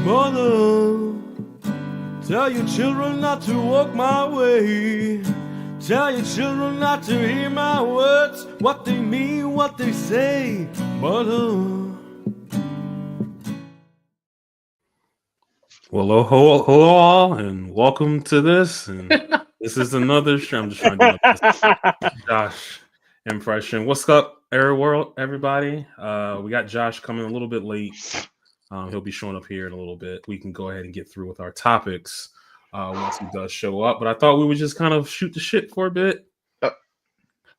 Mother, tell your children not to walk my way. Tell your children not to hear my words, what they mean, what they say. Mother. Well, hello all, and welcome to this. And this is another show. I'm just trying to do my best Josh impression. What's up, everybody? We got Josh coming a little bit late. He'll be showing up here in a little bit. We can go ahead and get through with our topics once he does show up. But I thought we would just kind of shoot the shit for a bit.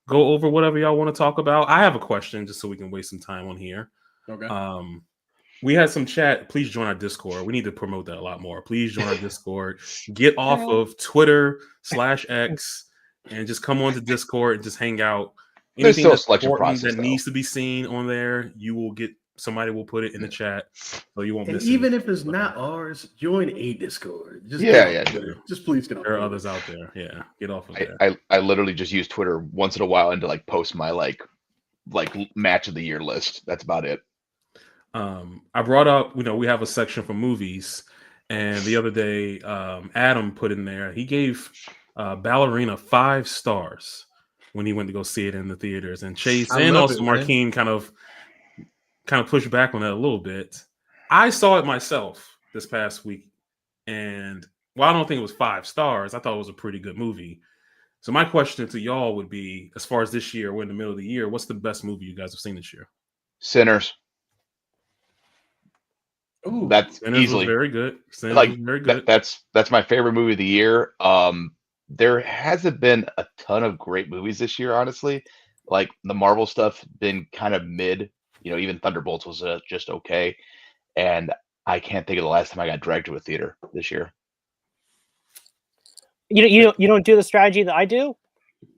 Go over whatever y'all want to talk about. I have a question just so we can waste some time on here. Okay. We had some chat. Please join our Discord. We need to promote that a lot more. Please join our Discord. Get off of Twitter/X and just come on to Discord and just hang out. Anything There's still a selection process that needs to be seen on there, you will get. Somebody will put it in the chat, so you won't miss it. Even if it's not ours, join a Discord. Just just please get. There are others out there. Yeah, get off of there. I literally just use Twitter once in a while and to like post my like match of the year list. That's about it. I brought up, we have a section for movies, and the other day, Adam put in there. He gave Ballerina 5 stars when he went to go see it in the theaters, and Chase and also Marquine kind of pushed back on that a little bit. I saw it myself this past week, and I don't think it was 5 stars. I thought it was a pretty good movie. So my question to y'all would be, as far as this year, we're in the middle of the year, what's the best movie you guys have seen this year? Sinners. Ooh, that's Sinners easily very good. Very good. That's my favorite movie of the year. There hasn't been a ton of great movies this year, honestly. Like the Marvel stuff been kind of mid. Even Thunderbolts was just okay. And I can't think of the last time I got dragged to a theater this year. You don't do the strategy that I do?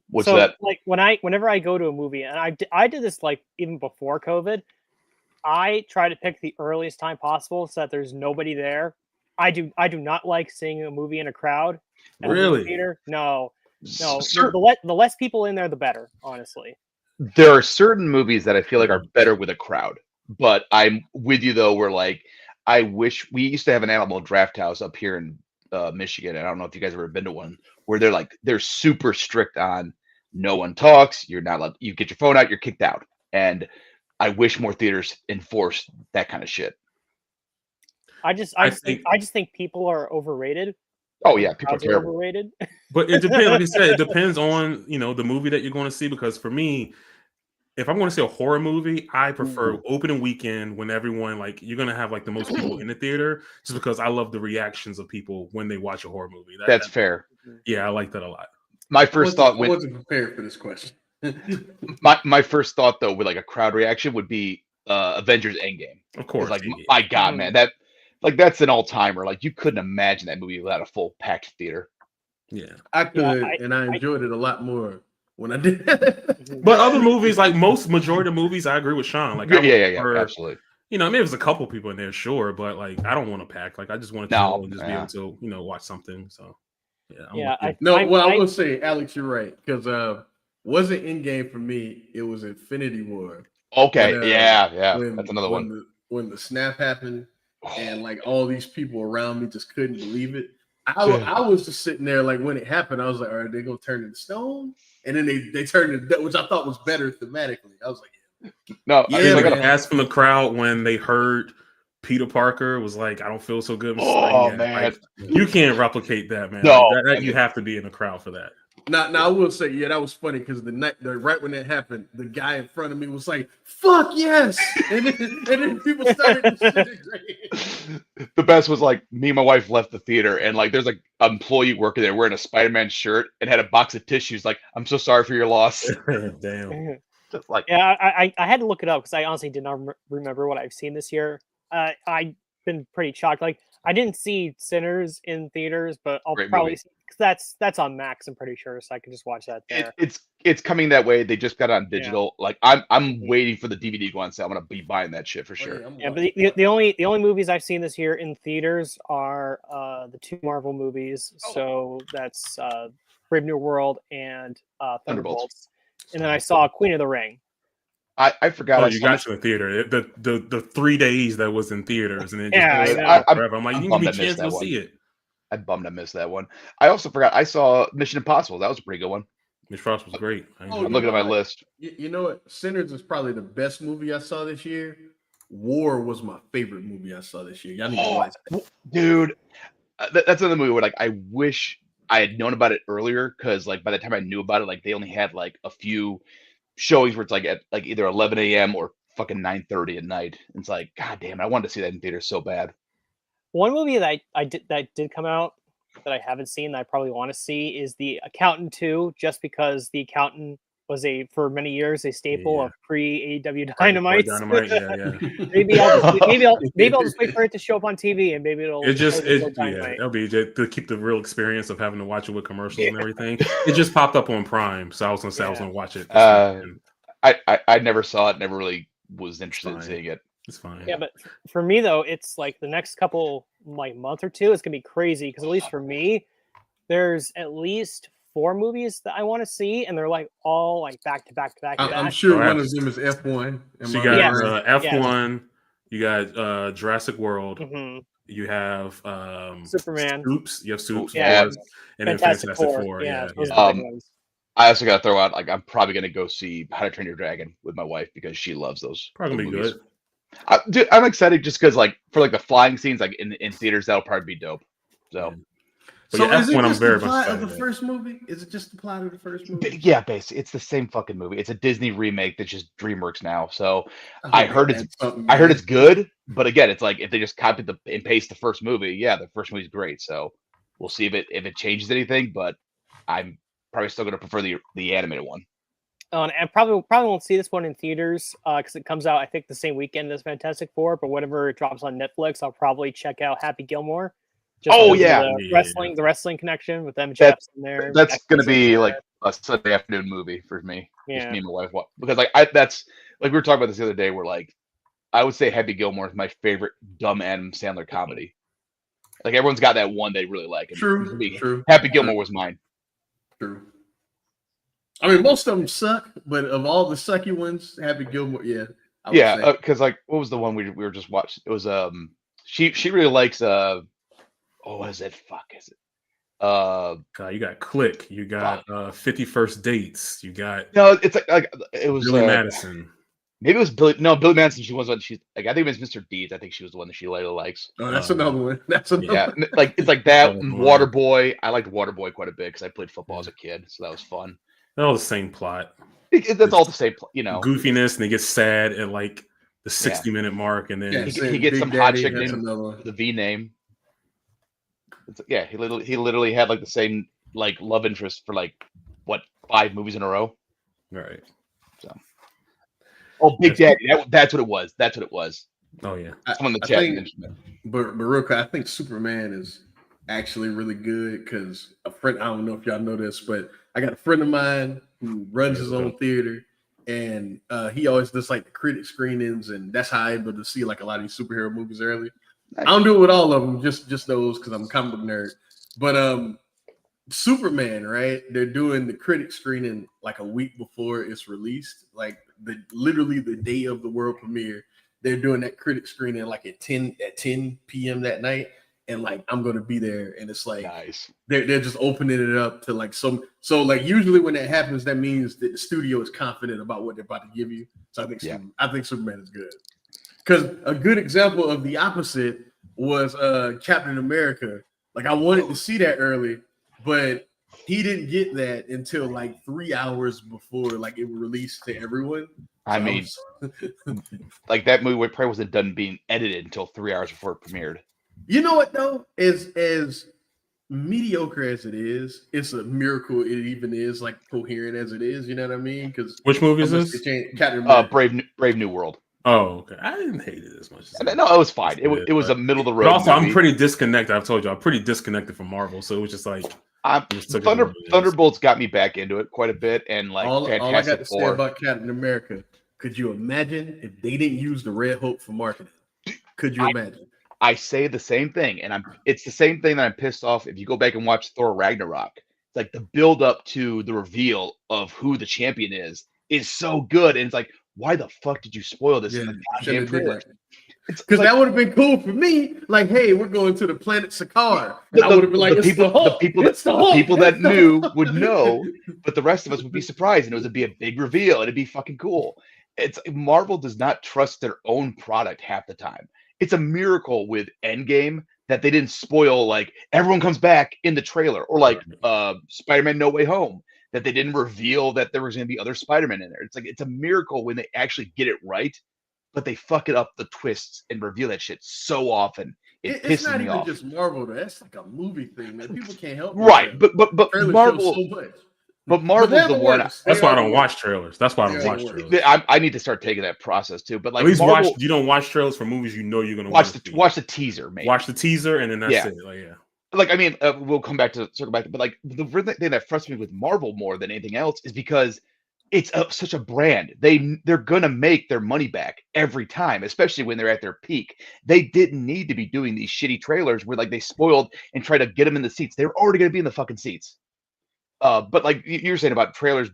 What's that? Like whenever I go to a movie, and I did this like even before COVID, I try to pick the earliest time possible so that there's nobody there. I do not like seeing a movie in a crowd. Really? Theater. No. The less people in there, the better, honestly. There are certain movies that I feel like are better with a crowd, but I'm with you though. Where like, I wish we used to have an animal draft house up here in Michigan. And I don't know if you guys have ever been to one where they're super strict on no one talks. You're not allowed. You get your phone out, you're kicked out. And I wish more theaters enforce that kind of shit. I just think people are overrated. Oh yeah, people are terrible. Overrated. But it depends. Like I said, it depends on the movie that you're going to see. Because for me, if I'm going to see a horror movie, I prefer opening weekend when everyone you're going to have the most people in the theater, just because I love the reactions of people when they watch a horror movie. That's fair. Yeah, I like that a lot. My first thought I wasn't prepared for this question. my first thought though with a crowd reaction would be Avengers Endgame. Of course. My God, man, that's an all-timer. You couldn't imagine that movie without a full packed theater. Yeah. I could, and I enjoyed it a lot more when I did. But other movies, majority of movies, I agree with Sean. Absolutely. Maybe there's a couple people in there, sure, but I don't want to pack. I just want to chill and just be able to watch something. So I will say, Alex, you're right, because wasn't Endgame for me. It was Infinity War. Okay, that's another one. When the snap happened and all these people around me just couldn't believe it. I was just sitting there when it happened. I was like, "Are they gonna turn into stone?" And then they turned it, which I thought was better thematically. I was like, "No." I got asked from the crowd when they heard Peter Parker was like, "I don't feel so good." Man, you can't replicate that, man. No, you have to be in the crowd for that. Now I will say, that was funny because right when that happened, the guy in front of me was like, "Fuck yes!" and then people started disintegrating. The best was me and my wife left the theater, and there's an employee working there wearing a Spider-Man shirt and had a box of tissues. I'm so sorry for your loss. Damn. Just I had to look it up because I honestly did not remember what I've seen this year. I've been pretty shocked. I didn't see Sinners in theaters, but I'll probably see, because that's on Max, I'm pretty sure, so I can just watch that there. It's coming that way. They just got it on digital. I'm waiting for the DVD to go on sale. I'm gonna be buying that shit for sure. But the only movies I've seen this year in theaters are the 2 Marvel movies. So that's Brave New World and Thunderbolts. And then I saw Queen of the Ring. I forgot. Oh, you got to the theater. The 3 days that was in theaters, and then I'm like, you didn't give me a chance to go see it. I'm bummed I missed that one. I also forgot I saw Mission Impossible. That was a pretty good one. Mission Impossible was great. I'm looking at my list. You know what? Sinners is probably the best movie I saw this year. War was my favorite movie I saw this year. Y'all need to watch that. Dude, that's another movie where like I wish I had known about it earlier, because like by the time I knew about it, like they only had like a few showings where it's like at like either 11 a.m. or fucking 9:30 at night. And it's like, god damn, I wanted to see that in theater so bad. One movie that that did come out that I haven't seen that I probably want to see is The Accountant 2, just because The Accountant was for many years a staple of pre-AEW Dynamite. maybe I'll just wait for it to show up on TV, and maybe it'll be to keep the real experience of having to watch it with commercials and everything. It just popped up on Prime, so I was gonna say I was gonna watch it. I never saw it, never really was interested in seeing it. It's fine. Yeah, but for me though, it's like the next couple like month or two is gonna be crazy, because at least for me, there's at least 4 movies that I want to see, and they're like all like back to back. I'm sure one of them is F1. So you got F1. You got Jurassic World. Mm-hmm. You have Superman. Soups. You have Soups. Yeah. And then Fantastic Four. I also got to throw out, like, I'm probably going to go see How to Train Your Dragon with my wife, because she loves those. Probably movies. Good. Dude, I'm excited just because, like, for like the flying scenes, like in theaters, that'll probably be dope. So. So is it just the plot of the first movie? Is it just the plot of the first movie? Yeah, basically, it's the same fucking movie. It's a Disney remake that's just DreamWorks now. So I heard it's good, but again, it's like if they just copy and paste the first movie, yeah, the first movie's great. So we'll see if it changes anything. But I'm probably still going to prefer the animated one. And I probably won't see this one in theaters because it comes out, I think, the same weekend as Fantastic Four. But whenever it drops on Netflix, I'll probably check out Happy Gilmore. The wrestling connection with them Jeffs in there. That's going to be like a Sunday afternoon movie for me. Yeah. Just me and my wife. Because that's like we were talking about this the other day. Where like I would say Happy Gilmore is my favorite dumb Adam Sandler comedy. Like everyone's got that one they really like. True. Happy Gilmore was mine. True. I mean, most of them suck, but of all the sucky ones, Happy Gilmore, because like what was the one we were just watching? It was she really likes what is it? God, you got Click. You got 50 First Dates. You got it's like it was Billy Madison. Maybe it was Billy. No, Billy Madison. She was one. She's like I think it was Mr. Deeds. I think she was the one that she later likes. Oh, that's another one. That's another. Yeah, one. like it's like that. Waterboy. I liked Waterboy quite a bit because I played football as a kid, so that was fun. They're all the same plot. That's all the same, goofiness, and it gets sad at like the 60-minute mark, and then he gets some hot chick named the V name. He literally had like the same like love interest for like 5 movies in a row. Right. So. Big Daddy. That's what it was. Oh yeah. Someone in the chat. But real quick, I think Superman is actually really good because a friend. I don't know if y'all know this, but I got a friend of mine who runs his own theater, and he always does like the critic screenings, and that's how I'm able to see like a lot of these superhero movies early. I don't do it with all of them, just those because I'm a comic book nerd. But Superman, right? They're doing the critic screening like a week before it's released, like literally the day of the world premiere. They're doing that critic screening like at 10 p.m. that night, and like I'm gonna be there, and it's like nice. They're just opening it up to like so like usually when that happens, that means that the studio is confident about what they're about to give you. So I think Superman is good. Because a good example of the opposite was Captain America. Like I wanted to see that early, but he didn't get that until like 3 hours before like it was released to everyone. Like that movie probably wasn't done being edited until 3 hours before it premiered. You know what though? As mediocre as it is, it's a miracle it even is like coherent as it is. You know what I mean? Because which movie is this? Captain America. Brave New World. Oh, okay. I didn't hate it as much. No, it was fine. It was a middle of the road. But also, movie. I'm pretty disconnected. I've told you, I'm pretty disconnected from Marvel, so it was just like Thunderbolts got me back into it quite a bit, and like all I got to say about Captain America. Could you imagine if they didn't use the Red Hulk for marketing? Could you imagine? I say the same thing, and it's the same thing that I'm pissed off if you go back and watch Thor Ragnarok. It's like the build up to the reveal of who the champion is so good, and it's like, why the fuck did you spoil this in the goddamn trailer? Because that would have been cool for me. Like, hey, we're going to the planet Sakaar. I would have been like, the people that knew would know, but the rest of us would be surprised, and it would be a big reveal, and it'd be fucking cool. It's Marvel does not trust their own product half the time. It's a miracle with Endgame that they didn't spoil like everyone comes back in the trailer, or like Spider-Man No Way Home, that they didn't reveal that there was going to be other Spider-Man in there. It's like it's a miracle when they actually get it right, but they fuck it up the twists and reveal that shit so often. It pisses me off. It's not even just Marvel though. That's like a movie thing, man. People can't help right, but Marvel. So much. But Marvel's the one. That's why I don't watch trailers. That's why I don't watch trailers. I need to start taking that process too. But like, at least Marvel, you don't watch trailers for movies you know you're gonna watch the teaser, man. Watch the teaser, and then that's it. Like, Like, I mean, we'll come back to circle back. But like, the thing that frustrates me with Marvel more than anything else is because it's such a brand. They're gonna make their money back every time, especially when they're at their peak. They didn't need to be doing these shitty trailers where like they spoiled and try to get them in the seats. They're already gonna be in the fucking seats. But like you were saying about trailers,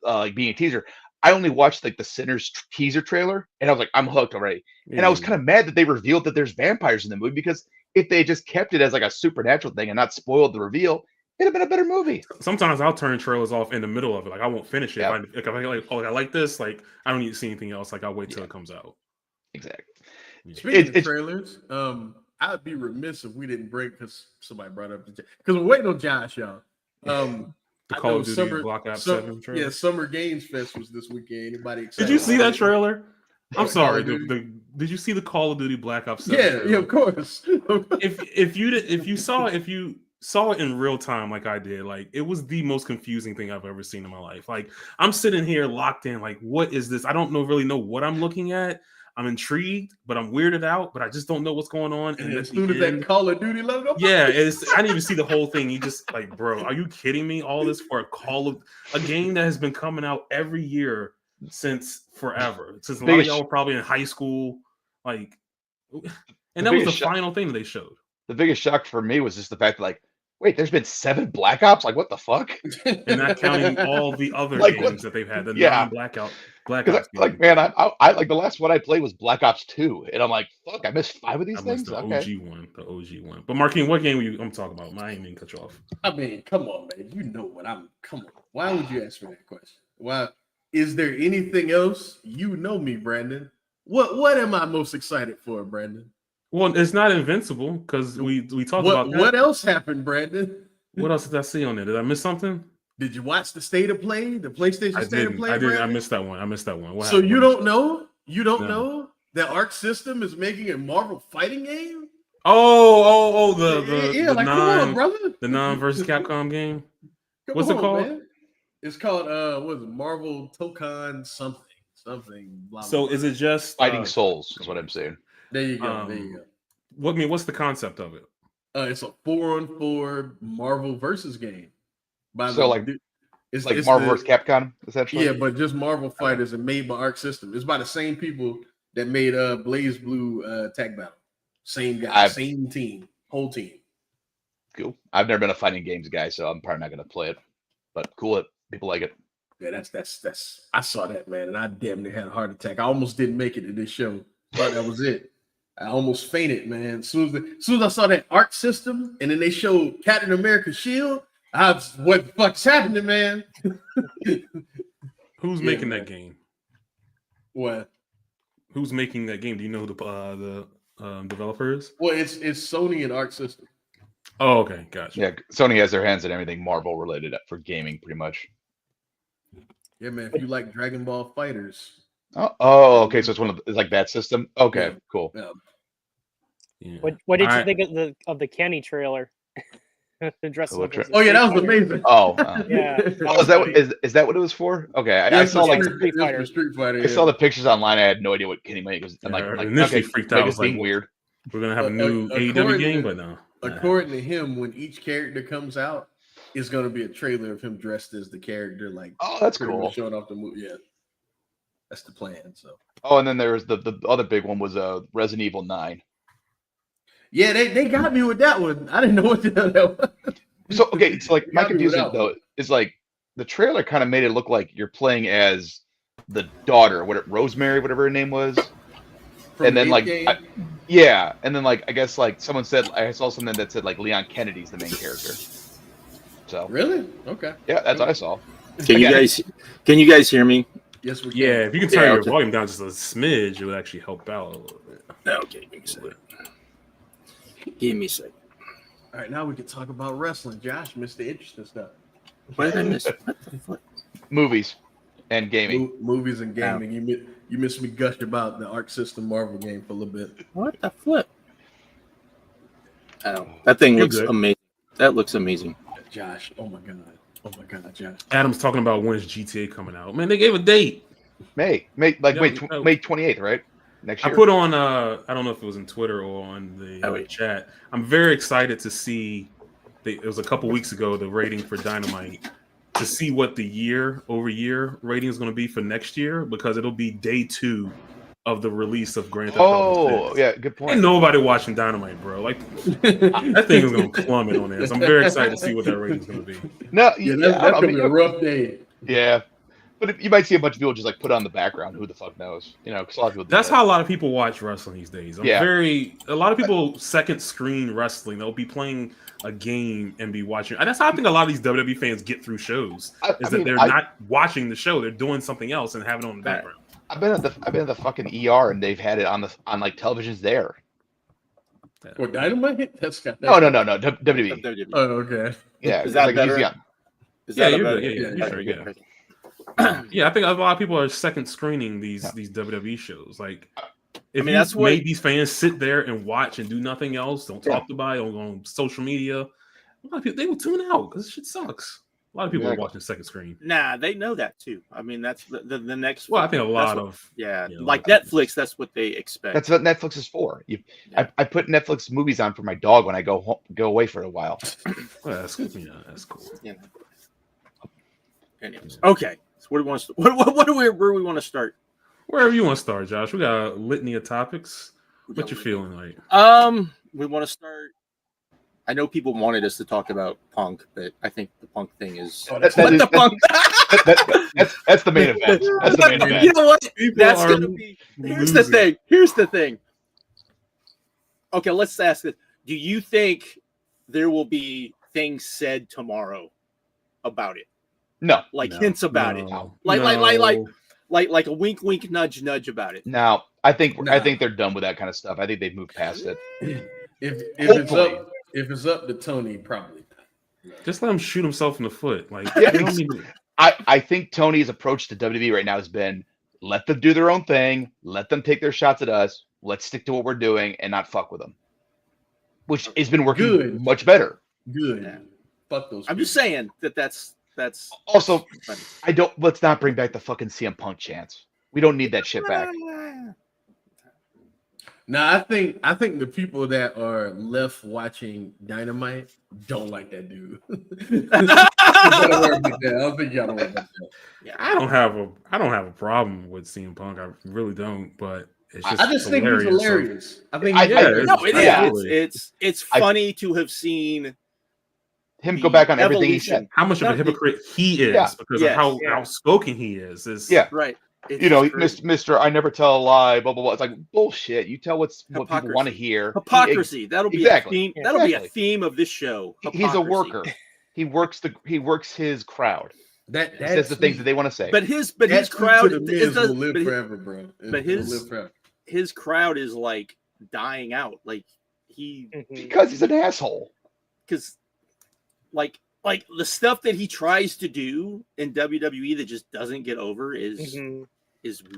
like being a teaser, I only watched like the Sinners teaser trailer, and I was like, I'm hooked already. And I was kind of mad that they revealed that there's vampires in the movie, because if they just kept it as like a supernatural thing and not spoiled the reveal, it'd have been a better movie. Sometimes I'll turn trailers off in the middle of it. Like I won't finish it. If I like this, like I don't need to see anything else. Like I'll wait till it comes out. Exactly. Speaking of trailers, I'd be remiss if we didn't break, because somebody brought up because we're waiting on Josh, y'all. The Call of Duty Black Ops 7 trailer. Yeah, Summer Games Fest was this weekend. Anybody excited? Did you see that trailer? I'm sorry. Did you see the Call of Duty Black Ops 7? Yeah, of course. if you saw it in real time like I did, like it was the most confusing thing I've ever seen in my life. Like I'm sitting here locked in, like what is this? I don't really know what I'm looking at. I'm intrigued, but I'm weirded out, but I just don't know what's going on. And as soon as that Call of Duty logo, I didn't even see the whole thing. You just like, bro, are you kidding me? All this for a game that has been coming out every year since forever. Since a lot of y'all were probably in high school, like, and that was the final thing that they showed. The biggest shock for me was just the fact that, like, wait, there's been 7 Black Ops? Like, what the fuck? And not counting all the other games that they've had, the non-Black Ops. Like, man, I like the last one I played was Black Ops 2, and I'm like, fuck, I missed 5 of these things. The OG one. But Marquine, what game I'm talking about? I ain't even cut you off. I mean, come on, man. You know what I'm. Come on. Why would you ask me that question? Why? Is there anything else? You know me, Brandon. What am I most excited for, Brandon? Well, it's not Invincible, because we talked about that. What else happened, Brandon? What else did I see on there? Did I miss something? Did you watch the State of Play? The PlayStation State of Play? I didn't. I missed that one. What so you don't know? You don't know that Arc System is making a Marvel fighting game? The like, come on, brother. The non versus Capcom game. What's it called? Man. It's called what is it? Marvel Tokon something. Blah, so blah. Is it just Fighting Souls? Is what I'm saying. There you go. What's the concept of it? It's a 4-on-4 Marvel versus game. It's like Marvel vs. Capcom, essentially. Yeah, but just Marvel fighters and made by Arc System. It's by the same people that made Blaze Blue Tag Battle. Same guy, same team, whole team. Cool. I've never been a fighting games guy, so I'm probably not going to play it. But cool, people like it. Yeah, that's. I saw that, man, and I damn near had a heart attack. I almost didn't make it to this show. Thought that was it. I almost fainted, man. As soon as I saw that Arc System, and then they showed Captain America's shield, what the fuck's happening, man? Who's making that game? What? Who's making that game? Do you know who the developer is? Well, it's Sony and Arc System. Oh, okay, gotcha. Yeah, Sony has their hands in everything Marvel related for gaming, pretty much. Yeah, man. If you like Dragon Ball Fighters. Oh, okay. So it's like that system. Okay, yeah. Cool. Yeah. What did you think of the Kenny trailer? Oh yeah, that was amazing. Yeah. Is that what it was for? Okay, I saw like Street Fighter. I saw the pictures online. I had no idea what Kenny May was. I'm like initially freaked out. I was being weird. We're gonna have a new AEW game, but no. According to him, when each character comes out, it's gonna be a trailer of him dressed as the character. Like, that's cool. Showing off the movie. Yeah, that's the plan. So. Oh, and then there was the other big one was Resident Evil 9. Yeah, they got me with that one. I didn't know what the hell that was. So okay, so like my Got me with confusion that though one. is like the trailer kind of made it look like you're playing as the daughter, Rosemary, whatever her name was, From and then the like game. and then like I guess like someone said I saw something that said like Leon Kennedy's the main character. So Really? Okay. yeah, that's what I saw. Can you guys hear me? Yes, we can. Yeah, if you can turn your okay. volume down just a smidge, it would actually help out a little bit. Okay, give me a second. Give me a second. All right, now we can talk about wrestling. Josh missed the interesting stuff. What did I miss? What the fuck? Movies and gaming. Movies and gaming. You missed me gush about the Arc System Marvel game for a little bit. What the flip? Oh, that thing You're looks good. amazing. That looks amazing. Josh, oh my god, Josh. Adam's talking about when is GTA coming out. Man, they gave a date. May Yeah, May 28th, right? Next I year. put on I don't know if it was in Twitter or on the wait. chat. I'm very excited to see it was a couple weeks ago the rating for Dynamite to see what the year-over-year rating is going to be for next year because it'll be day 2 of the release of Grand Theft Auto 6. Yeah, good point. Ain't nobody watching Dynamite, bro. Like that thing is going to plummet on there. So I'm very excited to see what that rating is going to be. No, Yeah, I that's don't gonna mean, be a rough day. yeah, but you might see a bunch of people just like put on the background. Who the fuck knows? You know, because a lot of people. That's how a lot of people watch wrestling these days. Yeah. A lot of people second screen wrestling. They'll be playing a game and be watching. And that's how I think a lot of these WWE fans get through shows. They're not watching the show; they're doing something else and have it on the background. I've been at the fucking ER and they've had it on like televisions there. Or Dynamite? That's got No, WWE. Oh, okay. Yeah, Is that like better? Is Yeah, that you're better? good. Yeah, Yeah, sure, yeah. Yeah, I think a lot of people are second screening these WWE shows. Like, if that's you what made these fans sit there and watch and do nothing else, don't talk about it on social media, a lot of people they will tune out because shit sucks. A lot of people are watching second screen. Nah, they know that too. I mean, that's the next. Well, I think a lot what, of like Netflix. That's what they expect. That's what Netflix is for. I put Netflix movies on for my dog when I go away for a while. Well, that's cool. Yeah. Anyways, okay. So where do we want to? Where we want to start? Wherever you want to start, Josh. We got a litany of topics. What you feeling like? We want to start. I know people wanted us to talk about Punk, but I think the Punk thing is That's the main event. That's the main event. You know what? People That's are gonna be. Here's the losing. thing. Here's the thing. Okay, let's ask this. Do you think there will be things said tomorrow about it? No. Like hints about it. No. Like a wink, wink, nudge, nudge about it. No. I think they're done with that kind of stuff. I think they've moved past it. If it's up to Tony, probably not. Just let him shoot himself in the foot. Like, Yeah, you don't need to- I think Tony's approach to WWE right now has been let them do their own thing, let them take their shots at us, let's stick to what we're doing and not fuck with them. Which has been working much better. Good. Yeah. Fuck those. I'm just saying that's Also, let's not bring back the fucking CM Punk chants. We don't need that shit back. Now, I think the people that are left watching Dynamite don't like that dude. You gotta worry about that. I don't think you gotta worry about that. Yeah. I don't have a problem with CM Punk. I really don't. But it's just I just think he's hilarious. I think it's funny to have seen him go back on everything he said. How much of a hypocrite he is because of how outspoken he is. Right. Mr. I never tell a lie, blah blah blah. It's like bullshit. You tell what people want to hear. Hypocrisy. That'll be a theme. That'll be a Exactly. theme of this show. He's a worker. He works his crowd. That says the things that they want to say. But his crowd will live forever, bro. But his crowd is like dying out. Like because he's an asshole. Because like the stuff that he tries to do in WWE that just doesn't get over is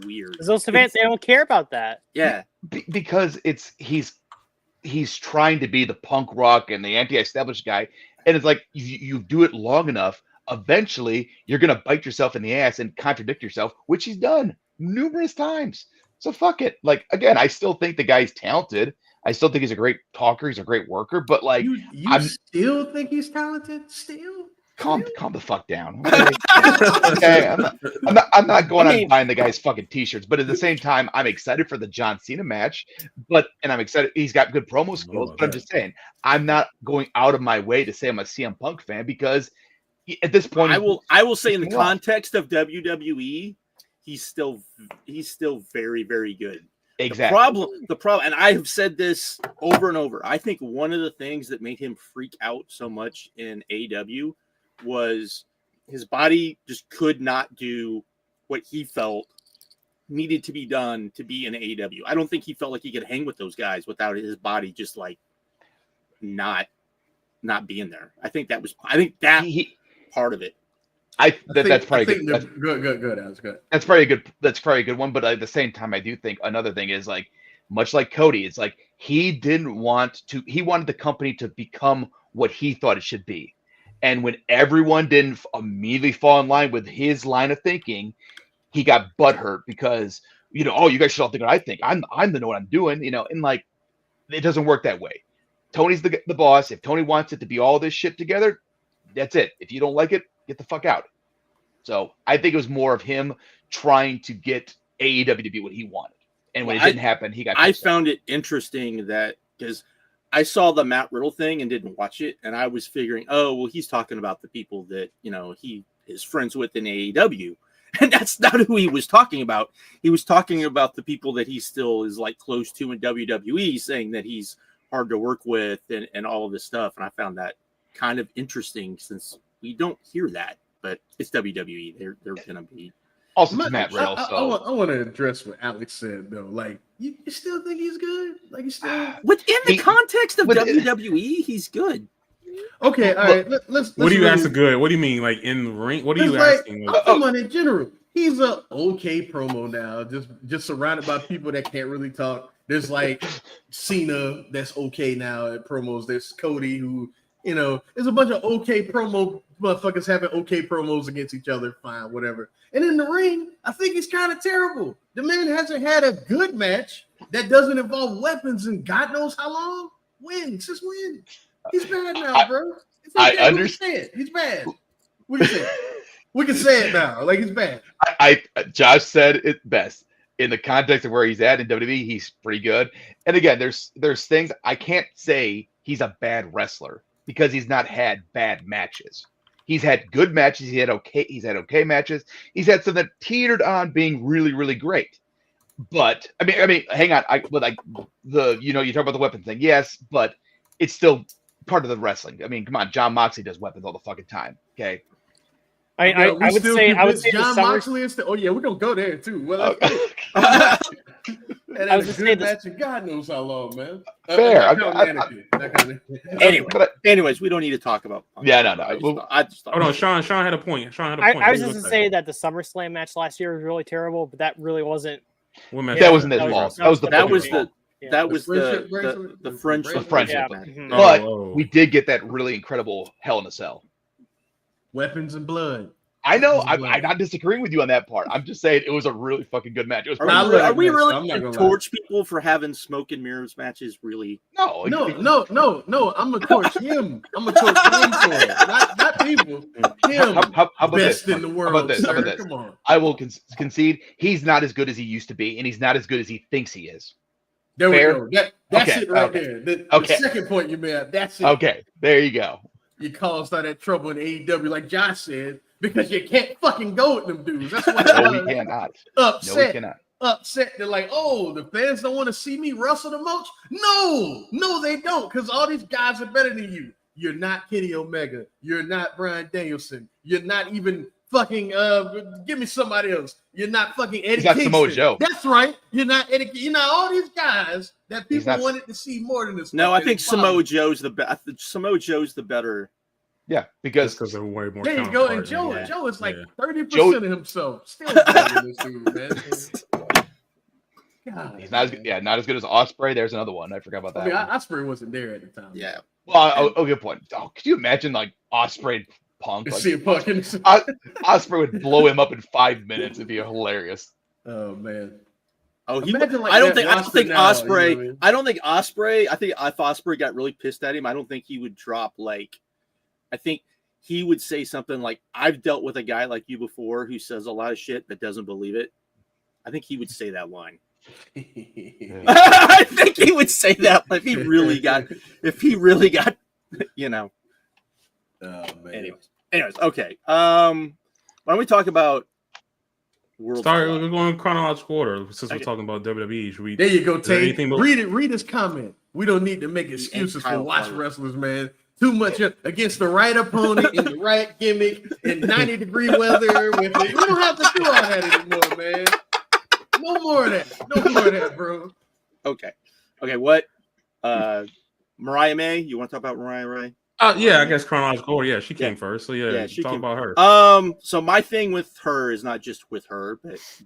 weird. Because those fans, they don't care about that. Yeah, because he's trying to be the punk rock and the anti-established guy, and it's like you do it long enough, eventually you're gonna bite yourself in the ass and contradict yourself, which he's done numerous times. So fuck it. Like again, I still think the guy's talented. I still think he's a great talker. He's a great worker. But like, you still think he's talented? Still? Calm the fuck down. Okay, I'm not going on buying the guy's fucking t-shirts, but at the same time, I'm excited for the John Cena match. And I'm excited. He's got good promo skills. But I'm just saying, I'm not going out of my way to say I'm a CM Punk fan because at this point, I will say in the context of WWE, he's still very, very good. Exactly. The problem, and I have said this over and over. I think one of the things that made him freak out so much in AEW was his body just could not do what he felt needed to be done to be in AEW. I don't think he felt like he could hang with those guys without his body just like not being there. I think that part of it. That's probably good. Good. That was good. That's probably a good one. But at the same time, I do think another thing is like, much like Cody, it's like he wanted the company to become what he thought it should be. And when everyone didn't immediately fall in line with his line of thinking, he got butthurt because, you guys should all think what I think. I'm the know what I'm doing, and like, it doesn't work that way. Tony's the boss. If Tony wants it to be all this shit together, that's it. If you don't like it, get the fuck out. So I think it was more of him trying to get AEW to be what he wanted. And when it didn't happen, he got I found it interesting that because I saw the Matt Riddle thing and didn't watch it, and I was figuring, oh, well, he's talking about the people that, he is friends with in AEW. And that's not who he was talking about. He was talking about the people that he still is like close to in WWE, saying that he's hard to work with and all of this stuff. And I found that kind of interesting since we don't hear that, but it's WWE. They're going to be. Also, Matt Riddle. I want to address what Alex said though. Like, you still think he's good? Like, you still within the context of WWE, he's good. Okay, all right. Let's what do you ask good? What do you mean, like in the ring? What are you asking? I'm talking about in general. He's a okay promo now, just surrounded by people that can't really talk. There's like Cena that's okay now at promos. There's Cody who, there's a bunch of okay promo motherfuckers having okay promos against each other. Fine, whatever. And in the ring, I think he's kind of terrible. The man hasn't had a good match that doesn't involve weapons in God knows how long. Just win. He's bad now, bro. I understand. He's bad. What do you say? We can say it now. Like, he's bad. Josh said it best. In the context of where he's at in WWE, he's pretty good. And again, there's things I can't say he's a bad wrestler because he's not had bad matches. He's had good matches. He's had okay matches. He's had some that teetered on being really, really great. But I mean, hang on. You talk about the weapon thing, yes, but it's still part of the wrestling. I mean, come on, John Moxley does weapons all the fucking time. Okay. I would say John Moxley is still. Oh yeah, we're gonna go there too. Well, and I was a good match, and God knows how long, man. Fair. Anyways, we don't need to talk about. Yeah, no. Hold on, Sean had a point. I was just gonna say that the SummerSlam match last year was really terrible, but that really wasn't. That wasn't his fault. That was the friendship match. Mm-hmm. But we did get that really incredible Hell in a Cell. Weapons and blood. I know. I'm not disagreeing with you on that part. I'm just saying it was a really fucking good match. It was are we really going to torch people for having smoke and mirrors matches? Really? No. I'm gonna torch him. I'm gonna torch him for it. Not people. Him. How about best this? in the world. How about this? Come on. I will concede he's not as good as he used to be, and he's not as good as he thinks he is. There Fair? We go. That's it right there. The second point you made. That's it. Okay, there you go. You caused all that trouble in AEW, like Josh said, because you can't fucking go with them dudes. That's why we cannot. Upset. No, we cannot. Upset. They're like, oh, the fans don't want to see me wrestle the most. No, they don't, because all these guys are better than you. You're not Kenny Omega. You're not Bryan Danielson. You're not even fucking give me somebody else. You're not fucking Eddie Kingston. Samoa Joe. That's right. You're not Eddie. You're not all these guys that people wanted to see more than this. No, I think Samoa Joe's the best. Samoa Joe's the better. Yeah, because they're way more. There you go. And Joe is like 30% of himself. Still better than this dude, man. God, he's not as good. Yeah, not as good as Ospreay. There's another one. I forgot about that. Ospreay wasn't there at the time. Yeah. Well, good point. Oh, could you imagine like Ospreay Punk? Like, Ospreay would blow him up in 5 minutes. It'd be hilarious. Oh man. Oh, I don't think Ospreay. You know what I mean? I don't think Ospreay. I think if Ospreay got really pissed at him, I don't think he would drop like. I think he would say something like, I've dealt with a guy like you before who says a lot of shit that doesn't believe it. I think he would say that line. I think he would say that if he really got, you know. Oh, man. Anyways, okay. Why don't we talk about World Sorry, Squad? we're going in chronological order since Okay. we're talking about WWE. Should we? There you go, is there Tate. anything more- Read it. Read his comment. We don't need to make excuses for Kyle watch Farley. wrestlers, man. Too much against the right opponent in the right gimmick in 90-degree weather. We don't have to do all that anymore, man. No more of that. No more of that, bro. Okay. What? Mariah May. You want to talk about Mariah May? Yeah, I guess chronological order. Yeah, she came first. So yeah, she talk came. about her. So my thing with her is not just with her,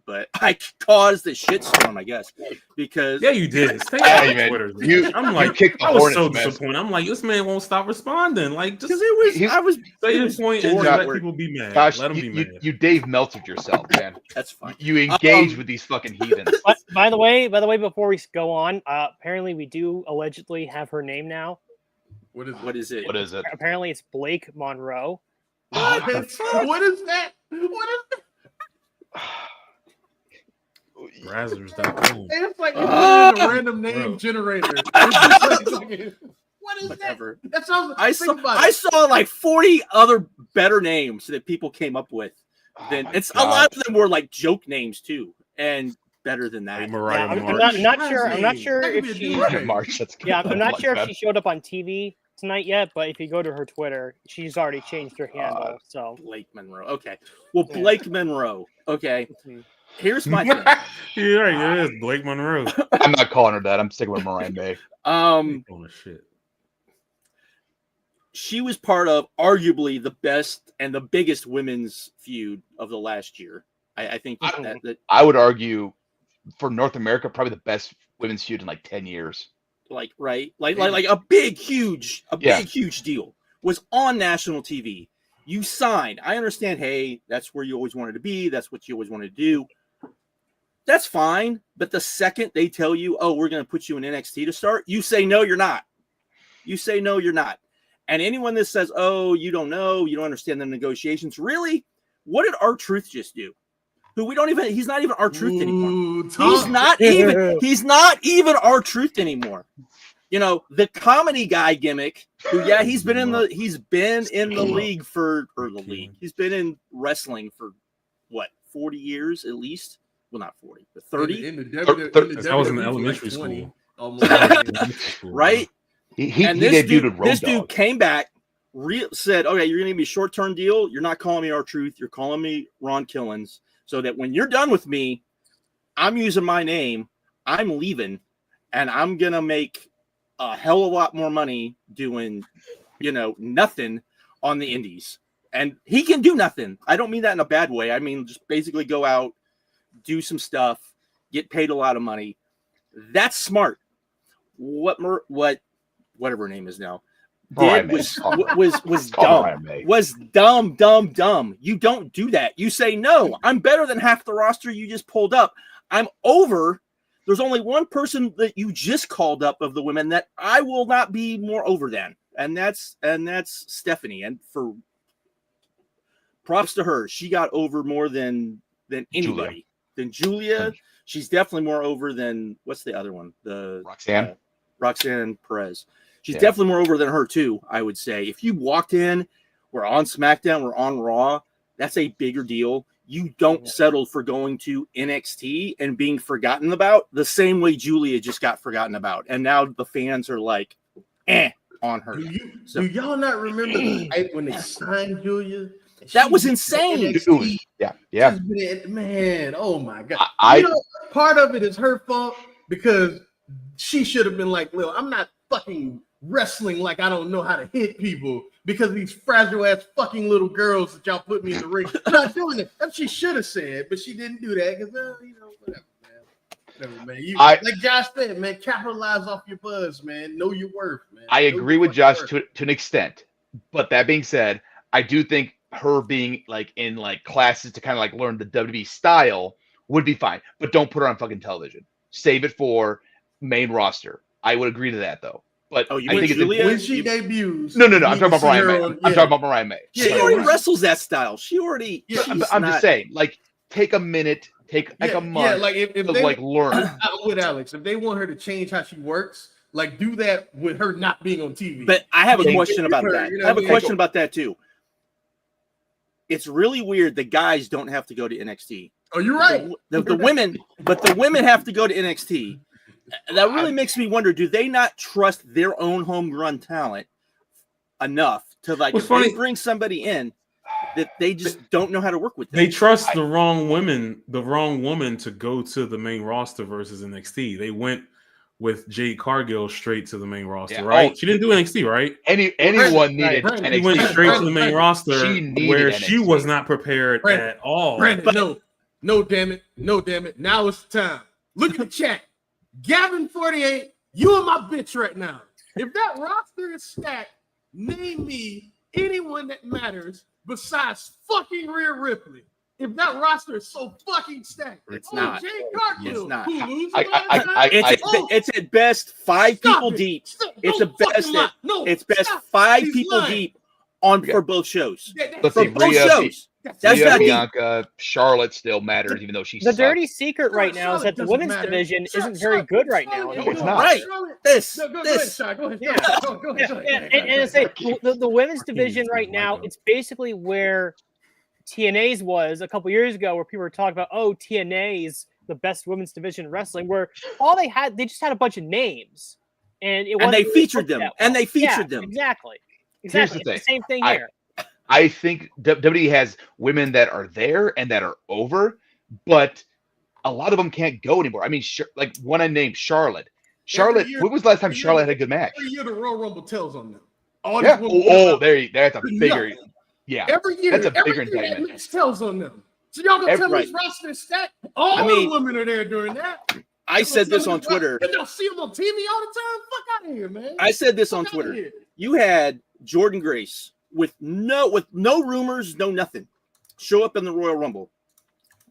but I caused the shitstorm, I guess, because Yeah, you did. Stay Hey, on man, Twitter. you- I'm like, kicked the I was hornet's so nest. disappointed. I'm like, this man won't stop responding. Like, just because it was He- I was say it his was point and just boring. let people be mad. Gosh, Let them be you, mad. you Dave Meltzered yourself, man. That's fine. You engage with these fucking heathens. By the way, before we go on, apparently we do allegedly have her name now. What is What is it? What is it? Apparently it's Blake Monroe. What is that? What is that? Brazzers.com. It's like you put in a random name Bro. generator. It's like, what is Whatever. that? That sounds. I think about I it. saw like 40 other better names that people came up with. Then Oh my it's a God. lot of them were like joke names too, and better than that. Like Mariah I'm March. not sure. I'm not Shazzy. sure That if could be a she. dude's name. March, that's good. Yeah, I'm not Like sure if that. she showed up on TV tonight yet. But if you go to her Twitter, she's already changed her handle. So Blake Monroe. Okay. Well, Yeah. Blake Monroe. Okay. Mhm. Here's my thing. You're right. It is Blake Monroe. I'm not calling her that. I'm sticking with Mariah May. Oh shit. She was part of arguably the best and the biggest women's feud of the last year. I think that I would argue for North America, probably the best women's feud in like 10 years. like right, like a big, huge, Yeah. big, huge deal was on national TV. You signed. I understand. Hey, that's where you always wanted to be. That's what you always wanted to do. That's fine. But the second they tell you, oh, we're going to put you in NXT to start, you say, no, you're not. You say, no, you're not. And anyone that says, oh, you don't know, you don't understand the negotiations. Really? What did R-Truth just do? Who we don't even, he's not even R-Truth anymore. Ooh, He's not even R-Truth anymore. You know, the comedy guy gimmick, who, yeah, he's been in the league for, or the league. He's been in wrestling for what, 40 years at least? Well, not 40, but 30. In the That was in WWE, elementary like 20, school. almost. Right? He And debuted this with Road dude Dogg. came back, said, okay, you're going to give me a short-term deal. You're not calling me R-Truth. You're calling me Ron Killens. So that when you're done with me, I'm using my name. I'm leaving. And I'm going to make a hell of a lot more money doing, nothing on the indies. And he can do nothing. I don't mean that in a bad way. I mean, just basically go out, do some stuff, get paid a lot of money. That's smart. Whatever her name is now, Mariah did May. was Call Mariah dumb. May. Was dumb. You don't do that. You say, no, I'm better than half the roster you just pulled up. I'm over. There's only one person that you just called up of the women that I will not be more over than. And that's Stephanie. And for props to her, she got over more than anybody. Than Julia. She's definitely more over than what's the other one? The Roxanne. Roxanne Perez. She's definitely more over than her too, I would say. If you walked in, we're on SmackDown, we're on Raw, that's a bigger deal. You don't settle for going to NXT and being forgotten about the same way Julia just got forgotten about. And now the fans are like, on her. Do y'all not remember the hype when they signed Julia? That was insane. NXT. Yeah. Man, oh my God. I part of it is her fault because she should have been like, Lil, I'm not fucking wrestling like I don't know how to hit people because of these fragile ass fucking little girls that y'all put me in the ring. I'm not doing it. That's what she should have said, but she didn't do that because, whatever, man. Whatever, man. Like Josh said, man, capitalize off your buzz, man. Know your worth, man. I agree with Josh to an extent. But that being said, I do think her being like in like classes to kind of like learn the WWE style would be fine. But don't put her on fucking television. Save it for main roster. I would agree to that though. But Oh, you I mean think Julia? When she debuts, no. I'm you talking need about to Mariah see May. her I'm on- talking about Mariah May. Yeah, She yeah, already yeah. wrestles that style. She already. Yeah, I'm just saying, like, take a minute, take like a month like if to they like learn. I'm with Alex, if they want her to change how she works, like do that with her not being on TV. But I have a Thank question about her, that. you know I have what a I mean? question about that too. It's really weird. The guys don't have to go to NXT. Oh, you're right. The women, but the women have to go to NXT. That really makes me wonder: do they not trust their own homegrown talent enough to like What's if they funny- bring somebody in that they just don't know how to work with them? They trust the wrong women, the wrong woman to go to the main roster versus NXT. They went with Jade Cargill straight to the main roster, Yeah. right? Oh. She didn't do NXT, right? Anyone needed Brandon, She went NXT. straight to the main Brandon, roster she needed where she NXT. was not prepared Brandon, at all. Brandon, no, damn it. Now it's the time. Look at the chat. Gavin 48, you and my bitch right now. If that roster is stacked, name me anyone that matters besides fucking Rhea Ripley. If that roster is so fucking stacked, It's not. Jade Cargill, It's not. who loses I- all the I- time. It's at best five Stop people it. deep. Stop. It's Don't a best. fucking lie. No, It's best stop. five He's people lying. deep on Okay. for both shows. Let's For see, both Rhea, shows. That's Rhea, not deep. Bianca, Charlotte still matters, even though she's The dirty secret right now is Charlotte that the doesn't women's matter. division Charlotte- isn't very good right now. Charlotte- No, it's no, not. Right. Charlotte- This. No, go ahead, This. Shai. Go ahead. Yeah. Go ahead. And say the women's division right now, it's basically where TNA's was a couple years ago, where people were talking about, oh, TNA's the best women's division in wrestling, where they just had a bunch of names, and And wasn't they really featured looked them. at And well. they featured Yeah, them. Exactly. Here's the It's the thing. same thing I- here. I think WWE has women that are there and that are over, but a lot of them can't go anymore. I mean, like one I named Charlotte. Charlotte. year- When was the last time every year- Charlotte had a good match? Every year the Royal Rumble tells on them. All Yeah. these women- That's a bigger. Nothing. Yeah. Every year, That's a every bigger year that indictment. match tells on them. So y'all gonna tell me Right. this roster is stacked? All I mean- the women are there doing that. I said this on Twitter. And y'all see them on TV all the time? Fuck out of here, man. I said this on Fuck outta Twitter. here. You had Jordan Grace with no rumors, no nothing, show up in the Royal Rumble.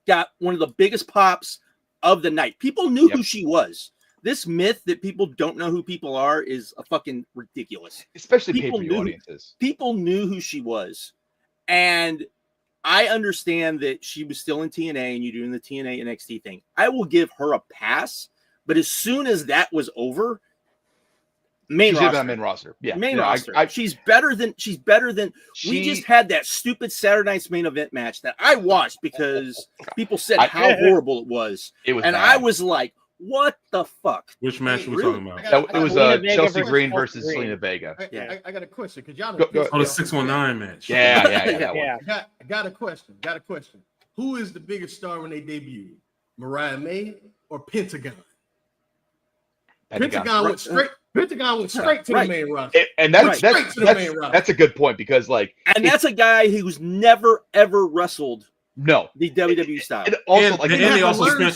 Got one of the biggest pops of the night. People knew who she was. This myth that people don't know who people are is a fucking ridiculous. Especially People pay-per-view knew- audiences. People knew who she was. And I understand that she was still in TNA and you're doing the TNA NXT thing. I will give her a pass. But as soon as that was over, main She's on roster. main roster. Yeah. Main No, roster. She's better than we just had that stupid Saturday night's main event match that I watched because people said how horrible it was. It was and bad. I was like, what the fuck? Which match are we Really? talking about? It was Selena Vega Chelsea versus Green Chelsea versus Green. Selena Vega. Yeah. I got a question because y'all Go- go- Oh, the 619 match. Yeah, that one. Yeah. I got a question. Who is the biggest star when they debut? Mariah May or Pentagon? Pentagon went straight to Right. the main roster. And Right. Straight to the main roster. that's a good point because like And that's a guy who's never ever wrestled no. the WWE style. And also And, like and have they to also learn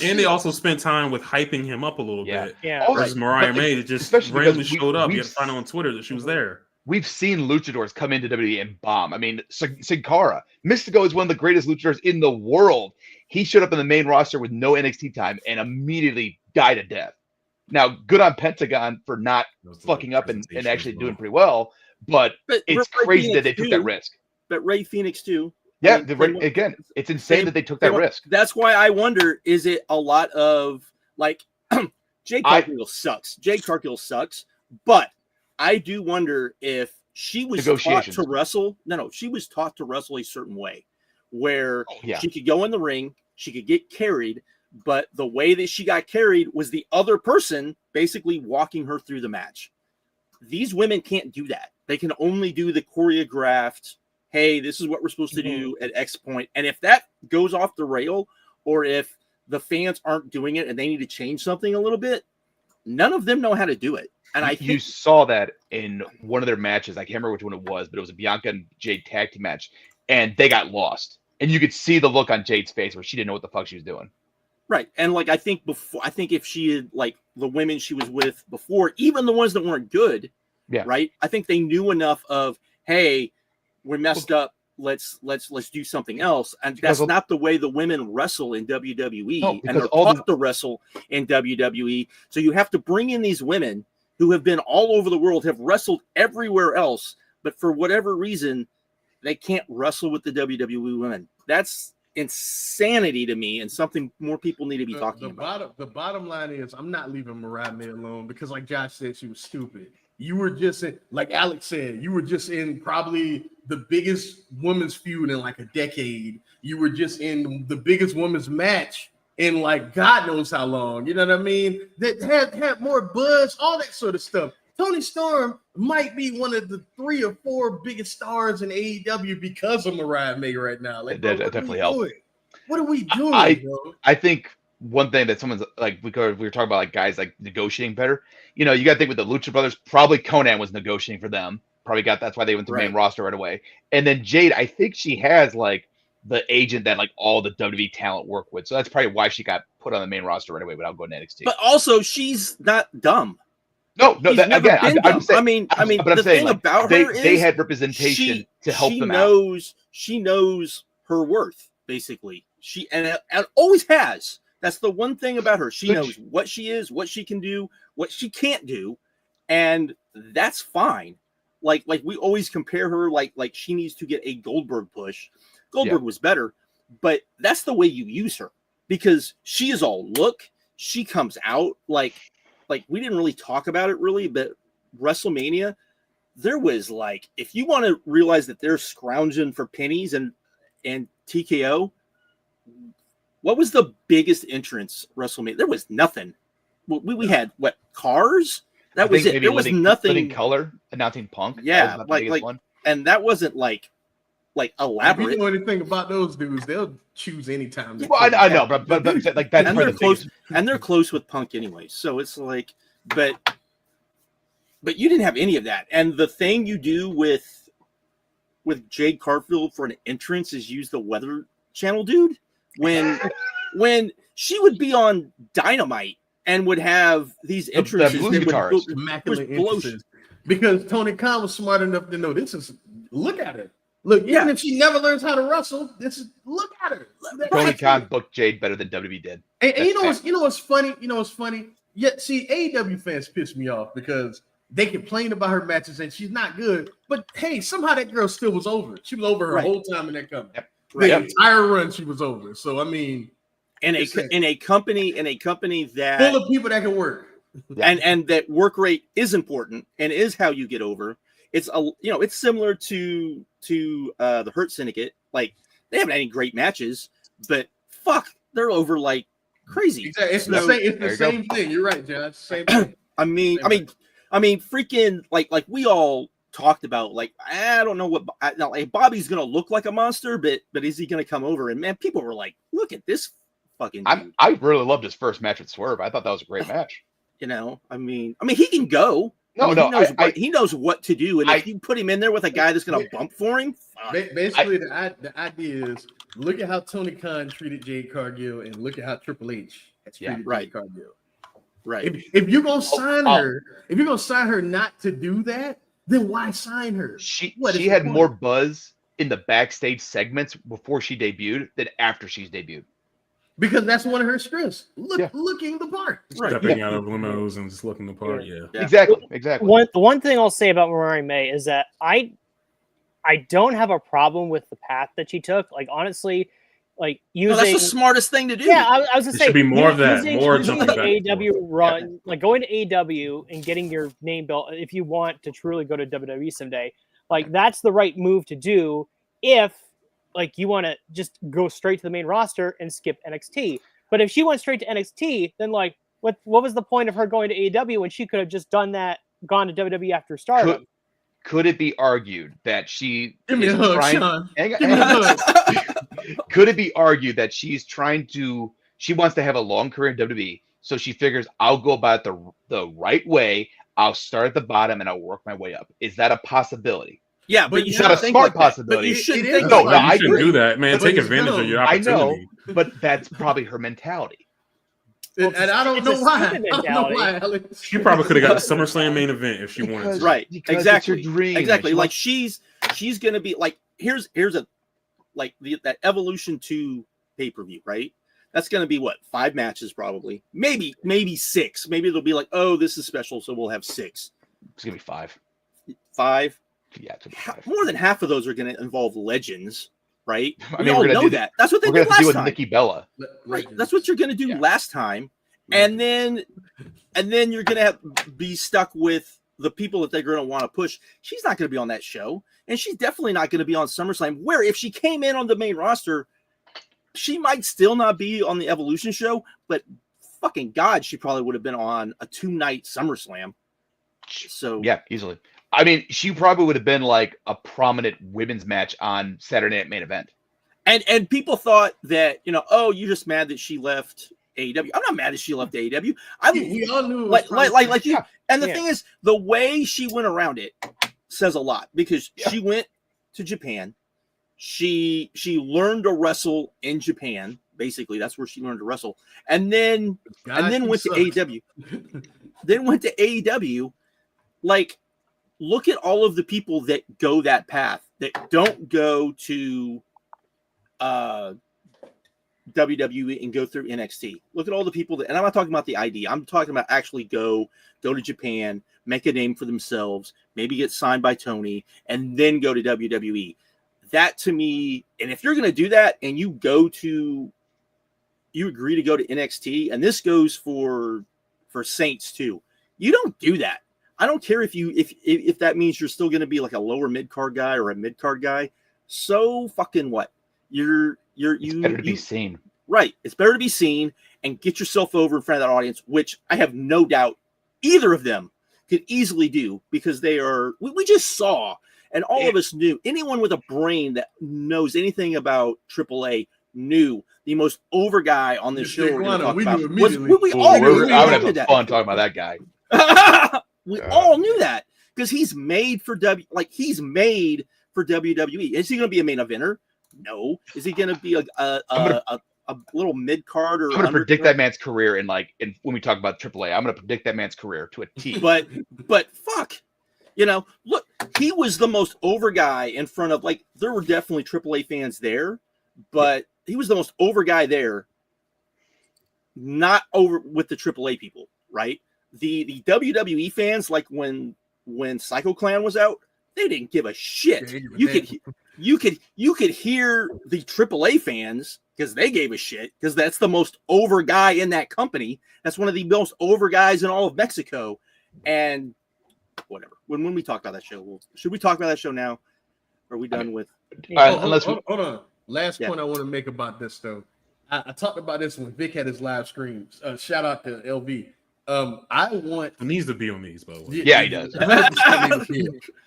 spent shit. time with hyping him up a little Yeah. bit. Yeah. Also, Versus Mariah but, May that just especially because randomly showed up. You we've- had to find out on Twitter that she was there. we've seen luchadors come into WWE and bomb. I mean, Sin Cara, Mystico is one of the greatest luchadors in the world. He showed up in the main roster with no NXT time and immediately died a death. Now, good on Pentagon for not fucking up and actually doing pretty well, but it's Ray crazy that Phoenix they took too. that risk. But Ray Phoenix too. Yeah, I mean, again, it's insane that they took that they- risk. That's why I wonder: is it a lot of like Jade Cargill sucks? Jade Cargill sucks, but I do wonder if she was taught Negotiations. to wrestle. No, she was taught to wrestle a certain way, where Yeah. she could go in the ring, she could get carried, but the way that she got carried was the other person basically walking her through the match. These women can't do that. They can only do the choreographed, hey, this is what we're supposed to do at X point. And if that goes off the rail, or if the fans aren't doing it and they need to change something a little bit, none of them know how to do it. And I You think saw that in one of their matches. I can't remember which one it was, but it was a Bianca and Jade tag team match, and they got lost. And you could see the look on Jade's face where she didn't know what the fuck she was doing. right. And like I think if she had like the women she was with before, even the ones that weren't good, Yeah. right? I think they knew enough of, hey, we messed up. Let's do something else. And Because that's not the way the women wrestle in WWE, No, and because they're all taught to wrestle in WWE. So you have to bring in these women who have been all over the world, have wrestled everywhere else, but for whatever reason, they can't wrestle with the WWE women. That's insanity to me, and something more people need to be talking about. The bottom line is, I'm not leaving Mariah May alone because, like Josh said, she was stupid. You were just in, like Alex said, you were just in probably the biggest women's feud in like a decade. You were just in the biggest women's match in like God knows how long. You know what I mean? That had more buzz, all that sort of stuff. Toni Storm might be one of the 3 or 4 biggest stars in AEW because of Mariah May right now. Like, that definitely helped. What are we doing, bro? I think one thing that someone's like, we were talking about like guys like negotiating better. You know, you got to think with the Lucha Brothers, probably Conan was negotiating for them. Probably that's why they went to the main roster right away. And then Jade, I think she has like the agent that like all the WWE talent work with. So that's probably why she got put on the main roster right away without going to NXT. But also, she's not dumb. No, again, I'm saying, I mean, but the thing like, about her is they had representation to help them out. She knows her worth, basically. She and always has. That's the one thing about her. She knows what she is, what she can do, what she can't do, and that's fine. Like we always compare her like she needs to get a Goldberg push. Goldberg was better, but that's the way you use her because she is all look. She comes out like we didn't really talk about it really, but WrestleMania, there was like, if you want to realize that they're scrounging for pennies and TKO, what was the biggest entrance WrestleMania? There was nothing. We had what, cars? That was it. There was nothing. Living Color announcing Punk. Yeah, one. And that wasn't like elaborate. If you know anything about those dudes, they'll choose any time. Well, I know, but like that's and they're close, and they're close with Punk anyway. So it's like, but you didn't have any of that. And the thing you do with Jade Cargill for an entrance is use the Weather Channel dude when she would be on Dynamite and would have these entrances immaculate entrances. Because Tony Khan was smart enough to know this is, look at her. Look, even if she never learns how to wrestle, look at her. Tony Khan booked Jade better than WWE did. And you know what's funny? You know what's funny? Yeah, see, AEW fans piss me off because they complain about her matches and she's not good. But hey, somehow that girl still was over. She was over her whole time in that company. Yep. The entire run, she was over. So I mean, in a company that full of people that can work. And that work rate is important and is how you get over. It's it's similar to the Hurt Syndicate. Like, they haven't had any great matches, but fuck, they're over like crazy. Exactly. It's the same thing. You're right, John. Same thing. I mean, freaking like we all talked about. Like, I don't know what like Bobby's gonna look like a monster, but is he gonna come over? And man, people were like, look at this fucking dude. I really loved his first match with Swerve. I thought that was a great match. You know, I mean, he can go. He knows what to do, and if you put him in there with a guy that's going to bump for him, basically the idea is look at how Tony Khan treated Jade Cargill, and look at how Triple H has treated Jade Cargill. Right. If you're gonna sign her, not to do that, then why sign her? She had more buzz in the backstage segments before she debuted than after she's debuted. Because that's one of her strengths. Looking the part. Stepping out of limos and just looking the part. Yeah. Exactly. The one thing I'll say about Mariah May is that I don't have a problem with the path that she took. Like, honestly, like using that's the smartest thing to do. Yeah, I was gonna say should be more of that. More using the AEW run, like going to AEW and getting your name built if you want to truly go to WWE someday. Like, that's the right move to do if like you want to just go straight to the main roster and skip NXT. But if she went straight to NXT, then like what was the point of her going to AEW when she could have just gone to WWE after Stardom? Could it be argued that she Give me a hug, Sean. Could it be argued that she wants to have a long career in WWE, so she figures I'll go about the right way, I'll start at the bottom and I'll work my way up? Is that a possibility? Yeah, but it's not a smart possibility. But you shouldn't think you shouldn't do that, man. Take advantage of your opportunity. I know, but that's probably her mentality. And I don't know why. Alex. She probably could have got the SummerSlam main event if she wanted to. Right. Exactly. It's your dream. Exactly. Like she's gonna be like, here's a like that evolution to pay-per-view, right? That's going to be what, 5 matches probably, maybe 6. Maybe it'll be like, oh, this is special, so we'll have 6. It's gonna be 5. 5. Yeah, it's gonna be 5. More than half of those are going to involve legends, right? I We mean, all we're gonna know do that. That's what they We're did gonna have to do last with time. Nikki Bella. Right. That's what you're going to do Yeah. last time. And then you're going to be stuck with the people that they're going to want to push. She's not going to be on that show. And she's definitely not going to be on SummerSlam, where if she came in on the main roster, she might still not be on the Evolution show, but fucking God, she probably would have been on a 2-night SummerSlam. So Yeah, easily. I mean, she probably would have been like a prominent women's match on Saturday Night Main Event. And people thought that, oh, you're just mad that she left AEW. I'm not mad that she left AEW. We all knew. Like you. Yeah. And the thing is, the way she went around it says a lot, because she went to Japan. She learned to wrestle in Japan. Basically, that's where she learned to wrestle. And then went to AEW. Then went to AEW. Like, look at all of the people that go that path, that don't go to WWE and go through NXT. Look at all the people that, and I'm not talking about the ID. I'm talking about actually go to Japan, make a name for themselves, maybe get signed by Tony, and then go to WWE. That to me, and if you're going to do that and you agree to go to NXT, and this goes for Saints too, you don't do that. I don't care if that means you're still going to be like a lower mid-card guy or a mid-card guy. So fucking what? It's better to be seen. Right. It's better to be seen and get yourself over in front of that audience, which I have no doubt either of them could easily do, because they are, we just saw, and all of us knew, anyone with a brain that knows anything about AAA knew the most over guy on this show we're going to talk about was, we all knew. I would have fun talking about that guy. We all knew that, because he's made for WWE. Is he going to be a main eventer? No. Is he going to be a little mid card? Or I'm going to predict that man's career when we talk about AAA. I'm going to predict that man's career to a T. But fuck, look, he was the most over guy in front of, like, there were definitely AAA fans there, but he was the most over guy there, not over with the AAA people, right? The WWE fans, like when Psycho Clan was out, they didn't give a shit. You could hear the AAA fans, because they gave a shit, because that's the most over guy in that company. That's one of the most over guys in all of Mexico. And whatever. When we talk about that show, should we talk about that show now? Are we done with? Hold on. Last point I want to make about this, though. I talked about this when Vic had his live streams. Shout out to LV. It needs to be on these, by the way. Yeah, he does.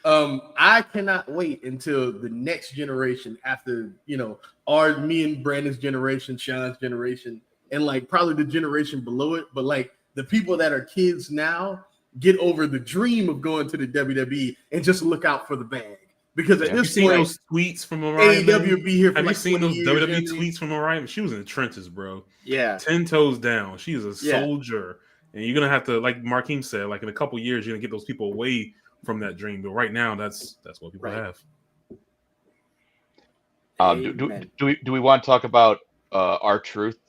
I cannot wait until the next generation, after me and Brandon's generation, Sean's generation, and like probably the generation below it, but like the people that are kids now get over the dream of going to the WWE and just look out for the bag. Because at this point, those tweets from Mariah AEW be here for have like you seen those years, WWE tweets from Mariah May? She was in the trenches, bro. Yeah. 10 toes down. She is a soldier. And you're going to have to, like Markeem said, like in a couple years, you're going to get those people away from that dream. But right now, that's what people have. Do we want to talk about R-Truth?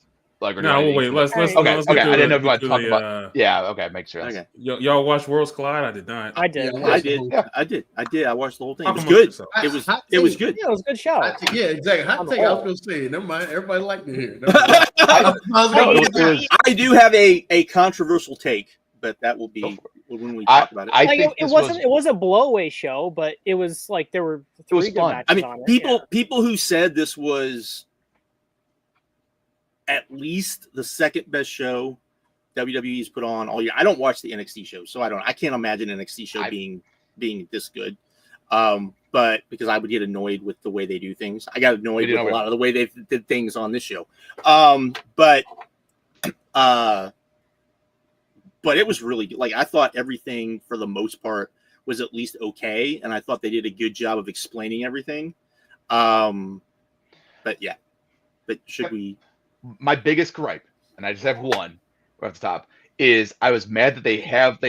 Like, no, wait. Let's okay. I didn't know if you want to talk about. Yeah. Okay. Make sure. Okay. Y'all watch Worlds Collide? I did not. I did. I did. I watched the whole thing. It was good. It was good. Yeah, it was a good show. Yeah, exactly. Hot take. I was going to say. Never mind. Everybody liked it here. I do have a controversial take, but that will be when we talk about it. I think it was a blowaway show, but it was like there were 3 good matches. I mean, on it. people who said this was at least the second best show WWE's put on all year. I don't watch the NXT show, so I can't imagine NXT show being this good. But because I would get annoyed with the way they do things. I got annoyed with a lot of the way they did things on this show. But it was really good. Like, I thought everything for the most part was at least okay, and I thought they did a good job of explaining everything. But should we? My biggest gripe, and I just have one right off the top, is I was mad that they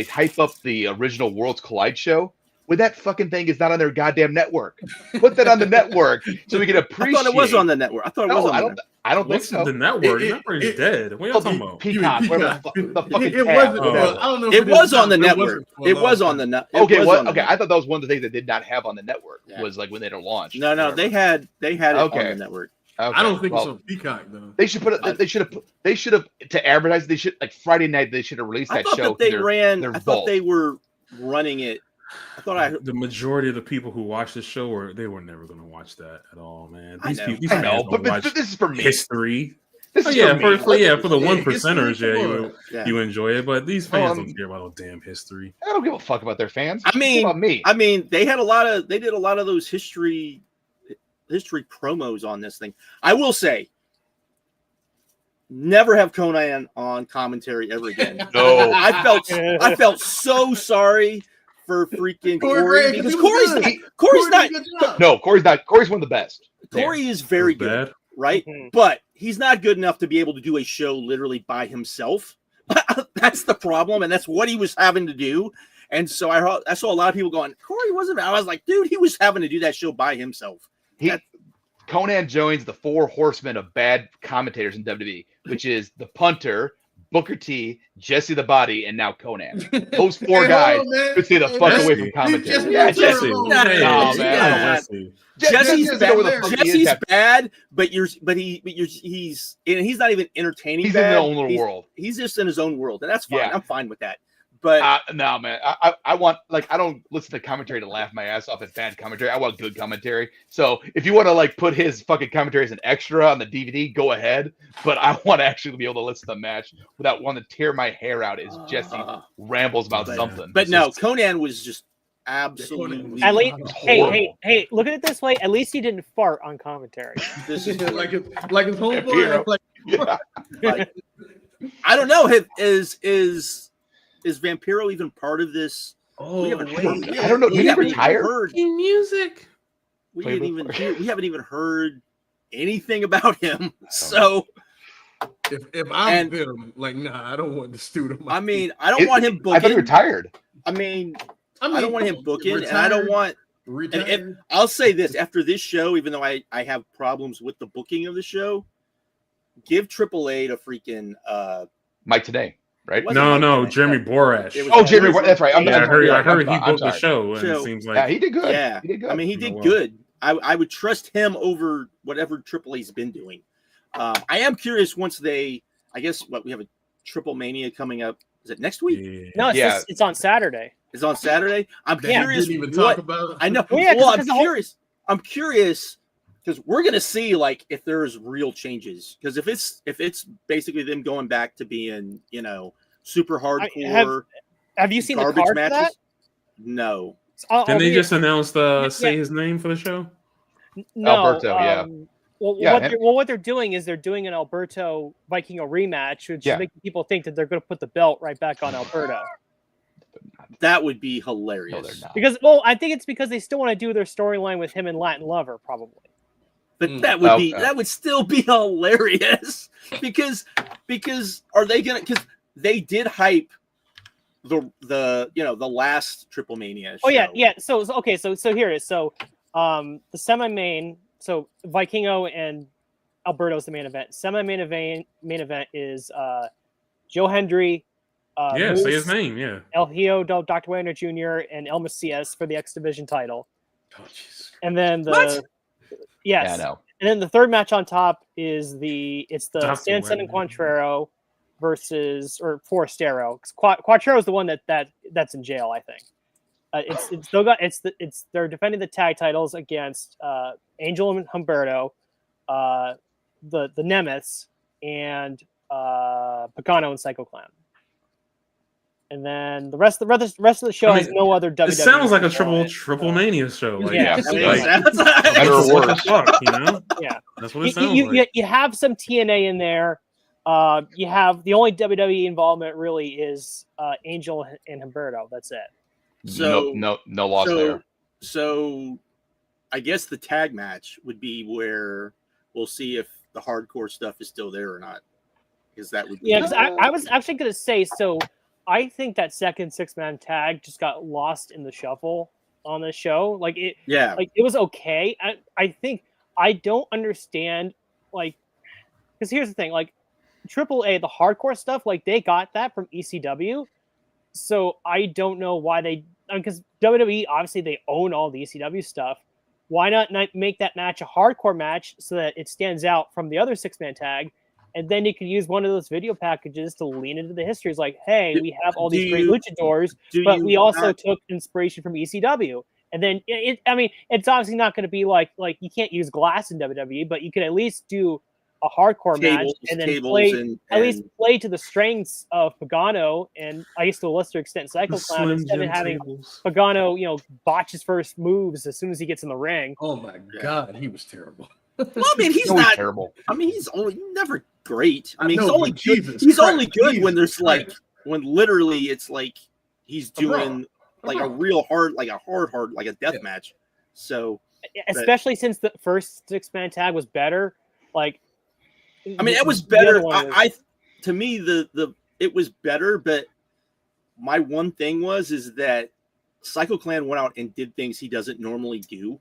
hype up the original Worlds Collide show when that fucking thing is not on their goddamn network. Put that on the network so we can appreciate. I thought it was on the network. I thought it was on the network. I don't think What's so. the network? The network is dead. What are you talking about? Peacock. Peacock. The fucking It tab. wasn't. Oh. I don't know. It was on the network. It was on the network. Okay, okay. I thought that was one of the things they did not have on the network. Yeah. Was like when they launched. No, they had it on the network. Okay. I don't think it's on Peacock though. They should put it. They should have to advertise. They should like Friday night. They should have released that show. I thought they were running it. I thought the majority of the people who watch the show were never going to watch that at all, man. These I fans know, don't watch but this is for me. History. This is for the one History, percenters, you enjoy it, but these fans Oh, don't care about no damn history. I don't give a fuck about their fans. I mean, about me. I mean, they did a lot of those history promos on this thing. I will say, never have Conan on commentary ever again. No. I felt so sorry for freaking Corey Corey because Corey's not. Corey's one of the best. Corey is very good, Bad. right? But he's not good enough to be able to do a show literally by himself. That's the problem, and that's what he was having to do. And so I saw a lot of people going, Corey wasn't. I was like, dude, he was having to do that show by himself. Conan joins the 4 horsemen of bad commentators in WWE, which is the punter, Booker T, Jesse the Body, and now Conan. Those 4 guys could stay the fuck away from commentary. Yeah, Jesse. Jesse's bad. Jesse's bad, but he's not even entertaining. He's in his own little world. He's just in his own world, and that's fine. Yeah. I'm fine with that. But no, man, I want I don't listen to commentary to laugh my ass off at bad commentary. I want good commentary. So if you want to put his fucking commentary as an extra on the DVD, go ahead. But I want to actually be able to listen to the match without wanting to tear my hair out as Jesse rambles about something. But no, Conan was just absolutely. At least, hey, look at it this way. At least he didn't fart on commentary. This is like his homeboy. I don't know. Is Vampiro even part of this? Oh, I don't know. Did he retire? Music. We haven't even heard anything about him. So if I'm him, I don't want this dude on my I mean, I don't want him booking. I thought he retired. I don't want him booking, retired, and I don't want. Retired. I'll say this after this show, even though I have problems with the booking of the show, give AAA to freaking Mike today. Right? No, Jeremy Borash. Jeremy Borash. That's right. I heard he booked the show, and it seems like he did good. Yeah, he did good. I mean, he did good. I would trust him over whatever AAA's been doing. I am curious once we have a Triple Mania coming up. Is it next week? Yeah. No, it's on Saturday. It's on Saturday. I'm curious. Didn't even talk about it. I know. Well, yeah, well, I'm curious because we're gonna see if there's real changes. Because if it's basically them going back to being super hardcore. Have you seen the garbage card matches? for that? No. Didn't they just announce say his name for the show? No. Alberto, yeah. What they're doing is they're doing an Alberto Vikingo rematch, which is making people think that they're going to put the belt right back on Alberto. That would be hilarious. No, they're not. Because I think it's because they still want to do their storyline with him and Latin Lover, probably. But that would still be hilarious because are they gonna? Because they did hype the last Triple Mania show. Oh yeah. So here it is. So the semi-main. So Vikingo and Alberto's the main event. Semi-main event is Joe Hendry. Say his name. Yeah. El Hijo del Dr. Wagner Jr. and El Macias for the X Division title. Oh, Jesus. And then What? Yes. Yeah, I know. And then the third match on top is the Sanson and Wagner. Quantrero versus Forastero. Quantrero is the one that's in jail, I think. They're defending the tag titles against Angel and Humberto, the Nemeths, and Pagano and Psycho Clown. And then the rest of the show has no other WWE. It sounds like a show triple mania show. Like, Yeah. Better or what the worse. fuck, Yeah. That's what it sounds like. You have some TNA in there. You have the only WWE involvement really is Angel and Humberto. That's it. So no loss there. So I guess the tag match would be where we'll see if the hardcore stuff is still there or not. Because that would be because I was actually going to say, so I think that second 6-man tag just got lost in the shuffle on the show. Like it was okay. I think I don't understand, like, because here's the thing, like AAA, the hardcore stuff, like they got that from ECW. So I don't know why they, because WWE, obviously they own all the ECW stuff. Why not make that match a hardcore match so that it stands out from the other 6-man tag? And then you can use one of those video packages to lean into the history. It's like, hey, we have all these great luchadors, but we also took inspiration from ECW. And then, it's obviously not going to be like you can't use glass in WWE, but you could at least do a hardcore match and then play to the strengths of Pagano and I guess to a lesser extent Cycle Clown, instead of having Pagano, botch his first moves as soon as he gets in the ring. Oh my God, he was terrible. Well, I mean, he's not terrible. I mean, he's ne's great. I mean, he's only good when there's when literally it's like he's doing a real hard, like a death match. So, especially since the first 6-man tag was better, like. I mean, it was better. To me, it was better, but my one thing is that Psycho Clan went out and did things he doesn't normally do,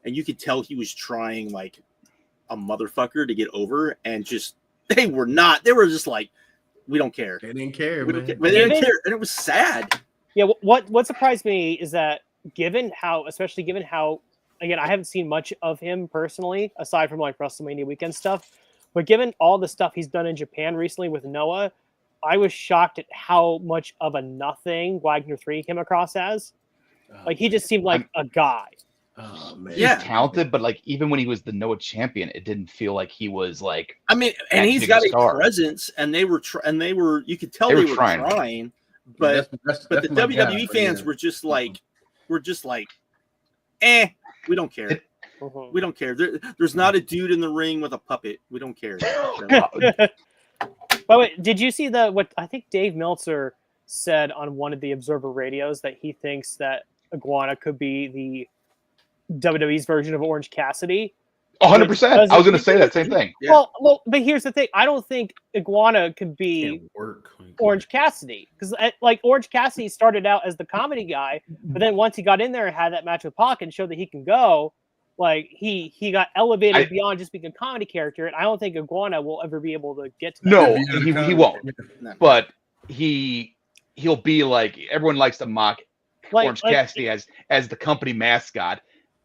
and you could tell he was trying like a motherfucker to get over, and just they were just like, we don't care. They didn't care, They didn't care, and it was sad. Yeah, what surprised me is that given how, again, I haven't seen much of him personally aside from like WrestleMania weekend stuff. But given all the stuff he's done in Japan recently with Noah, I was shocked at how much of a nothing Wagner 3 came across as. Like, he just seemed like a guy. Oh, man. He's talented, but like even when he was the Noah champion, it didn't feel like he was like. I mean, and he's got a presence, and they were you could tell they were trying. But the WWE fans were just like, we don't care. We don't care. There's not a dude in the ring with a puppet. We don't care. But wait, did you see what I think Dave Meltzer said on one of the Observer radios, that he thinks that Iguana could be the WWE's version of Orange Cassidy? 100%. I was going to say that same thing. Yeah. Well, but here's the thing. I don't think Iguana could be Orange Cassidy, because like Orange Cassidy started out as the comedy guy, but then once he got in there and had that match with Pac and showed that he can go. Like he got elevated beyond just being a comedy character, and I don't think Iguana will ever be able to get to that. No, he won't. But he'll be like, everyone likes to mock Orange Cassidy as the company mascot.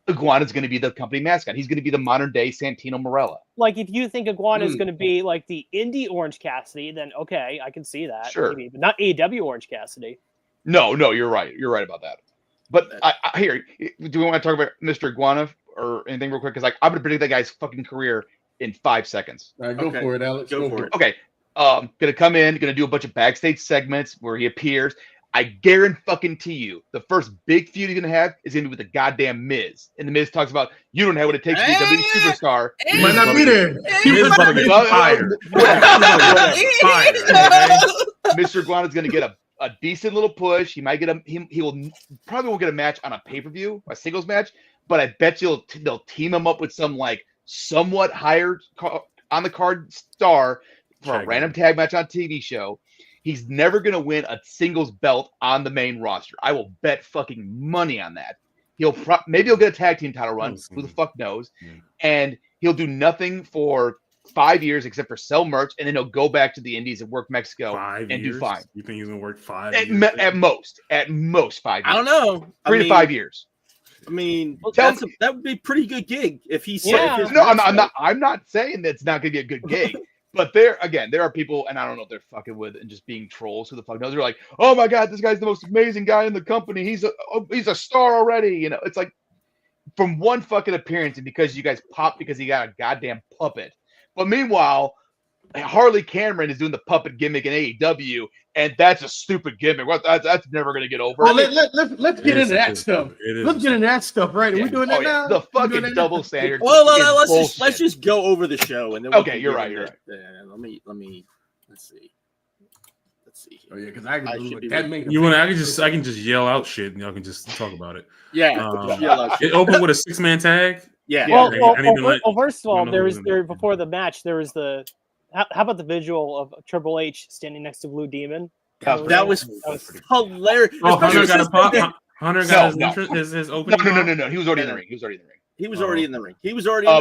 Iguana's going to be the company mascot. He's going to be the modern day Santino Marella. Like, if you think Iguana is going to be like the indie Orange Cassidy, then okay, I can see that. Sure, maybe, but not AEW Orange Cassidy. No, you're right. You're right about that. But here, do we want to talk about Mr. Iguana or anything real quick? Because I'm going to predict that guy's fucking career in 5 seconds. All right, go for it, Alex. Go for it. Okay. Going to come in, going to do a bunch of backstage segments where he appears. I guarantee you, the first big feud he's going to have is going to be with the goddamn Miz. And the Miz talks about, you don't have what it takes to be a WWE superstar. He might not be there. He's about to get fired. Mr. Iguana's going to get a decent little push. He might get he will probably won't get a match on a pay-per-view, a singles match, but I bet you they'll team him up with some like somewhat higher on the card star for a random tag match on a TV show. He's never going to win a singles belt on the main roster. I will bet fucking money on that. Maybe he'll get a tag team title run. Who the fuck knows? And he'll do nothing for 5 years except for sell merch, and then he'll go back to the Indies and work Mexico do fine. You think he's going to work 5 years? At most 5 years. I don't know. 3 to 5 years. I mean, that would be a pretty good gig if he's. Yeah. No, I'm not saying that's not going to be a good gig. But there are people, and I don't know if they're fucking with and just being trolls. Who the fuck knows? They're like, oh my god, this guy's the most amazing guy in the company. He's a star already. You know, it's like from one fucking appearance, and because you guys popped because he got a goddamn puppet. But meanwhile, Harley Cameron is doing the puppet gimmick in AEW, and that's a stupid gimmick. That's never going to get over. Well, let's get into that stuff. Let's get into that stuff, right? Are we doing that now? The fucking double standard. Well, let's just go over the show, and then you're right. Let's see. Oh yeah, because I can just yell out shit, and y'all can just talk about it. Yeah, it opened with a 6-man tag. Yeah. Well, first of all, before the match, there was the. How about the visual of Triple H standing next to Blue Demon? That was hilarious. Oh, Hunter got a pop. Hunter got his opening. No. He was already in the ring. He was already in the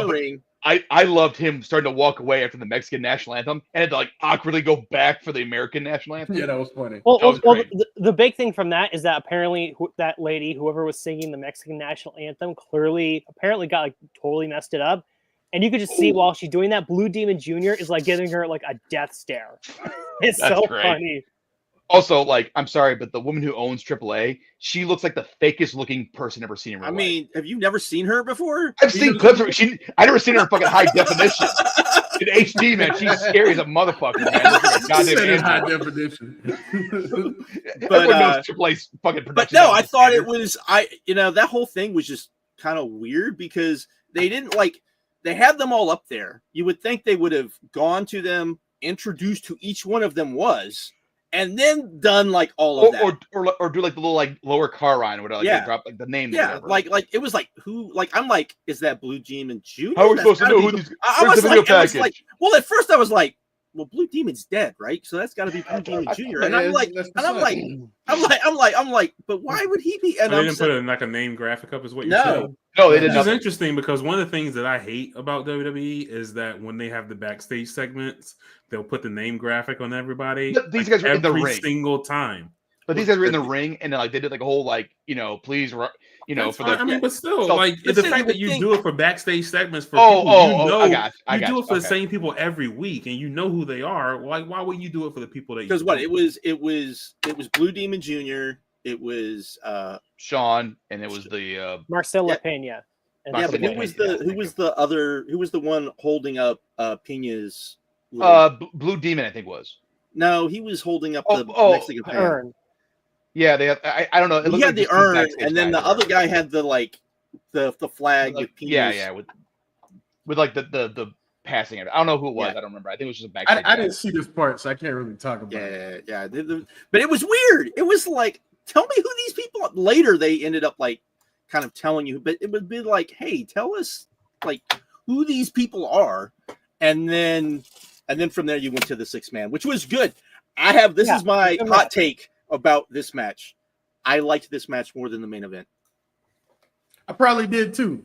ring. I loved him starting to walk away after the Mexican national anthem and had to like awkwardly go back for the American national anthem. Yeah, that was funny. Well, the big thing from that is that apparently that lady, whoever was singing the Mexican national anthem, apparently got like totally messed it up. And you could just see while she's doing that, Blue Demon Jr. is like giving her like a death stare. It's so funny. Also, like, I'm sorry, but the woman who owns AAA, she looks like the fakest looking person ever seen in real life. I mean, have you never seen her before? I've seen clips of her. I never seen her in fucking high definition. In HD, man, she's scary as a motherfucker, man. Like goddamn in high definition. Everyone knows AAA's fucking production. But no, I thought it was that whole thing was just kind of weird because they didn't they had them all up there. You would think they would have gone to them, introduced who each one of them was, and then done like all of that, or do like the little like lower car ride or whatever. Like, they drop like the name. Yeah, like it was like who? Like I'm like, is that Blue Demon Jr.? How are we supposed to know who these? I was like, well, at first I was like, well, Blue Demon's dead, right? So that's got to be Blue Demon Jr. And I'm like, but why would he be? And they didn't put a name graphic up, is what you're saying? No, they didn't. Which is interesting because one of the things that I hate about WWE is that when they have the backstage segments, they'll put the name graphic on everybody. But these guys are in the ring every single time. But these guys were in the ring, and then like they did like a whole like please That's for fine. the. I mean, but still, So, like the fact that you do it for backstage segments for people I got do it for the same people every week, and you know who they are. Like, why would you do it for the people that? Because it was Blue Demon Jr. It was Sean, and it was the Marcelo Pena. And but who was the one holding up Pena's? Blue Demon, I think was. No, he was holding up the Mexican urn. Yeah, they have. I don't know. He had the urn, and then the other guy had the flag with Pena's. Yeah, with like the passing it. I don't know who it was. I don't remember. I think it was just a backstage. I didn't see this part, so I can't really talk about it. Yeah. But it was weird. It was like, tell me who these people. Later, they ended up like kind of telling you, but it would be like, hey, tell us like who these people are, and then from there you went to the 6-man, which was good. This is my hot take about this match. I liked this match more than the main event. I probably did too.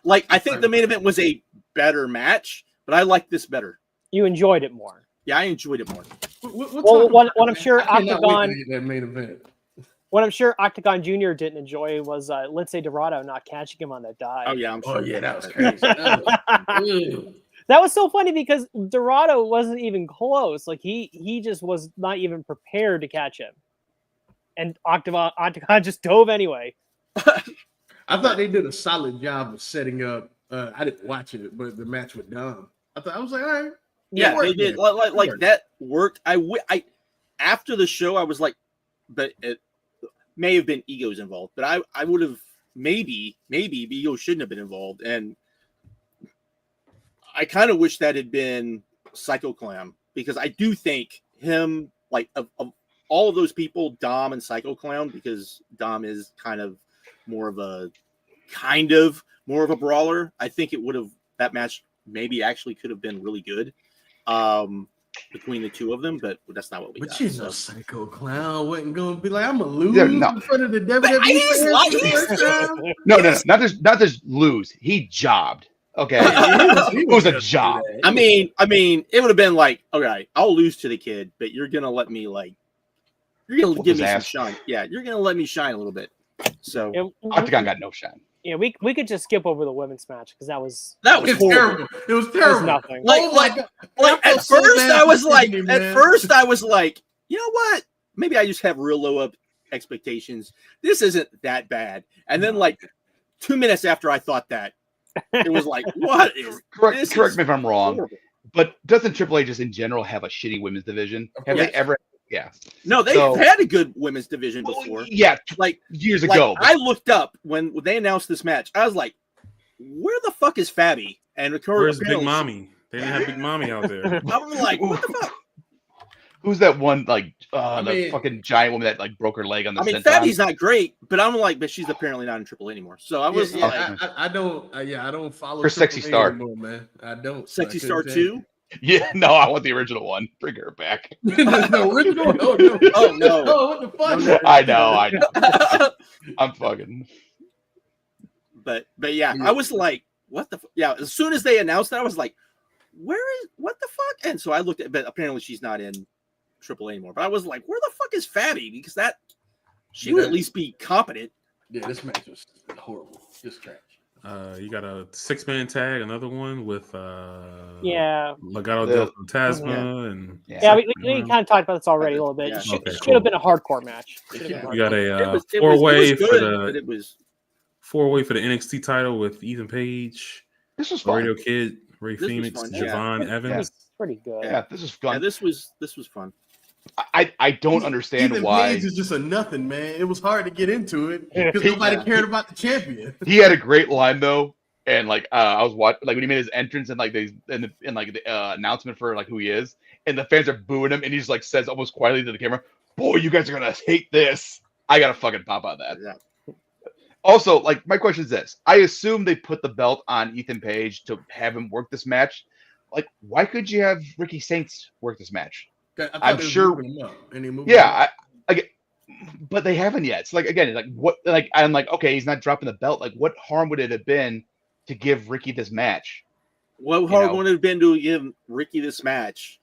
Like I think the main event was a better match, but I liked this better. You enjoyed it more. Yeah, I enjoyed it more. What I'm sure Octagon that main event. What I'm sure Octagon Jr. didn't enjoy was Lince Dorado not catching him on that dive. Oh yeah, I'm sure. Oh yeah, that was crazy. That was so funny because Dorado wasn't even close. Like he just was not even prepared to catch him, and Octagon just dove anyway. I thought they did a solid job of setting up. I didn't watch it, but the match with Dom. I was like, all right. Yeah, they did. Like that worked. I after the show, I was like, but it may have been egos involved. But I would have maybe ego shouldn't have been involved, and I kind of wish that had been Psycho Clown, because I do think him, like of all of those people, Dom and Psycho Clown, because Dom is kind of more of a brawler. I think that match maybe actually could have been really good between the two of them, but that's not what we got. But you know, Psycho Clown wasn't going to be like, I'm going to lose in front of the WWE. No, not just lose. He jobbed. Okay, it was a job. I mean, it would have been like, okay, I'll lose to the kid, but you're gonna let me you're gonna give me some shine. Yeah, you're gonna let me shine a little bit. So Octagon got no shine. Yeah, we could just skip over the women's match because that was terrible. It was terrible. Nothing. Like at first I was like, you know what? Maybe I just have real low expectations. This isn't that bad. And then like 2 minutes after I thought that, it was like, what is correct me if I'm wrong, horrible. But doesn't AAA just in general have a shitty women's division? Have they ever? Yeah. No, they've had a good women's division before. Yeah, like years ago. I looked up when they announced this match. I was like, where the fuck is Fabi? And where's Big Mommy? They didn't have Big Mommy out there. I'm like, what the fuck? Who's that one the fucking giant woman that like broke her leg on the senton? Fabi's not great, but I'm like, but she's apparently not in AAA anymore. So I was I don't follow her sexy star anymore, man. I don't. Sexy Star 2? Yeah, no, I want the original one. Bring her back. The original? No. Oh no! Oh, what the fuck? No. I know. I'm fucking. But yeah, I was like, what the? Yeah, as soon as they announced that, I was like, what the fuck? And so I looked at, but apparently she's not in AAA anymore. But I was like, where the fuck is Fabi? Because she would at least be competent. Yeah, this match was horrible. Just trash. You got a 6-man tag, another one with Legado The- del Fantasma and we kind of talked about this already a little bit. Yeah. It should have been a hardcore match. we got a It 4-way was for good, the but it was 4-way for the NXT title with Ethan Page, This was fun. Radio Kid, Ray This was Phoenix, fun, Javon Evans. Pretty good. Yeah, this is fun. yeah, this was fun. I don't understand Ethan why Page is just a nothing, man. It was hard to get into it because nobody cared about the champion. he had a great line though, and like I was watching like when he made his entrance and like the announcement for like who he is, and the fans are booing him, and he just like says almost quietly to the camera, "Boy, you guys are gonna hate this." I gotta fucking pop out of that. Yeah. Also, like my question is this: I assume they put the belt on Ethan Page to have him work this match. Like, why could you have Ricky Saints work this match? I'm sure. Yeah, but they haven't yet. It's like again, like what? Like I'm like, okay, he's not dropping the belt. Like, what harm would it have been to give Ricky this match? What hard would it have been to give Ricky this match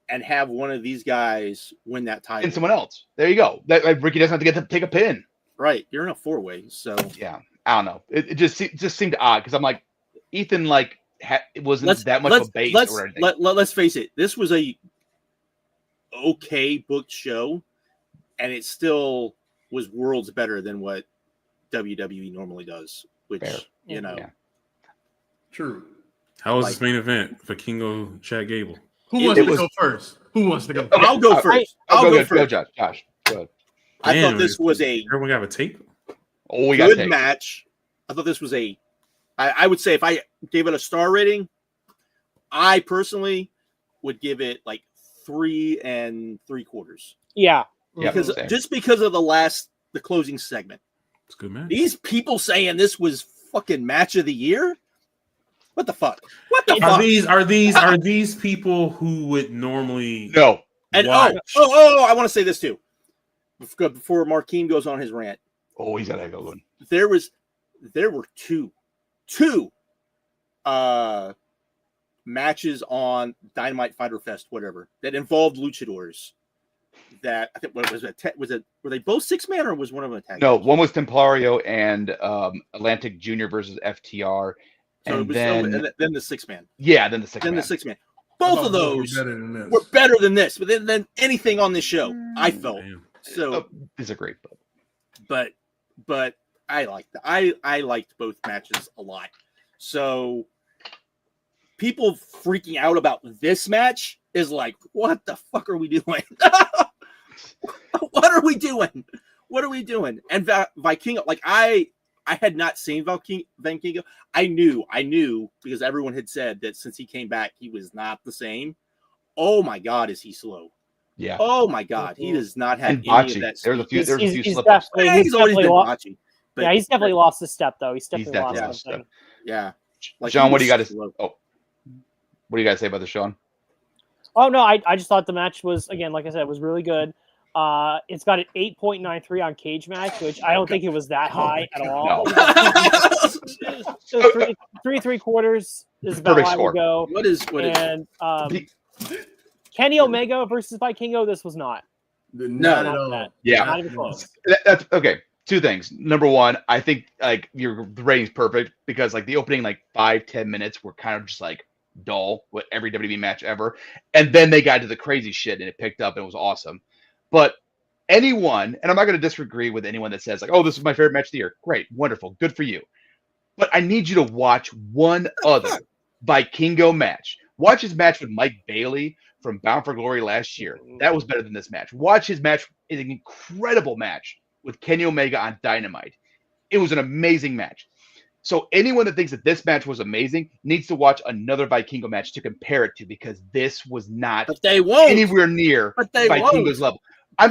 and have one of these guys win that title? And someone else. There you go. That like, Ricky doesn't have to get to take a pin. Right, you're in a 4-way, so yeah, I don't know. It just seemed odd because I'm like, Ethan like it wasn't that much of a bait or anything. Let's face it. This was a okay booked show, and it still was worlds better than what WWE normally does, which Fair. Yeah. True. How was this main event for Kingo Chad Gable? Who wants to go first? Okay, I'll go first. I'll go first. Go, Josh. Go ahead. I thought this was everyone got a tape. Oh, we got a good match. I thought this was I would say if I gave it a star rating, I personally would give it like 3 3/4. Yeah. Because because of the closing segment. It's a good match. These people saying this was fucking match of the year? What the fuck? What the fuck? Are these people who would normally And watch? I want to say this too. Before Marquine goes on his rant. Oh, he's got a good one. There were two matches on Dynamite Fighter Fest, whatever, that involved luchadors. That I think were they both 6-man or was one of them a tag? No, one was Templario and Atlantic Junior versus FTR. So and then the 6-man. Yeah, then the 6-man. Then the 6-man. Both of those were better than this, but than anything on this show, I felt. So these are great, but I liked I liked both matches a lot. So people freaking out about this match is like, what the fuck are we doing? What are we doing? What are we doing? And Vikingo, like I had not seen Vikingo. I knew because everyone had said that since he came back, he was not the same. Oh my God, is he slow? Yeah. Oh my God, he does not have any botchy. of that. There's a few he's slip-ups. He's always been botchy. Yeah, he's definitely lost his step though. He's definitely definitely lost something. Yeah. Like, Sean, what do you got to? Oh, what do you got to say about this, Sean? Oh no, I just thought the match was, again, like I said, it was really good. It's got an 8.93 on Cage Match, which I don't think it was that high at all. No. So 3 3/4 is about Perfect why score. we go. What is Kenny Omega versus Vikingo? This was not. Not at all. Yeah. Not even close. That's okay. 2 things. Number one, I think like the rating's perfect because like the opening like 5-10 minutes were kind of just like dull with every WWE match ever, and then they got to the crazy shit and it picked up and it was awesome. But anyone, and I'm not going to disagree with anyone that says like, "Oh, this is my favorite match of the year." Great, wonderful, good for you. But I need you to watch one other Vikingo match. Watch his match with Mike Bailey from Bound for Glory last year. That was better than this match. Watch his match. It's an incredible match with Kenny Omega on Dynamite. It was an amazing match. So anyone that thinks that this match was amazing needs to watch another Vikingo match to compare it to, because this was not anywhere near Vikingo's level. I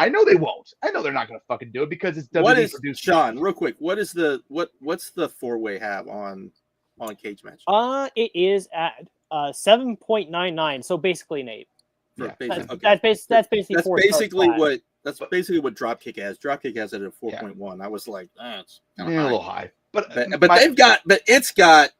know they won't. I know they're not going to fucking do it because it's WWE produced. Sean, real quick, what's the 4-way have on Cage Match? It is at 7.99. So basically an 8. Yeah. That's basically That's 4 basically stars flat. what Dropkick has. Dropkick has it at 4.1. I was like, that's a little high. But it's got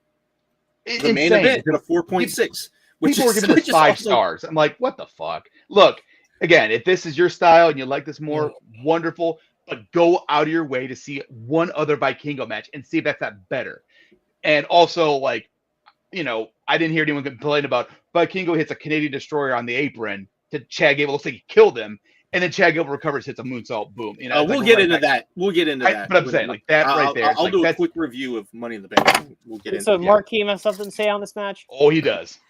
the insane. main event at a 4.6. People were giving this 5 stars. I'm like, what the fuck? Look, again, if this is your style and you like this more, wonderful. But go out of your way to see one other Vikingo match and see if that's that better. And also, like, you know, I didn't hear anyone complain about Vikingo hits a Canadian Destroyer on the apron to Chad Gable. Looks like he killed him. And then Chad Gable recovers, hits a moonsault, boom. You know, we'll get into that. We'll get into that. But I'm saying, like, that right there. I'll do a quick review of Money in the Bank. We'll get into it. So Marquis has something to say on this match? Oh, he does.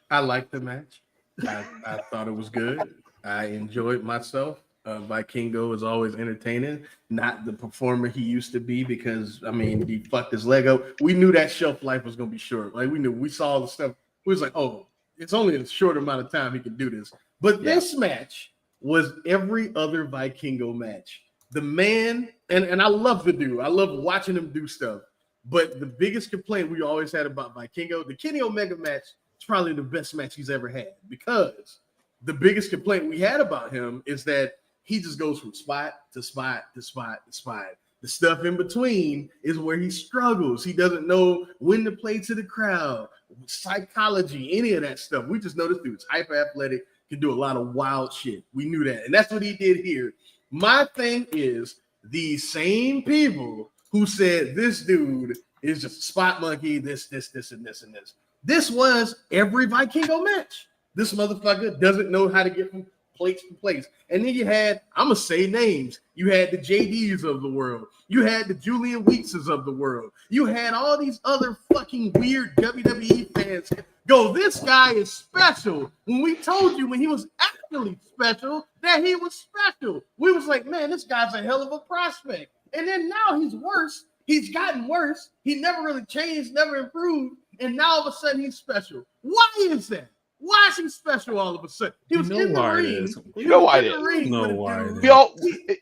I liked the match. I thought it was good. I enjoyed myself. Vikingo is always entertaining, not the performer he used to be, because I mean he fucked his leg up. We knew that shelf life was gonna be short. Like we saw the stuff. We was like, oh, it's only a short amount of time he can do this. But this match was every other Vikingo match. The man, and I love the dude. I love watching him do stuff. But the biggest complaint we always had about Vikingo, the Kenny Omega match, is probably the best match he's ever had, because the biggest complaint we had about him is that he just goes from spot to spot to spot to spot. The stuff in between is where he struggles. He doesn't know when to play to the crowd, psychology, any of that stuff. We just know this dude's hyper athletic, can do a lot of wild shit. We knew that. And that's what he did here. My thing is, these same people who said this dude is just a spot monkey, this, and this, and this. This was every Vikingo match. This motherfucker doesn't know how to get from place to place. And then you had, I'm going to say names. You had the JDs of the world. You had the Julian Weekses of the world. You had all these other fucking weird WWE fans go, this guy is special. When we told you when he was actually special, that he was special. We was like, man, this guy's a hell of a prospect. And then now he's worse. He's gotten worse. He never really changed, never improved. And now all of a sudden he's special. Why is that? Why is he special all of a sudden? He was in the ring. You know why it is.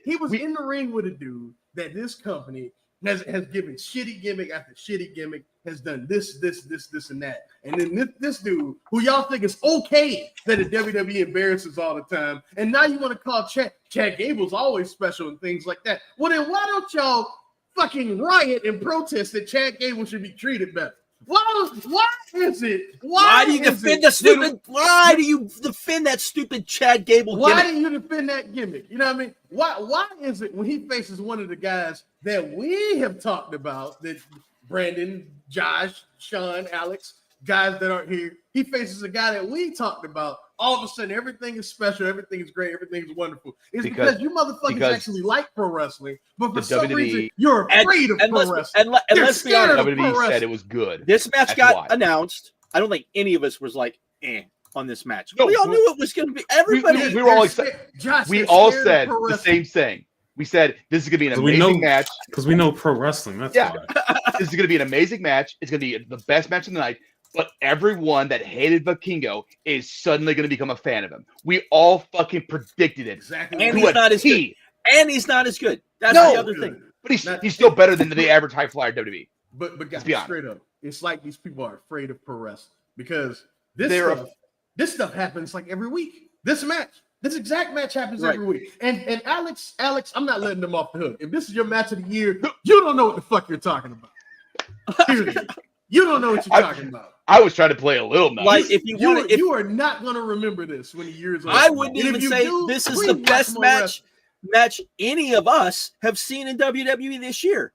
He was in the ring with a dude that this company has given shitty gimmick after shitty gimmick, has done this, and that. And then this dude, who y'all think is okay that the WWE embarrasses all the time, and now you want to call Chad Gable's always special and things like that. Well, then why don't y'all fucking riot and protest that Chad Gable should be treated better? Why is it? Why do you defend the stupid? Why do you defend that stupid Chad Gable gimmick? Why do you defend that gimmick? You know what I mean? Why is it when he faces one of the guys that we have talked about, that Brandon, Josh, Sean, Alex, guys that aren't here, he faces a guy that we talked about, all of a sudden everything is special, everything is great, everything is wonderful. It's because you motherfuckers actually like pro wrestling, but for some reason you're afraid of pro wrestling. And let's be honest, WWE said it was good. This match got announced. I don't think any of us was like, on this match. No, we all knew it was going to be. Everybody, we were all excited. We all said the same thing. We said this is going to be an amazing match because we know pro wrestling. That's why. This is going to be an amazing match. It's going to be the best match of the night. But everyone that hated Vikingo is suddenly going to become a fan of him. We all fucking predicted it. Exactly. And he's not as good. And he's not as good. That's the other thing. But he's still better than the average high flyer WWE. But guys, straight up, it's like these people are afraid of pro wrestling because this stuff happens like every week. This exact match happens every week. And Alex, I'm not letting them off the hook. If this is your match of the year, you don't know what the fuck you're talking about. Seriously. You don't know what you're talking about. I was trying to play a little nice. Like if you are not going to remember this when years old. I wouldn't even say this is the best match any of us have seen in WWE this year.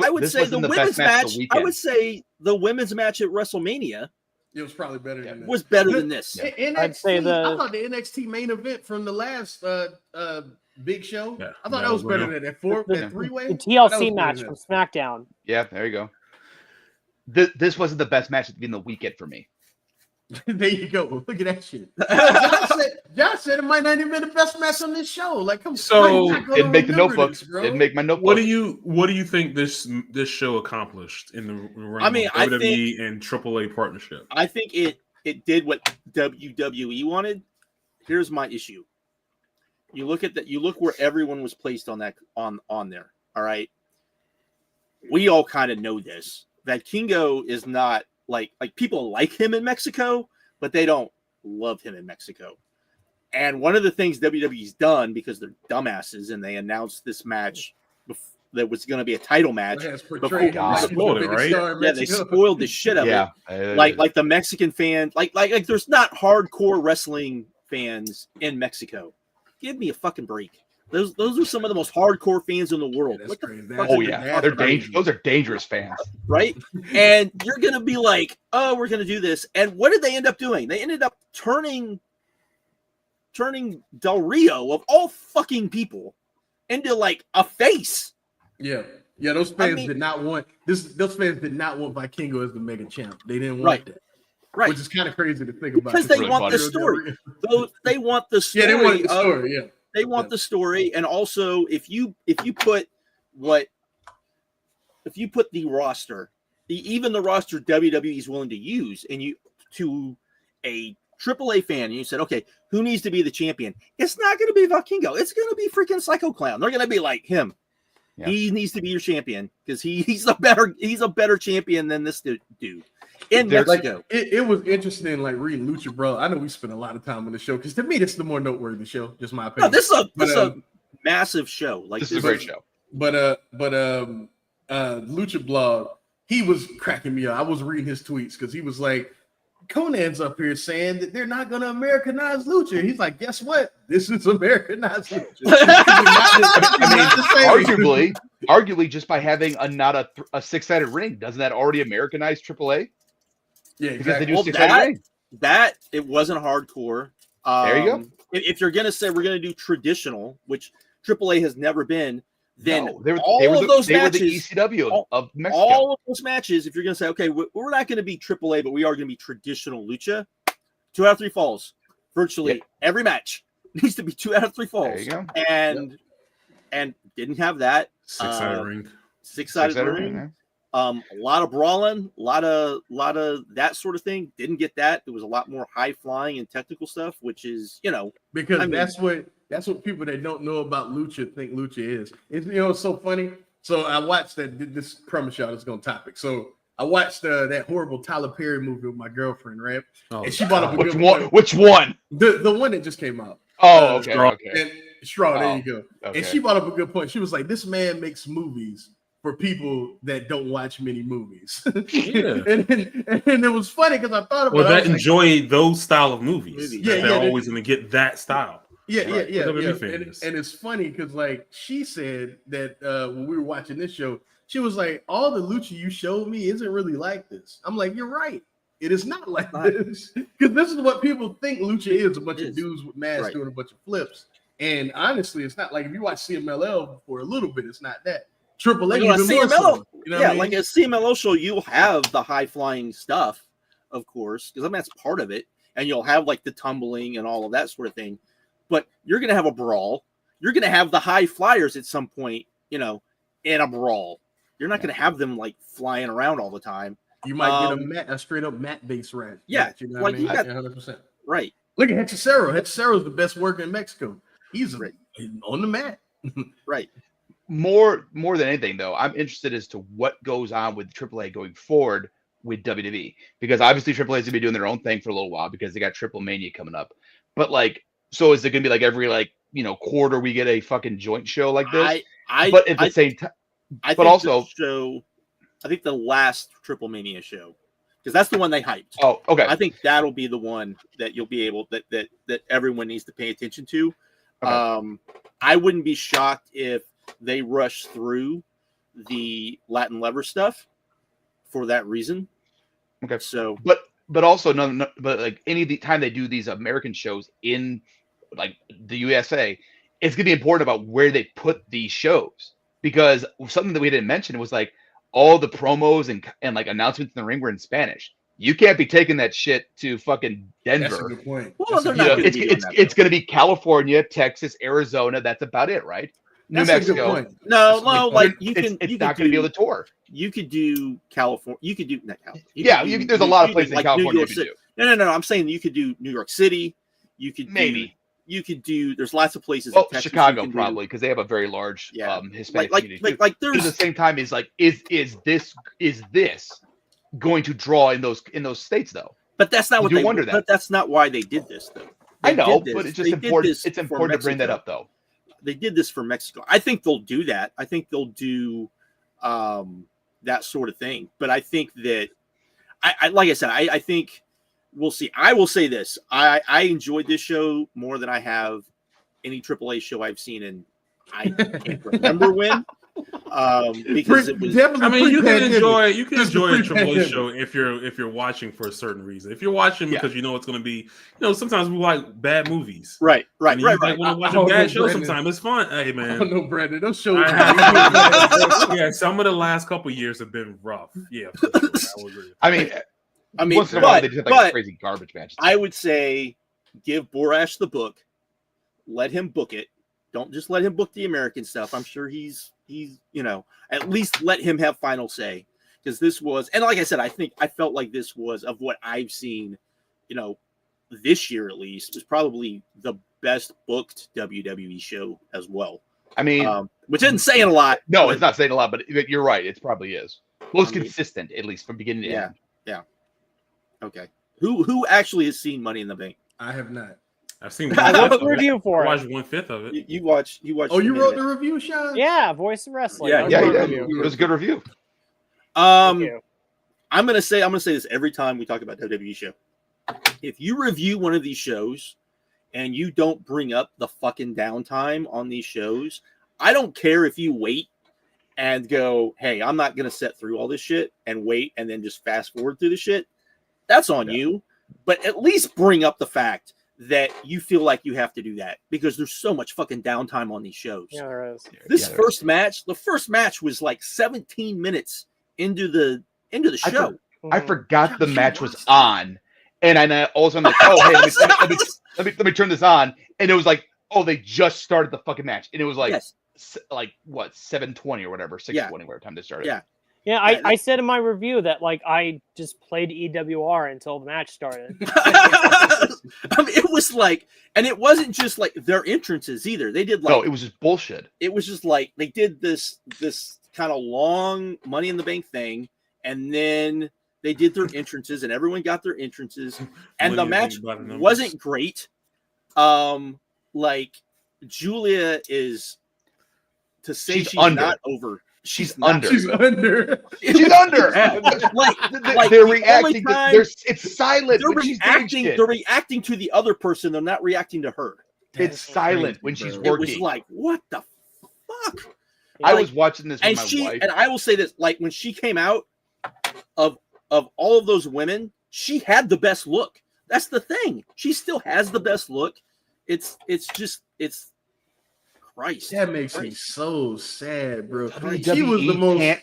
I would say the women's match. I would say the women's match at WrestleMania. It was probably better than was better than this. NXT, I'd say I thought the NXT main event from the last big show. Yeah, I thought that was better than that three-way. The TLC match from SmackDown. Yeah, there you go. This wasn't the best match in the weekend for me. There you go. Look at that shit. Josh said it might not even be the best match on this show. Like, come on. Didn't make the notebooks. Didn't make my notebook. What do you think this show accomplished in the realm of WWE and AAA partnership? I think it did what WWE wanted. Here's my issue. You look at that. You look where everyone was placed on that on there. All right. We all kind of know this. That Kingo is not like people like him in Mexico, but they don't love him in Mexico. And one of the things WWE's done, because they're dumbasses and they announced this match that was going to be a title match. They spoiled the shit of it. Like the Mexican fans, like there's not hardcore wrestling fans in Mexico. Give me a fucking break. Those are some of the most hardcore fans in the world. They're dangerous. Those are dangerous fans, right? And you're gonna be like, oh, we're gonna do this. And what did they end up doing? They ended up turning Del Rio, of all fucking people, into like a face. Yeah. Those fans did not want this. Those fans did not want Vikingo as the mega champ. They didn't want that. Right. Which is kind of crazy to think about. Because they want the story. They want the story. Yeah, they want the story. Yeah. They want the story. And also, if you put the roster, even the roster WWE is willing to use, and you to a AAA fan, and you said, okay, who needs to be the champion? It's not going to be Vikingo. It's going to be freaking Psycho Clown. They're going to be like him. Yeah. He needs to be your champion because he's a better champion than this dude in Mexico. It was interesting, like reading Lucha Bro. I know we spent a lot of time on the show because to me, this is the more noteworthy show. Just my opinion. No, this is a massive show. Like this is a great show. But Lucha Blog, he was cracking me up. I was reading his tweets because he was like, Conan's up here saying that they're not going to Americanize Lucha. He's like, guess what? This is Americanized Lucha. arguably, just by having not a six-sided ring, doesn't that already Americanize AAA? Yeah, exactly. Because they do six-sided ring. That it wasn't hardcore. There you go. If you're going to say we're going to do traditional, which AAA has never been, then they were the ECW of Mexico. All of those matches, if you're going to say, okay, we're not going to be AAA, but we are going to be traditional Lucha, 2 out of 3 falls. Virtually every match needs to be 2 out of 3 falls. There you go. And didn't have that. Six-sided ring. Six-sided ring. A lot of brawling, a lot of that sort of thing. Didn't get that. There was a lot more high flying and technical stuff, which is, because that's what people that don't know about Lucha think Lucha is. It's so funny. So I watched that. This promise y'all is going to topic. So I watched that horrible Tyler Perry movie with my girlfriend, right? Oh, and she brought up a good one. Which one? The one that just came out. Oh, okay. And Straw, there you go. Okay. And she brought up a good point. She was like, "This man makes movies for people that don't watch many movies." Yeah. and it was funny because I thought about that enjoy those style of movies. Yeah, they're always going to get that style. Yeah. And it's funny because like she said that when we were watching this show, she was like, all the Lucha you showed me isn't really like this. I'm like, you're right. It is not like this. Because this is what people think Lucha is, a bunch of dudes with masks doing a bunch of flips. And honestly, it's not like if you watch CMLL for a little bit, it's not that. AAA, CMLL, like a CMLL show, you'll have the high flying stuff, of course, because that's part of it. And you'll have like the tumbling and all of that sort of thing. But you're going to have a brawl. You're going to have the high flyers at some point, in a brawl. You're not going to have them like flying around all the time. You might get a straight up mat-based ranch. Yeah. You know what I mean? 100%. Right. Look at Hechicero. Hechicero's the best worker in Mexico. He's on the mat. Right. More than anything, though, I'm interested as to what goes on with AAA going forward with WWE. Because obviously AAA is going to be doing their own thing for a little while because they got Triple Mania coming up. But like, so is it going to be like every quarter we get a fucking joint show like this? But at the same time, but also I think the last Triple Mania show, because that's the one they hyped. Oh, okay. I think that'll be the one that you'll be able that everyone needs to pay attention to. Okay. I wouldn't be shocked if they rush through the Latin Lever stuff for that reason. Okay. So, but also but like any time they do these American shows in like the USA, it's gonna be important about where they put these shows, because something that we didn't mention was like all the promos and like announcements in the ring were in Spanish. You can't be taking that shit to fucking Denver. That's a good point. Well, it's going to be California, Texas, Arizona. That's about it, right? New Mexico. No, like it's not going to be able to tour. You could do California. You could do not California. There's a lot of places in California you could do. No. I'm saying you could do New York City. You could maybe. You could do. There's lots of places. Well, in Chicago probably, because they have a very large Hispanic community. Like there's at the same time is like is this going to draw in those states though. But that's not what they wonder that. But that's not why they did this though. I know, but it's just important. It's important to bring that up though. They did this for Mexico. I think they'll do that. I think they'll do that sort of thing. But I think that like I said, I think we'll see. I will say this. I enjoyed this show more than I have any AAA show I've seen in I can't remember when. Because it was. I mean, you can enjoy a AAA show if you're watching for a certain reason. If you're watching because you know it's going to be, sometimes we like bad movies, right. When you watch a bad show, sometimes it's fun. Hey man, I don't know, Brandon. Those shows. Yeah, some of the last couple years have been rough. Yeah, sure. I will agree. I mean, once in a while they just have like crazy garbage matches. I would say give Borash the book, let him book it. Don't just let him book the American stuff. I'm sure he's at least let him have final say, because this was, and like I said, I felt like this was, of what I've seen, this year at least, was probably the best booked WWE show as well. I mean, which isn't saying a lot. No, it's not saying a lot, but you're right. It probably is most consistent, at least from beginning to end. Yeah. Okay. Who actually has seen Money in the Bank? I have not. I've seen review for I it. watched 1/5 of it. You watched. Oh, you wrote the review, Sean? Yeah, Voice of Wrestling. Yeah, it was a good review. I'm gonna say this every time we talk about WWE show. If you review one of these shows and you don't bring up the fucking downtime on these shows, I don't care if you wait and go, hey, I'm not gonna sit through all this shit and wait and then just fast forward through the shit. That's on you. But at least bring up the fact that you feel like you have to do that, because there's so much fucking downtime on these shows. Yeah, there is. The first match was like 17 minutes into the show. I forgot the match was on, and I all of a sudden like, oh hey, let me turn this on, and it was like, oh, they just started the fucking match, and it was like like what 7:20 or whatever, 6:20 whatever time they started. Yeah, I said in my review that like I just played EWR until the match started. I mean, it was like, and it wasn't just like their entrances either. They did like, no, it was just bullshit. It was just like they did this kind of long Money in the Bank thing, and then they did their entrances, and everyone got their entrances, and the match wasn't great. Like Julia is, to say she's not over. She's under. She's under. She's under. like they're reacting. It's silent. They're reacting to the other person. They're not reacting to her. It's silent when she's working. It was like, what the fuck? I was watching this with my wife, and I will say this: like when she came out, of all of those women, she had the best look. That's the thing. She still has the best look. It's Christ. That makes me so sad, bro. She was the most.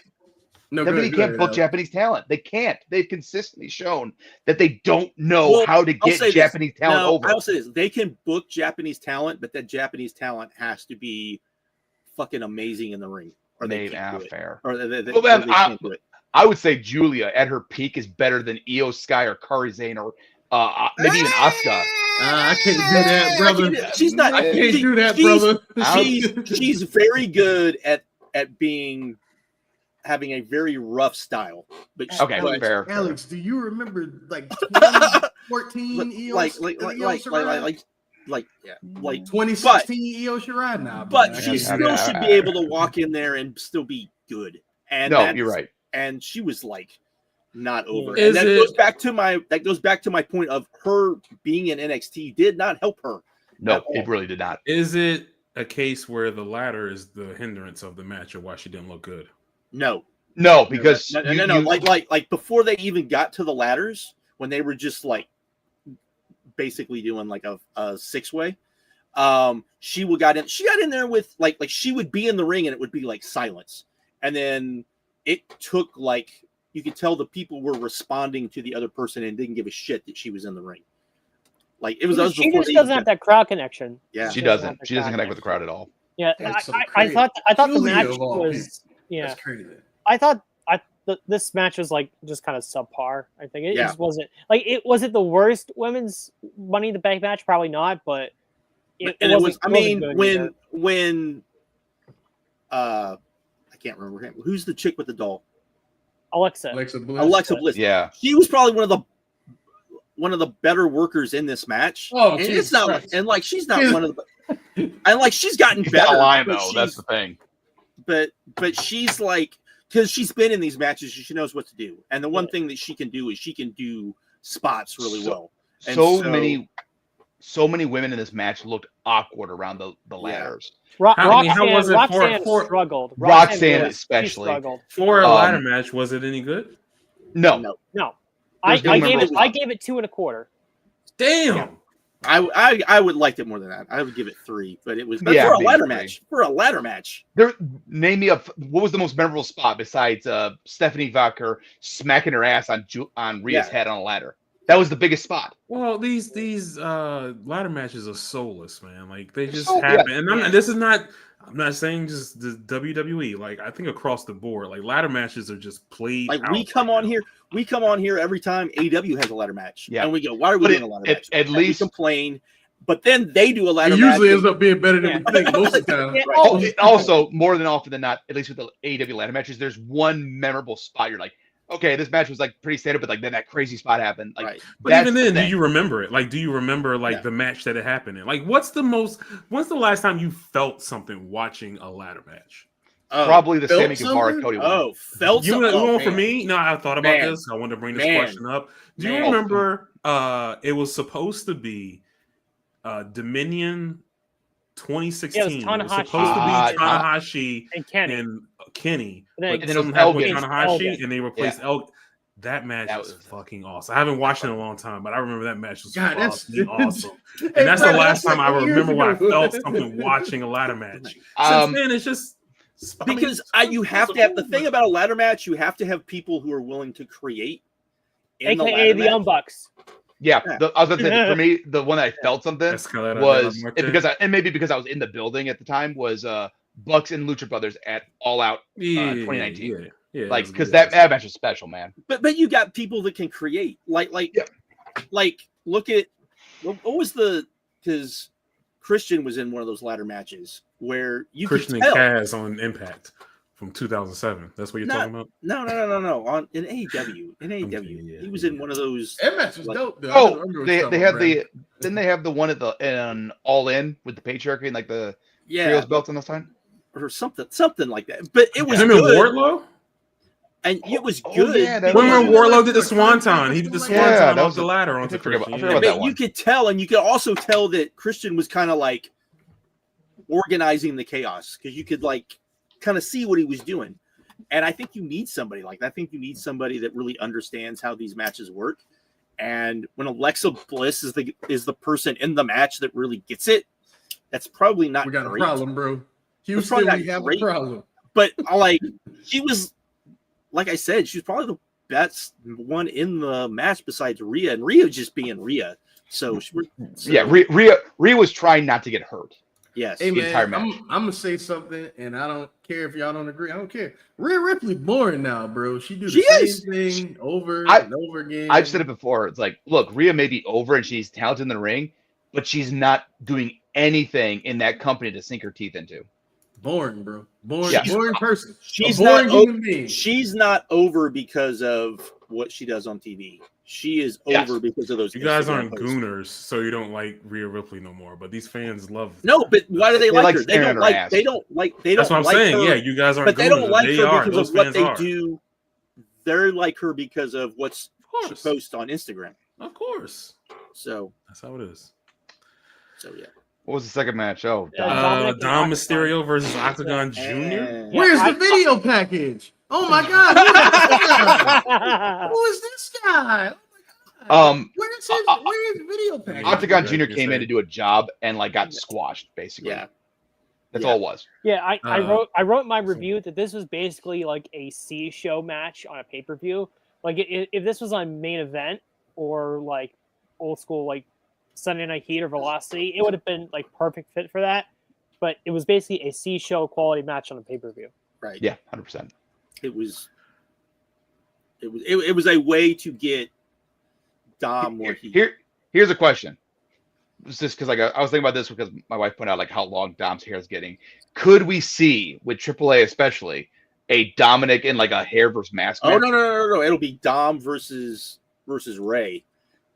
WWE can't book Japanese talent. They can't. They've consistently shown that they don't know how to get Japanese talent over. I'll say this: they can book Japanese talent, but that Japanese talent has to be fucking amazing in the ring, or they can't do it. Fair. Or they can't do it. I would say Julia at her peak is better than Io Sky or Kairi Sane or maybe even Asuka. I can't do that, brother. She's not. I can't do that, brother. She's very good at having a very rough style. But fair. Alex, do you remember like 2014 Io? Like 2016 Io Shirai now. But she still should be able to walk in there and still be good. And you're right. And she was like not over. And that goes back to my point of her being in NXT did not help her. No, it really did not. Is it a case where the ladder is the hindrance of the match, or why she didn't look good? No, because no. Like before they even got to the ladders, when they were just like basically doing like a six-way, she got in there with like she would be in the ring and it would be like silence, and then it took like, you could tell the people were responding to the other person and didn't give a shit that she was in the ring. Like it was. She just doesn't have that crowd connection. Yeah, she doesn't. She doesn't connect with the crowd at all. Yeah, I thought the match was. Yeah, that's crazy. I thought this match was like just kind of subpar. I think it just wasn't like it. Was it the worst women's Money in the Bank match? Probably not, but it was. I mean, when I can't remember him. Who's the chick with the doll? Alexa. Alexa Bliss. Yeah. She was probably one of the better workers in this match. Oh, and Jesus it's not Christ. and like she's not one of the and like she's gotten She's better. not lying, but though. That's the thing. But she's like, because she's been in these matches, she knows what to do. And the one thing that she can do is she can do spots really well. And so many women in this match looked awkward around the ladders. How was it Roxanne for struggled. Roxanne really, especially. she struggled. for a ladder match? Was it any good? No. I There's gave it. memorable I gave it 2 1/4. Damn. Yeah. I would liked it more than that. I would give it 3, but it was for a maybe ladder 3. match. For a ladder match. Name me what was the most memorable spot besides Stephanie Vacher smacking her ass on Rhea's head on a ladder? That was the biggest spot. Well, these ladder matches are soulless, man. Like they just happen. And this is not. I'm not saying just the WWE. Like I think across the board, like ladder matches are just played. Like we come on here every time AEW has a ladder match. Yeah. And we go, why are we doing a ladder match? At least we complain. But then they do a ladder It match. usually ends up being better than we think most of the time. Right. Also, more than often than not, at least with the AEW ladder matches, there's one memorable spot. You're like, okay, this match was like pretty standard, but like then that crazy spot happened. Like, Right. But even then, do you remember it? Like, do you remember like the match that it happened in? Like, when's the last time you felt something watching a ladder match? Probably the Sammy felt Guevara something? Cody one. Oh, felt You something. know, Oh, for man. me, no, I thought about Man. this. I wanted to bring this Man. question up. Do you Man. remember it was supposed to be Dominion 2016. Yeah, it was It was supposed to Tanahashi. be Tanahashi And Kenny. and Kenny. And But then something it was happened with Elgin. Tanahashi, Elgin. and they replaced Elgin. That match That was was- fucking awesome. I haven't watched it in a long time, but I remember that match was God, that's- fucking awesome. Hey, And that's the Brad, last that's time I like years remember when I ago. felt something watching a ladder match. Since then, it's just Because you have to have the thing about a ladder match, you have to have people who are willing to create in AKA the ladder Young match. Bucks. Yeah, I was going to say for me, the one that I felt something Escalera was de la Muerte. and maybe because I was in the building at the time was Bucks and Lucha Brothers at All Out 2019. Yeah, Like it was because good. that match was special, man. But you got people that can create. Like look at what was because Christian was in one of those ladder matches where you Christian could and tell. Kaz on Impact from 2007. That's what you're talking about? No. In AEW. Yeah, He was in one of those. That match was dope, though. I Oh, remember what they you're they talking have about, didn't they have the one at the All In with the patriarchy and like the trios belts on this time? Or something like that. But it was Him and good. Wardlow? And it was Oh, good. yeah, that Remember was- Wardlow did the Swanton. He did the Swanton Yeah, that off was the a- ladder I onto forgot about- Christian. I forgot about Yeah. that one. You could tell, and you could also tell that Christian was kind of like organizing the chaos because you could like kind of see what he was doing. And I think you need somebody like that. I think you need somebody that really understands how these matches work. And when Alexa Bliss is the person in the match that really gets it, that's probably not We got great. a problem, bro. Houston, probably not we have great. a problem. But like she was, like I said, she was probably the best one in the match besides Rhea, and Rhea just being Rhea. So Yeah, Rhea was trying not to get hurt. yes, Hey, The entire man, match. I'm gonna say something, and I don't care if y'all don't agree. I don't care. Rhea Ripley boring now, bro. She do the She is. same thing over I- and over again. I've said it before. It's like, look, Rhea may be over and she's talented in the ring, but she's not doing anything in that company to sink her teeth into. boring, bro. Boring, Yeah. boring person. she's a boring not human being. she's not over because of what she does on TV. She is Yes. over because of those. You guys Instagram aren't posts. gooners, so you don't like Rhea Ripley no more. But these fans love. No, but why do they They like like her? They staring don't at her like. ass. They don't like. They That's don't what I'm like saying. her, Yeah, you guys aren't but they gooners. don't like They her are. because Those of what fans they are. do. They're like her because of what's Of she course. posts on Instagram. Of course. So That's how it is. yeah. What was the second match? Oh, Yeah, Dom. Dominic and Dom Octagon. Mysterio versus Octagon Jr. And- Where's I- the video package? Oh my God! Who is this guy? Who is this guy? Oh my God. Where's his video package? Octagon Yeah, Jr. you came say. in to do a job and like got squashed, basically. Yeah. That's Yeah. all it was. Yeah, I wrote in my so- review that this was basically like a C show match on a pay per view. Like if this was on main event or like old school like Sunday Night Heat or Velocity, it would have been like perfect fit for that. But it was basically a C show quality match on a pay per view. Right. Yeah, 100%. It was a way to get Dom where he. Here's a question. It's just because I was thinking about this because my wife pointed out like how long Dom's hair is getting. Could we see with AAA especially a Dominic and like a hair versus mask. Oh match. no! It'll be Dom versus Ray,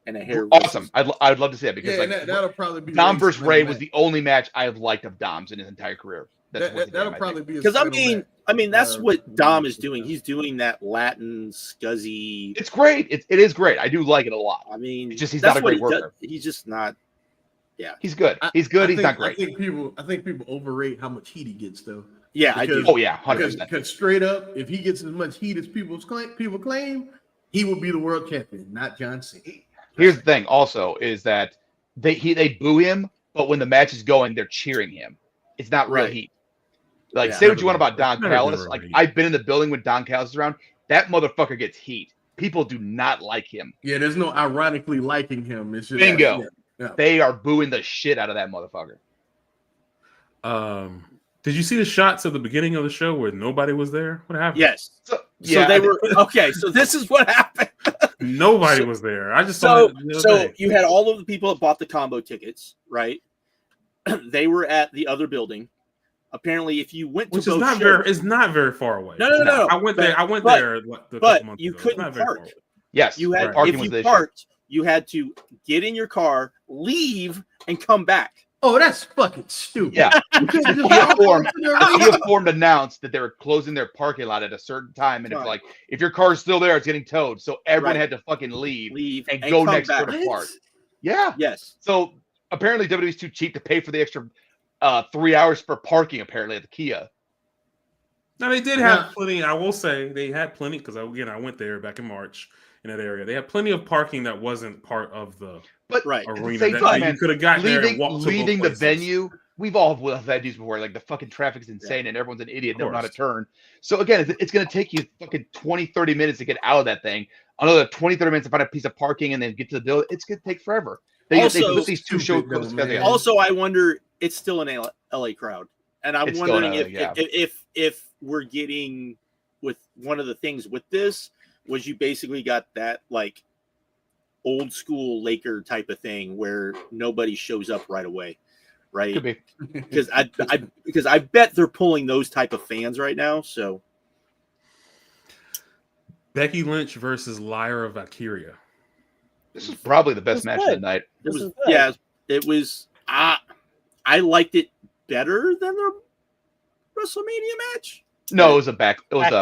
and a hair. Awesome. I'd love to see that because that'll probably be Dom versus Ray was the only match I've liked of Dom's in his entire career. That'll probably be because I mean that's what Dom is doing. He's doing that Latin scuzzy. It's great. It is great. I do like it a lot. I mean, it's just he's not a great worker. He's just not. Yeah, he's good. He's good. He's not great. I think people overrate how much heat he gets, though. Yeah, I do. Oh yeah, 100%. Because straight up, if he gets as much heat as people claim, he will be the world champion, not John Cena. Here's the thing, also, is that they boo him, but when the match is going, they're cheering him. It's not real heat. Like, say what you want about Don Callis. Like, I've been in the building when Don Callis is around. That motherfucker gets heat. People do not like him. Yeah, there's no ironically liking him. It's just bingo. Yeah. They are booing the shit out of that motherfucker. Did you see the shots at the beginning of the show where nobody was there? What happened? Yes. So they were okay. So this is what happened. Nobody was there. I just saw so you had all of the people that bought the combo tickets, right? They were at the other building. Apparently, if you went to which is not shows, it's not very far away. No. I went there. But you couldn't park. Yes, you had. If you parked, you had to get in your car, leave, and come back. Oh, that's fucking stupid. Yeah. Form announced that they were closing their parking lot at a certain time, and it's like, if your car's still there, it's getting towed. So everyone had to fucking leave and go next door to park. Yeah. Yes. So apparently WWE's too cheap to pay for the extra 3 hours for parking, apparently, at the Kia. Now, they did have plenty. I will say they had plenty because, again, I went there back in March in that area. They had plenty of parking that wasn't part of the arena. You could have gotten there and walked leaving the venue. We've all had venues before. Like, the fucking traffic's insane and everyone's an idiot. Don't know how to turn. So, again, it's going to take you fucking 20, 30 minutes to get out of that thing. Another 20, 30 minutes to find a piece of parking and then get to the building. It's going to take forever. They put these two shows together. Also, I wonder, it's still an LA crowd. And I'm wondering if we're getting with one of the things with this was you basically got that like old school Laker type of thing where nobody shows up right away, right? Could be. because I bet they're pulling those type of fans right now. So Becky Lynch versus Lyra Valkyria. This is probably the best match of the night. It was. I liked it better than the WrestleMania match. No, it was a backlash.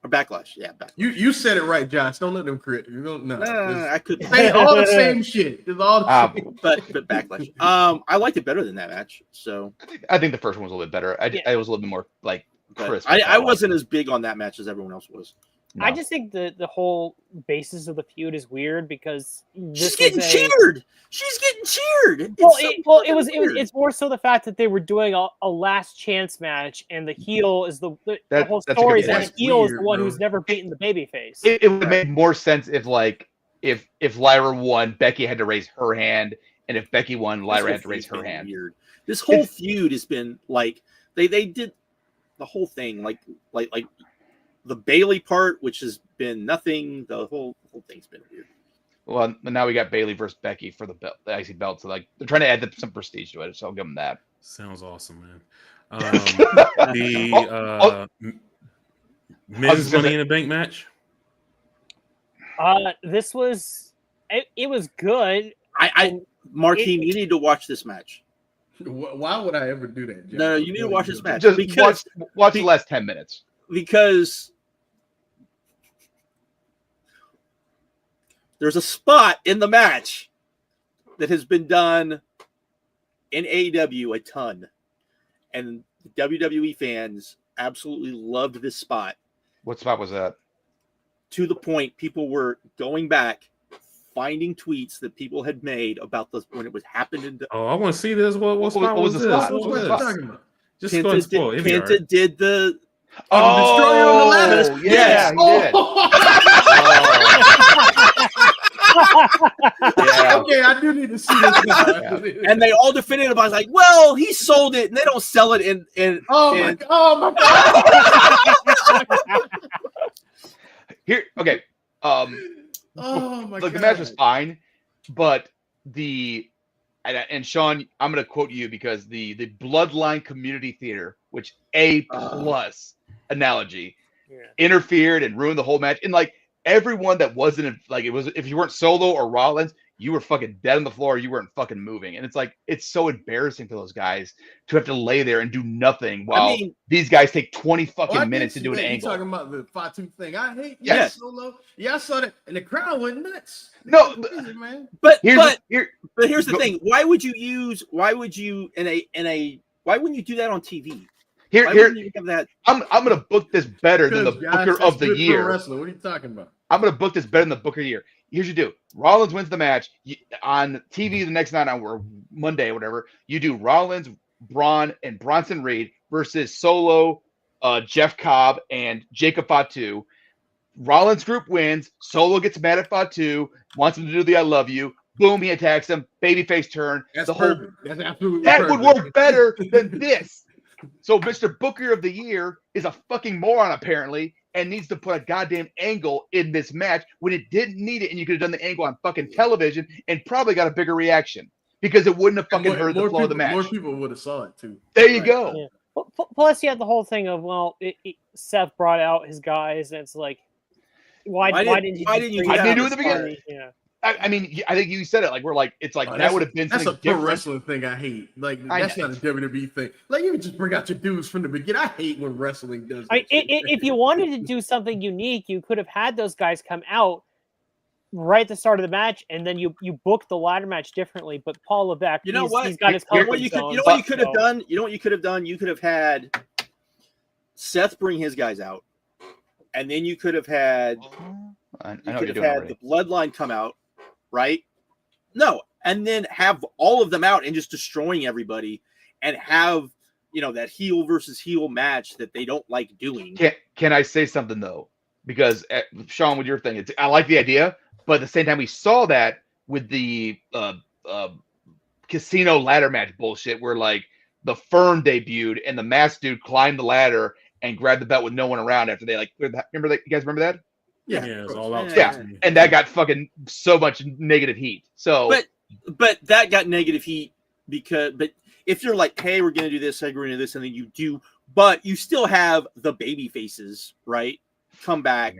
Or backlash, yeah. Backlash. You said it right, Josh. Don't let them correct you. No, I could say all the same shit. It's all the same. But backlash. I liked it better than that match. So I think the first one was a little bit better. I was a little bit more like crisp. I wasn't as big on that match as everyone else was. No. I just think the whole basis of the feud is weird because she's getting cheered. She's getting cheered. It's more so the fact that they were doing a last chance match, and the heel is the whole story is that the heel is the one who's never beaten the babyface. It would make more sense if Lyra won, Becky had to raise her hand, and if Becky won, Lyra had to raise her hand. Weird. This whole feud has been like they did the whole thing like the Bailey part, which has been nothing. The whole thing's been weird. Well, now we got Bailey versus Becky for the IC belt. So like they're trying to add some prestige to it. So I'll give them that. Sounds awesome, man. Men's Money in the Bank match. This was it was good. Marquis, you need to watch this match. Why would I ever do that, Jeff? No, you need to watch this match. Just watch the last 10 minutes. Because there's a spot in the match that has been done in AEW a ton. And WWE fans absolutely loved this spot. What spot was that? To the point people were going back, finding tweets that people had made about when it was happened. I want to see this. What spot was this? What was this? Talking about? Just go and spoil it. Penta did the Destroyer on the ladder. Yeah, he did. Okay, I do need to see this now. And they all defended him. I was like, well, he sold it, and they don't sell it in my god. Here, okay. The match was fine, but and Sean, I'm going to quote you because the Bloodline Community Theater, which A+ analogy, Yeah. interfered and ruined the whole match. And like everyone that wasn't like it was, if you weren't Solo or Rollins, you were fucking dead on the floor. You weren't fucking moving. And it's like, it's so embarrassing for those guys to have to lay there and do nothing while these guys take 20 fucking minutes to do an angle. You talking about the Fatu thing? I hate Yes. Solo. Yeah, I saw that, and the crowd went nuts. No, crazy, man. But here's the thing. Why wouldn't you do that on TV? I'm gonna book this better than the Booker of the Year. Wrestler. What are you talking about? I'm gonna book this better than the Booker of the Year. Here's what you do. Rollins wins the match on TV the next night or Monday or whatever. You do Rollins, Braun, and Bronson Reed versus Solo, Jeff Cobb, and Jacob Fatu. Rollins group wins. Solo gets mad at Fatu, wants him to do the I love you. Boom, he attacks him. Babyface turn. That's perfect. That's absolutely that perfect. would work better than this. So Mr. Booker of the Year is a fucking moron apparently, and needs to put a goddamn angle in this match when it didn't need it, and you could have done the angle on fucking television and probably got a bigger reaction because it wouldn't have fucking hurt the flow of the match. More people would have saw it too. There you go. Yeah. Plus, you had the whole thing of Seth brought out his guys, and it's like, why didn't you do it at the beginning? Yeah. I mean, I think you said it like we're like it's like that would have been that's something a pro different. wrestling thing I hate. Like that's not a WWE thing. Like you just bring out your dudes from the beginning. I hate when wrestling does. If you wanted to do something unique, you could have had those guys come out right at the start of the match, and then you booked the ladder match differently. But Paul Levesque, he's got his what you could have done. You know what you could have done. You could have had Seth bring his guys out, and then you could have had the Bloodline come out, right? No, and then have all of them out and just destroying everybody, and have that heel versus heel match that they don't like doing. Can I say something though? Because Sean, with your thing, I like the idea, but at the same time, we saw that with the casino ladder match bullshit, where like the Firm debuted and the masked dude climbed the ladder and grabbed the belt with no one around after they remember that? You guys remember that? Yeah, it was all out. Yeah, and that got fucking so much negative heat. So, but that got negative heat but if you're like, hey, we're gonna do this, we're gonna do this, and then you do, but you still have the baby faces, right? Come back,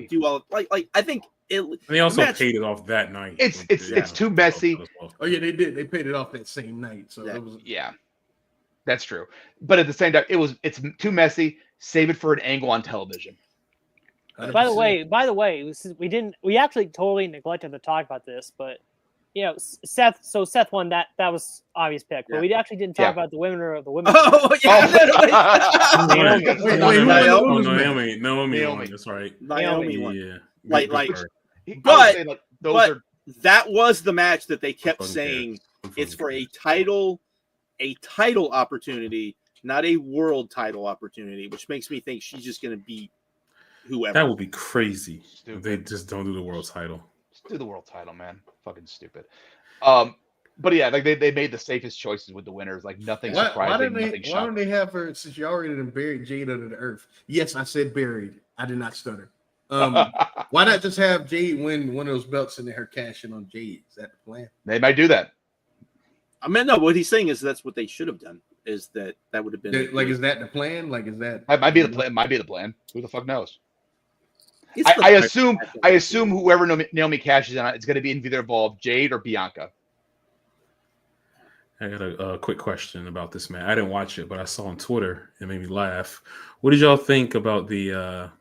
do all like I think it. And they also paid it off that night. It's too messy. Oh yeah, they did. They paid it off that same night. So it was that's true. But at the same time, it's too messy. Save it for an angle on television. 100%. By the way, we actually totally neglected to talk about this, but Seth won that was obvious pick, but we actually didn't talk about the winner of the women's. Oh yeah, Naomi. That's right. Naomi won. Yeah, but that was the match that they kept saying it's for a title opportunity, not a world title opportunity, which makes me think she's just going to beat whoever. That would be crazy if they just don't do the world title. Just do the world title, man. Fucking stupid. But yeah, like they made the safest choices with the winners. Like nothing surprising. Why don't they have her, since you already done buried Jade under the earth? Yes, I said buried. I did not stutter. Why not just have Jade win one of those belts and then her cash in on Jade? Is that the plan? They might do that. I mean, no. What he's saying is that's what they should have done. Is that would have been is that the plan? Like, is that might be the plan? Might be the plan. Who the fuck knows? I assume whoever Naomi cashes in, it's going to be either involved Jade or Bianca. I got a quick question about this, man. I didn't watch it, but I saw on Twitter. It made me laugh. What did y'all think about the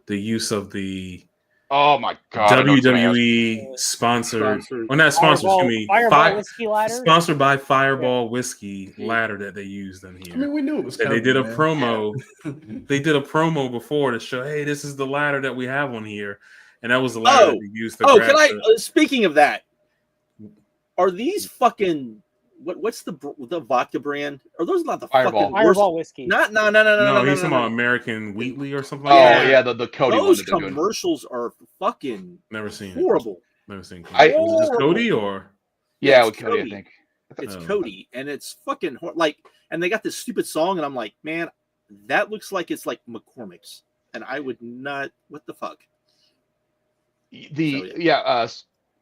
use of the my god WWE sponsored, or not sponsored? Excuse me, Fireball whiskey ladder? Sponsored by Fireball whiskey ladder that they used in here. I mean, we knew it was coming. They did a promo. They did a promo before to show, hey, this is the ladder that we have on here, and that was the ladder that they used. Speaking of that, are these fucking? What's the vodka brand? Are those not the Fireball whiskey? No. He's talking about American Wheatley or something like that. Oh yeah, the Cody. Those commercials are fucking never seen horrible. Never seen. Was this Cody or? Yeah, with Cody, I think. It's Cody, and it's fucking and they got this stupid song, and I'm like, man, that looks like it's like McCormick's, and I would not. What the fuck?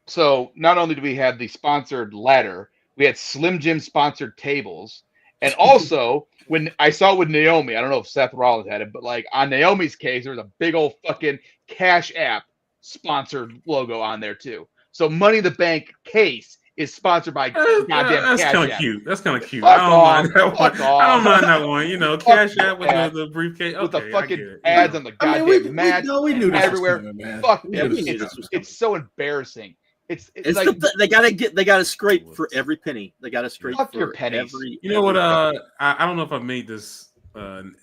So not only do we have the sponsored ladder, we had Slim Jim sponsored tables, And also, when I saw it with Naomi, I don't know if Seth Rollins had it, but like on Naomi's case, there was a big old fucking Cash App sponsored logo on there too. So Money in the Bank case is sponsored by goddamn that's Cash kind of App. cute. That's kind of cute. Fuck I don't mind that one. Fuck off. I don't mind that one. You know, Cash App with that. the briefcase. With Okay, the fucking I get it. ads on the goddamn mat we knew this everywhere. was coming, man. Fuck We them. knew this was coming. It's so embarrassing. It's It's like they gotta scrape for every penny. They gotta scrape Fuck for your pennies. every. You know what? I don't know if I've made this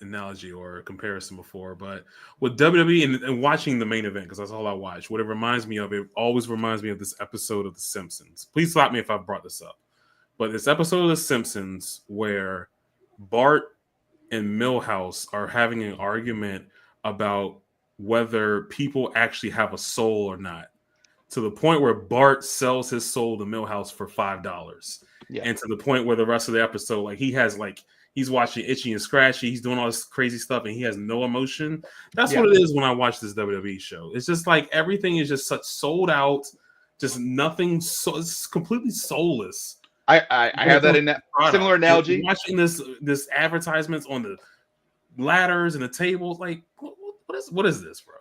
analogy or comparison before, but with WWE and watching the main event, because that's all I watch, what it reminds me of, it always reminds me of this episode of The Simpsons. Please stop me if I've brought this up. But this episode of The Simpsons where Bart and Milhouse are having an argument about whether people actually have a soul or not, to the point where Bart sells his soul to Milhouse for $5. Yeah. And to the point where the rest of the episode, like he's watching Itchy and Scratchy, he's doing all this crazy stuff and he has no emotion. That's what it is when I watch this WWE show. It's just like everything is just such sold out, just nothing, so it's completely soulless. I have that in that similar analogy. Watching this advertisements on the ladders and the tables, like what is this, bro?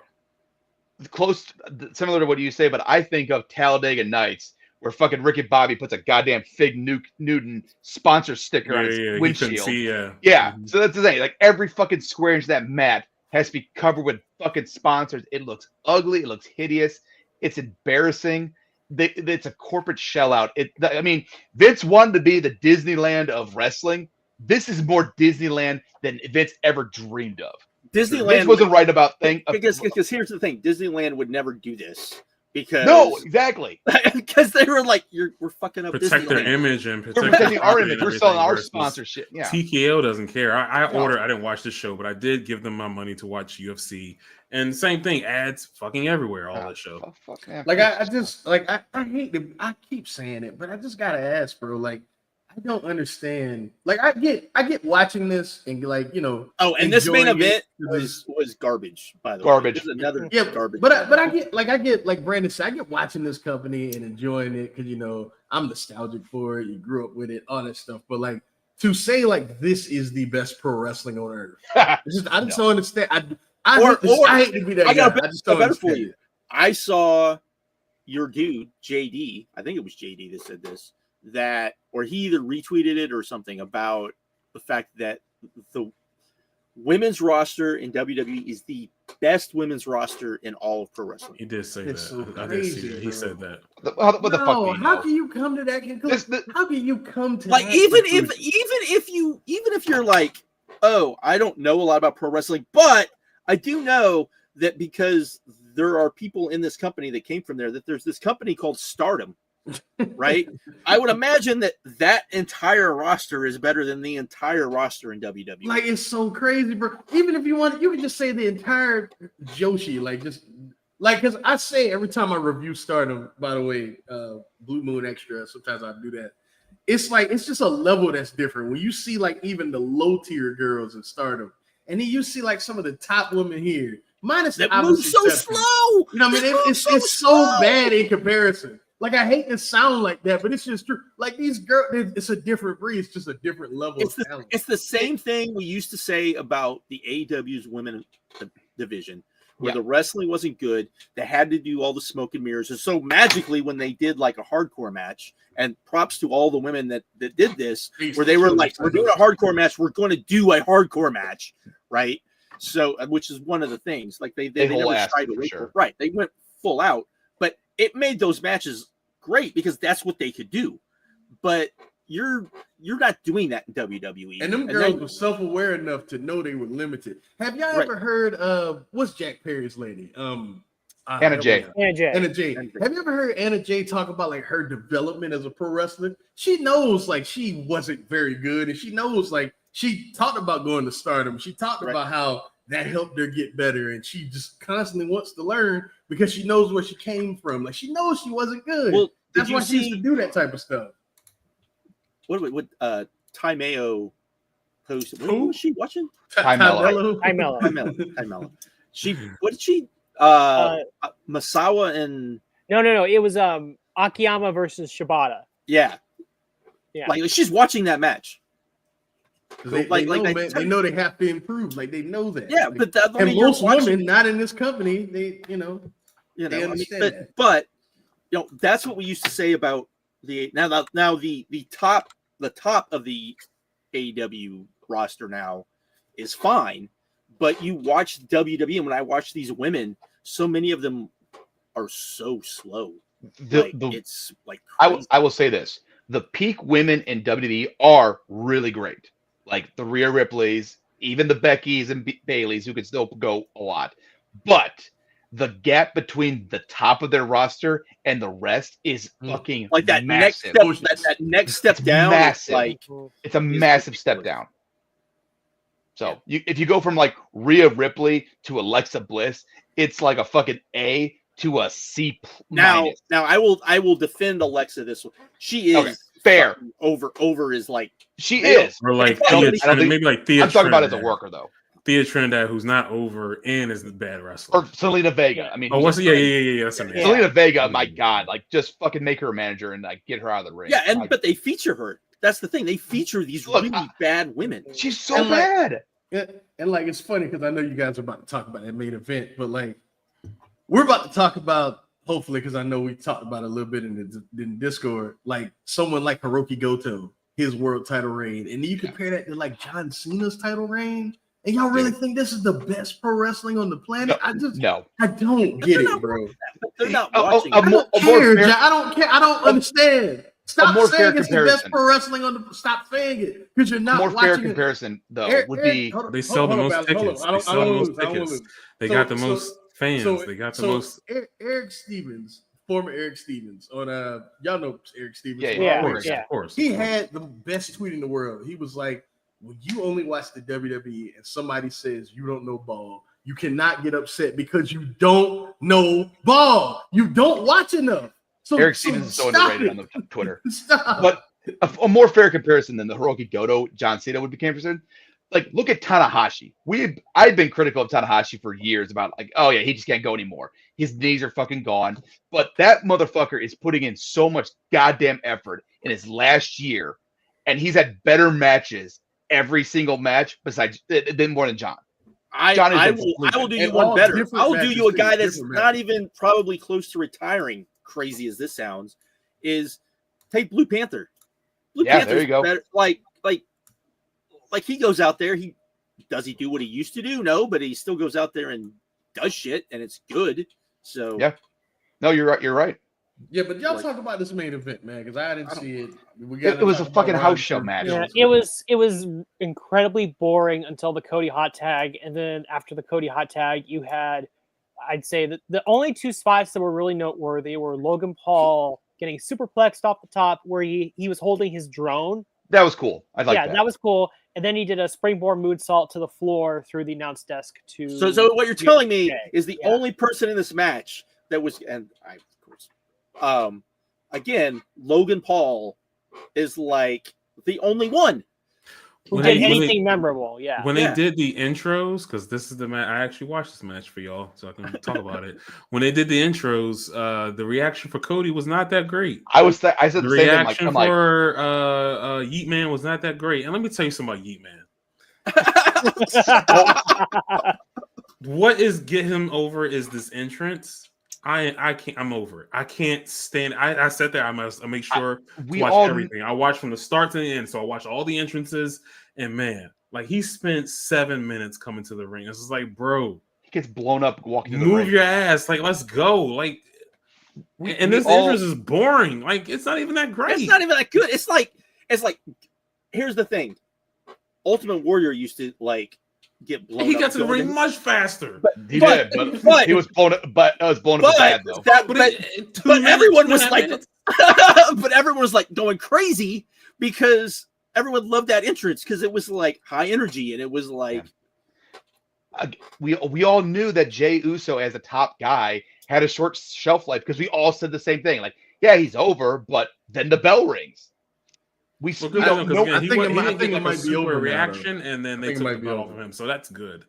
Similar to what you say, but I think of Talladega Nights, where fucking Ricky Bobby puts a goddamn Fig Newton sponsor sticker on his windshield. Yeah. So that's the thing. Like every fucking square inch of that mat has to be covered with fucking sponsors. It looks ugly. It looks hideous. It's embarrassing. It's a corporate sellout. I mean, Vince wanted to be the Disneyland of wrestling. This is more Disneyland than Vince ever dreamed of. Disneyland Vince wasn't right about things. Because here's the thing: Disneyland would never do this. Because no, exactly. Because they were like, we're fucking up. Protect Disneyland. their image and We're protect protecting our image. We're selling our versus sponsorship. Yeah. TKO doesn't care. I didn't watch the show, but I did give them my money to watch UFC. And same thing, ads fucking everywhere. All that show. Like I just like I hate to, I keep saying it, but I just gotta ask, bro. Like I don't understand. Like I get watching this and like, you know. Oh, and this main event was garbage, by the way. Garbage. Another garbage. But I get like Brandon said, I get watching this company and enjoying it because, you know, I'm nostalgic for it. You grew up with it, all that stuff. But like to say like this is the best pro wrestling on earth, it's just I just don't understand. I hate to be that I got guy. I just don't better for understand you. it. I saw your dude JD. I think it was JD that said this. Or he either retweeted it or something about the fact that the women's roster in WWE is the best women's roster in all of pro wrestling. He did say It's that. so I did see crazy, that. He bro. said that. What the fuck? Do you How know? can you come to that conclusion? How can you come to Like that even conclusion? if you're like, oh, I don't know a lot about pro wrestling, but I do know that because there are people in this company that came from there, that there's this company called Stardom, right? I would imagine that entire roster is better than the entire roster in WWE. Like it's so crazy, bro. Even if you want, you can just say the entire Joshi, like just like because I say every time I review Stardom, by the way, Blue Moon Extra, sometimes I do that. It's like it's just a level that's different. When you see like even the low tier girls in Stardom, and then you see like some of the top women here, minus that the moves so exceptions. slow. You know what I mean? It's so bad in comparison. Like I hate to sound like that, but it's just true. Like these girls, it's a different breed. It's just a different level of talent. It's the same thing we used to say about the AEW's women division, where the wrestling wasn't good. They had to do all the smoke and mirrors. And so magically, when they did like a hardcore match, and props to all the women that did this, where they were like, we're doing a hardcore match, we're going to do a hardcore match, right? So, which is one of the things. Like they never shied away from it. Right. They went full out, but it made those matches great because that's what they could do. But you're not doing that in WWE. And them girls were self-aware enough to know they were limited. Have y'all ever heard of what's Jack Perry's lady? Anna Jay. Anna Jay. Have you ever heard Anna Jay talk about like her development as a pro wrestler? She knows like she wasn't very good, and she knows like she talked about going to Stardom. She talked about how that helped her get better, and she just constantly wants to learn because she knows where she came from. Like she knows she wasn't good. Well, that's why she used to do that type of stuff. What Ty Mayo posted? What was she watching? Ty Mello. What did she? Masawa and no. It was Akiyama versus Shibata. Yeah. Like she's watching that match. They know they have to improve. Like they know that. Yeah, like, but and most women, not in this company, they they understand. But that's what we used to say about the top of the AEW roster now is fine, but you watch WWE, and when I watch these women, so many of them are so slow. It's like crazy. I will say this: the peak women in WWE are really great, like the Rhea Ripleys, even the Beckys and Baileys, who can still go a lot. But the gap between the top of their roster and the rest is fucking like that massive. That next step down. Massive. It's a massive step down. So if you go from like Rhea Ripley to Alexa Bliss, it's like a fucking A to a C minus. Now I will defend Alexa this one. She is fair. Over is like she is. Or like maybe like Thea. I'm talking about as a worker though. Thea Trinidad, who's not over and is the bad wrestler. Or Selena Vega. I mean, what's yeah. That's amazing. Selena Vega, my God, like just fucking make her a manager and like get her out of the ring. Yeah, but they feature her. That's the thing. They feature these really bad women. She's so bad. And like it's funny because I know you guys are about to talk about that main event, but like we're about to talk about hopefully because I know we talked about it a little bit in Discord, like someone like Hiroki Goto, his world title reign, and then you compare that to like John Cena's title reign. And y'all really think this is the best pro wrestling on the planet? I don't get it, bro. They're not watching. I don't care. I don't understand. Stop saying it's the best pro wrestling on the. Stop saying it because you're not watching. More fair comparison though would be they sell the most tickets. They sell the most tickets. They got the most fans. They got the most. Eric Stevens, former Eric Stevens, on y'all know Eric Stevens. Of course. He had the best tweet in the world. He was like, when you only watch the WWE and somebody says you don't know ball, you cannot get upset because you don't know ball. You don't watch enough. So Eric Stevens is so underrated on the Twitter. Stop. But a more fair comparison than the Hiroki Goto John Cena would be comparison. Like, look at Tanahashi. I've been critical of Tanahashi for years about like, oh yeah, he just can't go anymore. His knees are fucking gone. But that motherfucker is putting in so much goddamn effort in his last year, and he's had better matches every single match besides more than John. I will do you one better. I will do you a guy that's not even probably close to retiring. Crazy as this sounds, is take Blue Panther. Blue Panther's there you go. Better, like he goes out there. Does he do what he used to do? No, but he still goes out there and does shit, and it's good. So yeah, no, you're right. You're right. Yeah, but y'all talk about this main event, man, because I didn't see it. It was a fucking house show match. Yeah, it was incredibly boring until the Cody hot tag, and then after the Cody hot tag, you had, I'd say that the only two spots that were really noteworthy were Logan Paul getting superplexed off the top, where he was holding his drone. That was cool. I like that. Yeah, that was cool. And then he did a springboard moonsault to the floor through the announce desk to. So what you're telling me is the only person in this match that was, and I. Again, Logan Paul is like the only one who did anything memorable. Yeah. When they did the intros, because this is the match, I actually watched this match for y'all, so I can talk about it. When they did the intros, the reaction for Cody was not that great. I said the same reaction for Yeet Man was not that great. And let me tell you something about Yeet Man. What is get him over is this entrance. I can't. I'm over it. I can't stand. I sat there. I must make sure to watch everything. I watched from the start to the end, so I watched all the entrances. And man, like he spent 7 minutes coming to the ring. It's just like, bro, he gets blown up walking to the ring. Move your ass. Like, let's go. Like, this entrance is boring. Like, it's not even that great. It's not even that good. It's like. Here's the thing. Ultimate Warrior used to like. Get blown he got to the ring much faster. But he was blown up. But it was blown up bad though. But everyone was like, but everyone was like going crazy because everyone loved that entrance because it was like high energy and it was like. We all knew that Jey Uso as a top guy had a short shelf life because we all said the same thing. Like, yeah, he's over, but then the bell rings. I think it might be over reaction, and then they took the belt off of him, so that's good.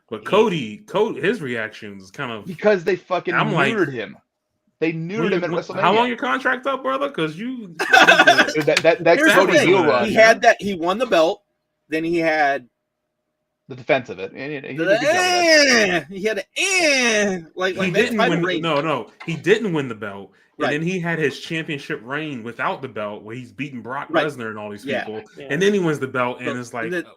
But Cody, his reaction was kind of because they fucking neutered him. They neutered him at WrestleMania. How long your contract up, brother? Because you that Cody heel run. He won the belt, then he had the defense of it. And he did a good job with that. he had a like he that didn't title win. reign. No, he didn't win the belt. And Right. then he had his championship reign without the belt, where he's beating Brock Right. Lesnar and all these Yeah. people. Yeah. And then he wins the belt, and But- it's like, and then- what are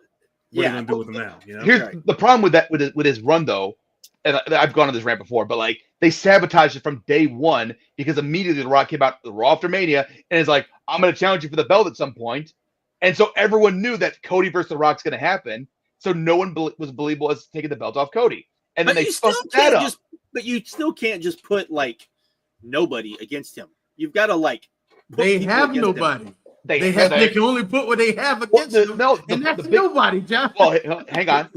yeah. you gonna do with him now? You know? Here's Right. the problem with that with his run though, and I've gone on this rant before, but like they sabotaged it from day one because immediately The Rock came out the Raw after Mania and is like, I'm going to challenge you for the belt at some point, and so everyone knew that Cody versus The Rock's going to happen, so no one was believable as taking the belt off Cody, and then But they you still fucked that can't up. just. But you still can't just put like nobody against him. You've got to like. put They people have against him. nobody. They They can only put what they have against them, and that's nobody, John. Well, hang on.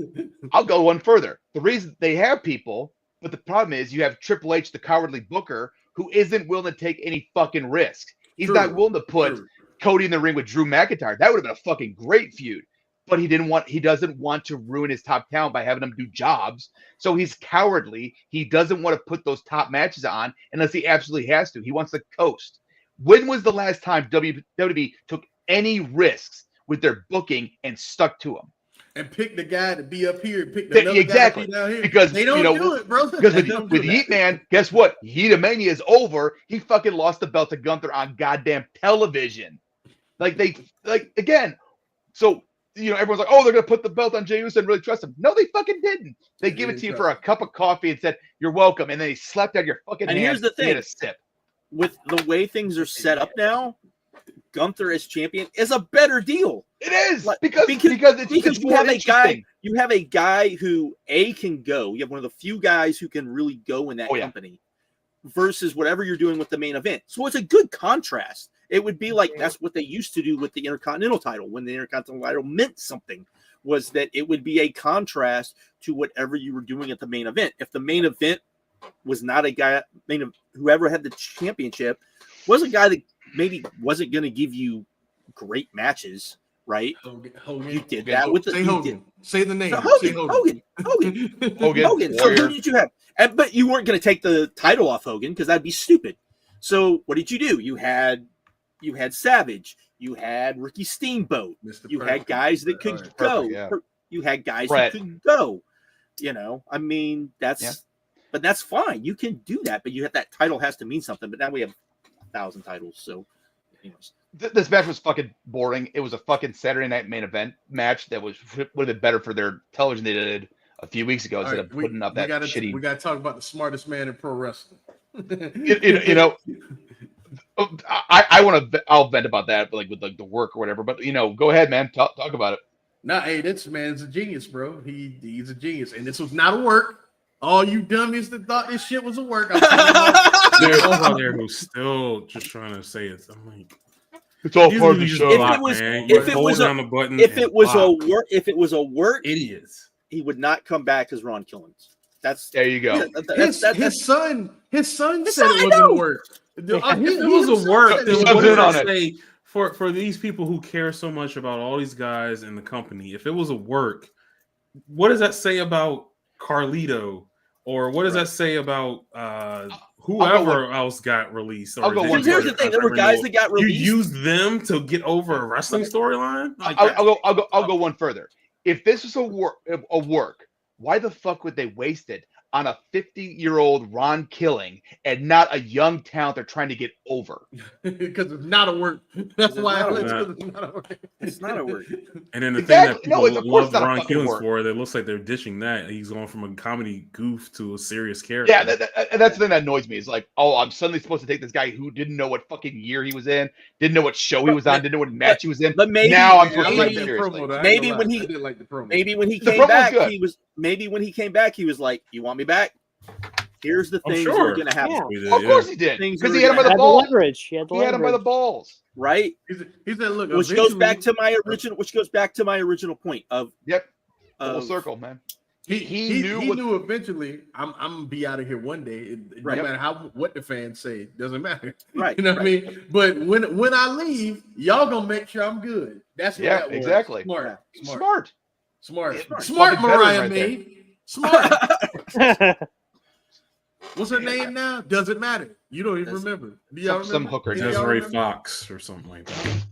I'll go one further. The reason they have people, but the problem is you have Triple H, the cowardly booker, who isn't willing to take any fucking risk. He's True. not willing to put True. Cody in the ring with Drew McIntyre. That would have been a fucking great feud. But he doesn't want to ruin his top talent by having them do jobs. So he's cowardly. He doesn't want to put those top matches on unless he absolutely has to. He wants to coast. When was the last time WWE took any risks with their booking and stuck to them? And pick the guy to be up here and pick the other Exactly. guy to be down here. Because they don't do it, bro. Because They don't do with that. Heat Man, guess what? Heat-a-mania is over. He fucking lost the belt to Gunther on goddamn television. Again. So everyone's like, oh, they're gonna put the belt on Jey Uso and really trust him. No, they fucking didn't. They give it to you for a cup of coffee and said, "You're welcome," and then he slapped out your fucking And hand. here's the and had thing. a sip. With the way things are set up now, Gunther as champion is a better deal. It is Like, because it's you more have a guy. interesting. You have a guy who can go. You have one of the few guys who can really go in that company, versus whatever you're doing with the main event. So it's a good contrast. It would be like that's what they used to do with the Intercontinental title when the Intercontinental title meant something. Was that it would be a contrast to whatever you were doing at the main event. If the main event was not a guy, whoever had the championship was a guy that maybe wasn't going to give you great matches, right? Hogan. You did that with the Hogan. Say the name. So Say Hogan. Hogan. So who did you have? But you weren't going to take the title off Hogan because that'd be stupid. So what did you do? You had Savage. You had Ricky Steamboat. You had guys that could go. Yeah. You had guys Brett. who could go. I mean, but that's fine. You can do that, but that title has to mean something. But now we have 1,000 titles. So, anyways. This match was fucking boring. It was a fucking Saturday night main event match that would have been better for their television they did a few weeks ago instead of putting up that shitty. We got to talk about the smartest man in pro wrestling. I'll vent about that, but with the work or whatever. But go ahead, man. Talk about it. Nah, hey, this man's a genius, bro. He's a genius, and this was not a work. All you dummies that thought this shit was a work. There's people out there who's still just trying to say it. I'm like, it's all part of the show. If it was a work, idiots. He would not come back as Ron Killings. There you go. His son said it wasn't a work. If it was a work, then what does it say for these people who care so much about all these guys in the company? If it was a work, what does that say about Carlito? Or what does that say about whoever else got released? I'll go one. Here's the thing: there were guys that got released. You use them to get over a wrestling storyline. I'll go one further. If this was a work, why the fuck would they waste it on a 50-year-old Ron Killing and not a young talent they're trying to get over? Because it's not a work. That's why it's not a work. It's not a work. And then the thing that people love not Ron Killings work. for, it looks like they're ditching that. He's going from a comedy goof to a serious character. Yeah, that's the thing that annoys me. Is like, oh, I'm suddenly supposed to take this guy who didn't know what fucking year he was in, didn't know what show he was on, didn't know what match he was in. But maybe now I'm supposed to take the him seriously. promo. Maybe when he came back, he was like, "You want me back? Here's the things that are going to happen." Yeah. Of course he did, because he had him by the Had the balls. leverage. He had him by the balls. Right? He said, "Look," which goes back to my original point of full circle, man. He knew eventually I'm gonna be out of here one day. No matter what the fans say, it doesn't matter. Right. You know what I mean? But when I leave, y'all gonna make sure I'm good. That's what that was. Exactly. Smart Mariah May. Smart. What's her name now? Doesn't matter. You don't even remember. Do y'all remember? Some hooker. Desiree Fox or something like that.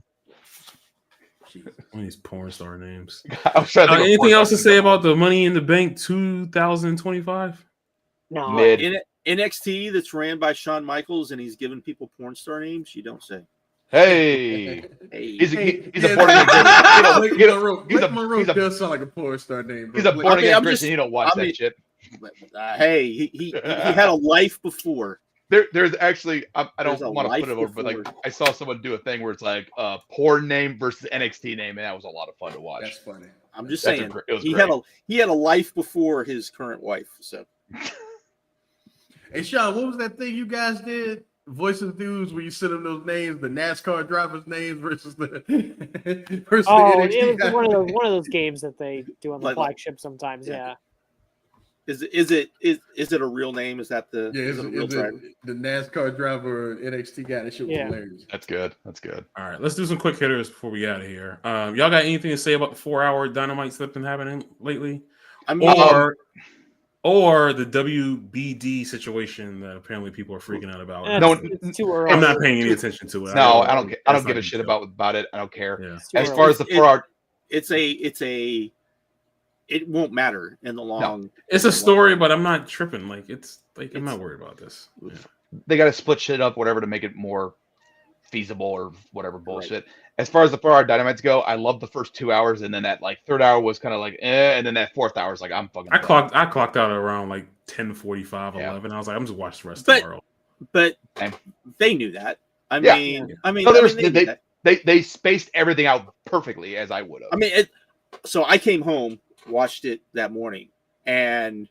Jesus. One of these porn star names. I was trying to think of Anything porn else to stars. say about the Money in the Bank 2025? No. Mid. NXT that's ran by Shawn Michaels and he's giving people porn star names. You don't say. Hey, Hey, he's yeah, a born again. Blake Monroe. Blake Monroe does sound like a porn star name. He's a born again I'm Christian. just- You don't watch I mean- that shit. hey, he had a life before. There's actually I There's don't a want to life put it over, but like before. I saw someone do a thing where it's like porn name versus NXT name, and that was a lot of fun to watch. That's funny. I'm just That's saying it was he great. had a life before his current wife. So Hey, Sean, what was that thing you guys did? Voice of the Dudes, where you sent them those names, the NASCAR drivers' names versus the versus the Oh, NXT it was guys. one of those games that they do on the Like- flagship sometimes. yeah. Yeah. is it a real name? Is that the Yeah, is it a real driver? the NASCAR driver NXT guy. That shit was Yeah. hilarious. That's good. That's good. All right, let's do some quick hitters before we get out of here. Y'all got anything to say about the 4-hour Dynamite that's been happening lately? I mean, Or the WBD situation that apparently people are freaking out about. It's, No, it's too early. I'm not paying any attention to it. No, I don't give That's a not shit detailed. about it. I don't care. Yeah. It's too As early. far as the 4-hour, it won't matter in the long. It's a story, but I'm not tripping. Like I'm not worried about this. Yeah. they got to split shit up, whatever, to make it more feasible or whatever bullshit. As far as the 4-hour Dynamites go, I love the first 2 hours, and then that like third hour was kind of like, and then that fourth hour is like, I'm fucking. I done. clocked out around like 10:45, Yeah. 11. I was like, I'm just watching the rest But- tomorrow. But Same. they knew that. I Yeah. mean, No, they knew that. They spaced everything out perfectly as I would have. I mean, so I came home, watched it that morning, and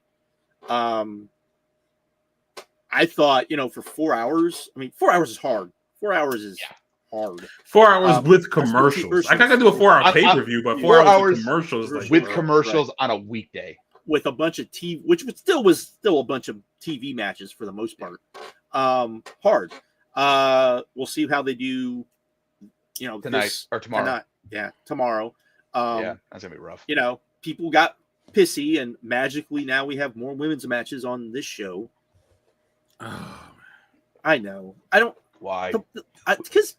I thought, for 4 hours. I mean, 4 hours is hard. 4 hours is hard 4 hours with that's commercials. what I gotta do a 4-hour I- pay per view, but 4 4 hours hours with commercials. Like, with Right. commercials on a weekday. with a bunch of TV, which was still a bunch of TV matches for the most part. Hard. We'll see how they do. Tonight or tomorrow. Tomorrow. Yeah, that's gonna be rough. People got pissy, and magically now we have more women's matches on this show. oh, I know. I don't. Why? Because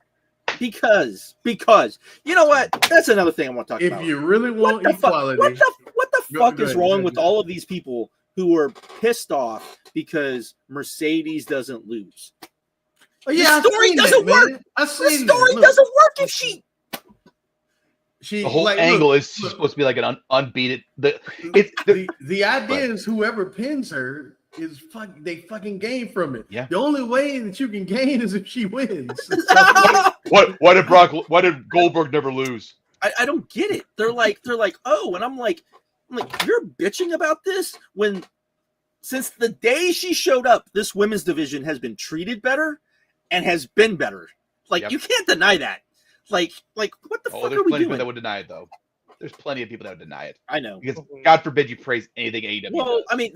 you know what? That's another thing I want to talk If about. you really want What equality, the Go fuck ahead, is go wrong ahead. with all of these people who are pissed off because Mercedes doesn't lose? oh, yeah, The story doesn't work. I The seen story that. doesn't work if she. She The whole like, angle look, is supposed to be like an unbeaten. the idea is whoever pins her is they fucking gain from it. Yeah. The only way that you can gain is if she wins. Why did Goldberg never lose? I don't get it. They're like, oh, and I'm like, you're bitching about this when since the day she showed up, this women's division has been treated better and has been better. Like, Yep. you can't deny that. Like what the fuck There's are we plenty of people doing? that would deny it, though. There's plenty of people that would deny it I know. because God forbid you praise anything AEW. Well, does. I mean,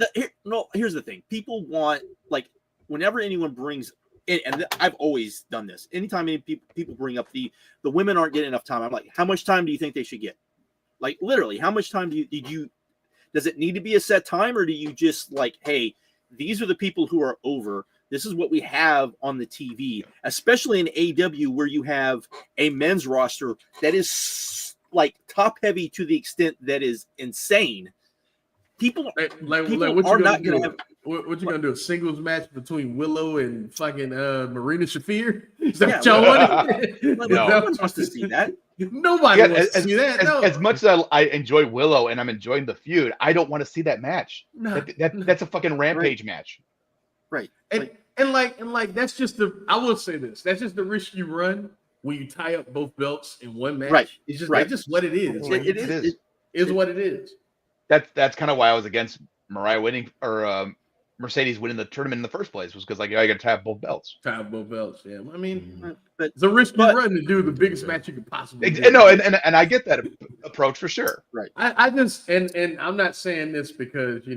here's the thing. People want, like, whenever anyone brings, and I've always done this. Anytime any people bring up the women aren't getting enough time, I'm like, how much time do you think they should get? Like, literally, how much time does it need to be a set time, or do you just like, hey, these are the people who are over. This is what we have on the TV, especially in AEW where you have a men's roster that is like top heavy to the extent that is insane. People like People what you are gonna not do? gonna have- What you gonna do? A singles match between Willow and fucking Marina Shafir? Is that Yeah, what y'all want? like, No. no one wants to see that. Nobody Yeah, wants to see that. No. as much as I enjoy Willow and I'm enjoying the feud, I don't want to see that match. No. That's a fucking rampage match. Right. And like that's just I will say this. That's just the risk you run when you tie up both belts in one match. Right. It's just Right. that's just what it is. Like, It It is. is. is what it is. That's kind of why I was against Mariah winning or Mercedes winning the tournament in the first place, was because like I got to have both belts. Tie up both belts. Yeah. I mean, But it's a risk you But- run to do the biggest match you could possibly do. No, and I get that approach for sure. I just and I'm not saying this because I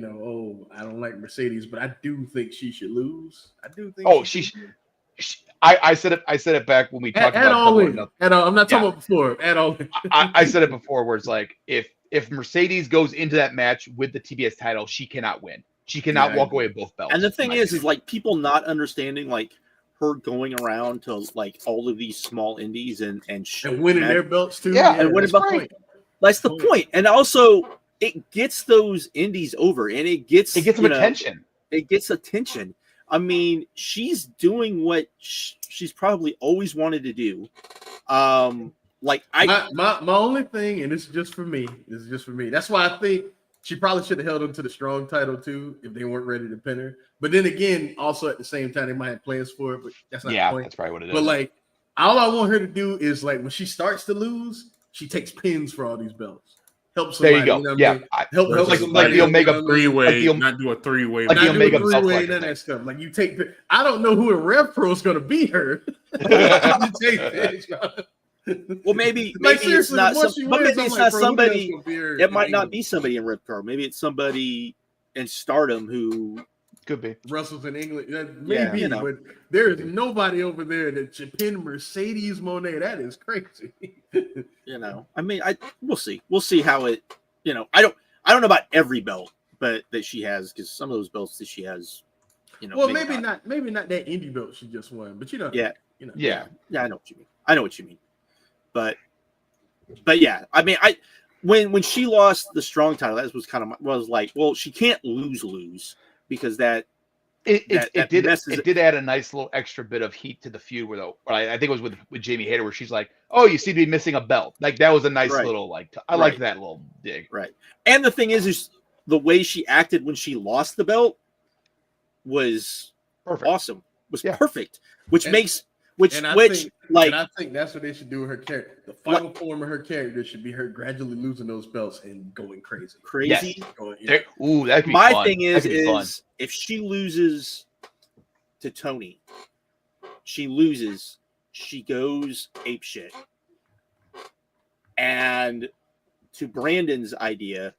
don't like Mercedes, but I do think she should lose. I do think. Oh, should she- lose. I said it back when we talked At about all Double or in. Nothing. At all. I'm not talking Yeah. about before. At all. I said it before, where it's like if Mercedes goes into that match with the TBS title, she cannot win. She cannot Yeah, I walk agree. away with both belts. And the thing in my is opinion. like people not understanding like her going around to like all of these small indies and winning their belts too. Yeah, and winning belts. That's the point. And also, it gets those indies over, and it gets some attention. It gets attention. I mean, she's doing what she's probably always wanted to do. Like my only thing, and this is just for me. That's why I think she probably should have held on to the strong title too if they weren't ready to pin her. But then again, also at the same time, they might have plans for it. But that's not the point. That's probably what it is. But like, all I want her to do is like when she starts to lose, she takes pins for all these belts. Help somebody. There you go. You know what yeah, I mean? help like somebody. the Omega three-way, not do a three-way. Like the Omega belt. None of that stuff. Like you take. I don't know who in Rev Pro is going to beat her. You take this. Well, maybe like, it's not. But maybe it's not somebody. It might not be be somebody in Rev Pro. Maybe it's somebody in Stardom who could be Russell's in England. Maybe, but there is nobody over there that should pin Mercedes Moné. That is crazy. I mean, we'll see. We'll see how it. I don't know about every belt, but that she has, because some of those belts that she has. Well, maybe not that indie belt she just won, but Yeah. I know what you mean. But yeah, I mean, when she lost the strong title, that was kind of was like, well, she can't lose because it did add a nice little extra bit of heat to the feud. I think it was with Jamie Hayter, where she's like, "Oh, you seem to be missing a belt." Like that was a nice little I like that little dig. Right. And the thing is the way she acted when she lost the belt was perfect. Awesome. Was perfect, I think that's what they should do with her character. The final form of her character should be her gradually losing those belts and going crazy. Yes. That'd be my fun. thing is if she loses to Tony, she goes apeshit. And to Brandon's idea,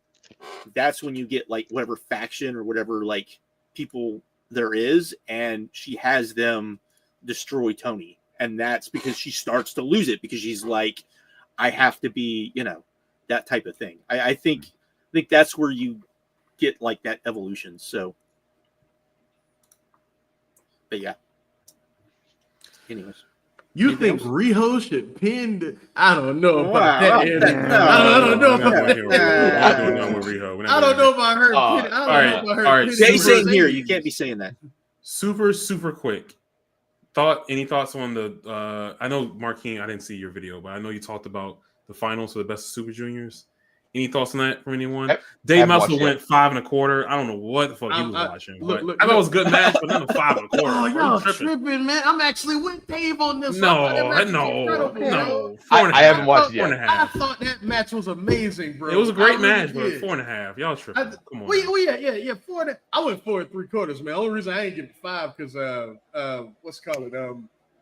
that's when you get like whatever faction or whatever like people there is, and she has them destroy Tony, and that's because she starts to lose it because she's like, I have to be, that type of thing. I think that's where you get like that evolution. So, but yeah. Anyways, you think Riho should pin? I don't know about that. I don't know about that. I don't know about her. All right. Jay saying here, you can't be saying that. Super quick. Any thoughts on the I know Marquine, I didn't see your video, but I know you talked about the finals for the best of Super Juniors. Any thoughts on that from anyone? Dave Meltzer went 5 1/4. I don't know what the fuck he was watching. I thought it was a good match, but not a 5 1/4. Oh, y'all tripping, man. I'm actually with Dave on this. No. I haven't watched it yet. I thought that match was amazing, bro. It was a great match, but 4.5. Y'all tripping. Come on. Yeah. 4. I went 4 3/4, man. Only reason I ain't give 5 because what's it called?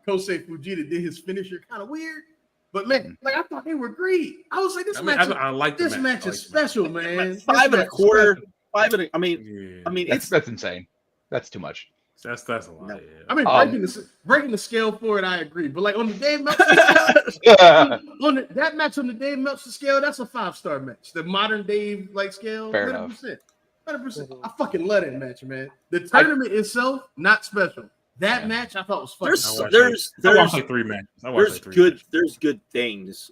Kosei Fujita did his finisher kind of weird. But man, like I thought they were great. I was like, this match is special, man. 5 1/4. 5 and I mean, that's insane. That's too much. That's a lot. Yeah. I mean, breaking the scale for it, I agree. But like on the Dave Meltzer that match on the Dave Meltzer scale, that's a 5-star match. The modern Dave scale, 100%. 100%. I fucking love that match, man. The tournament itself, not special. That match I thought was fucking. I watched like 3 matches. There's good things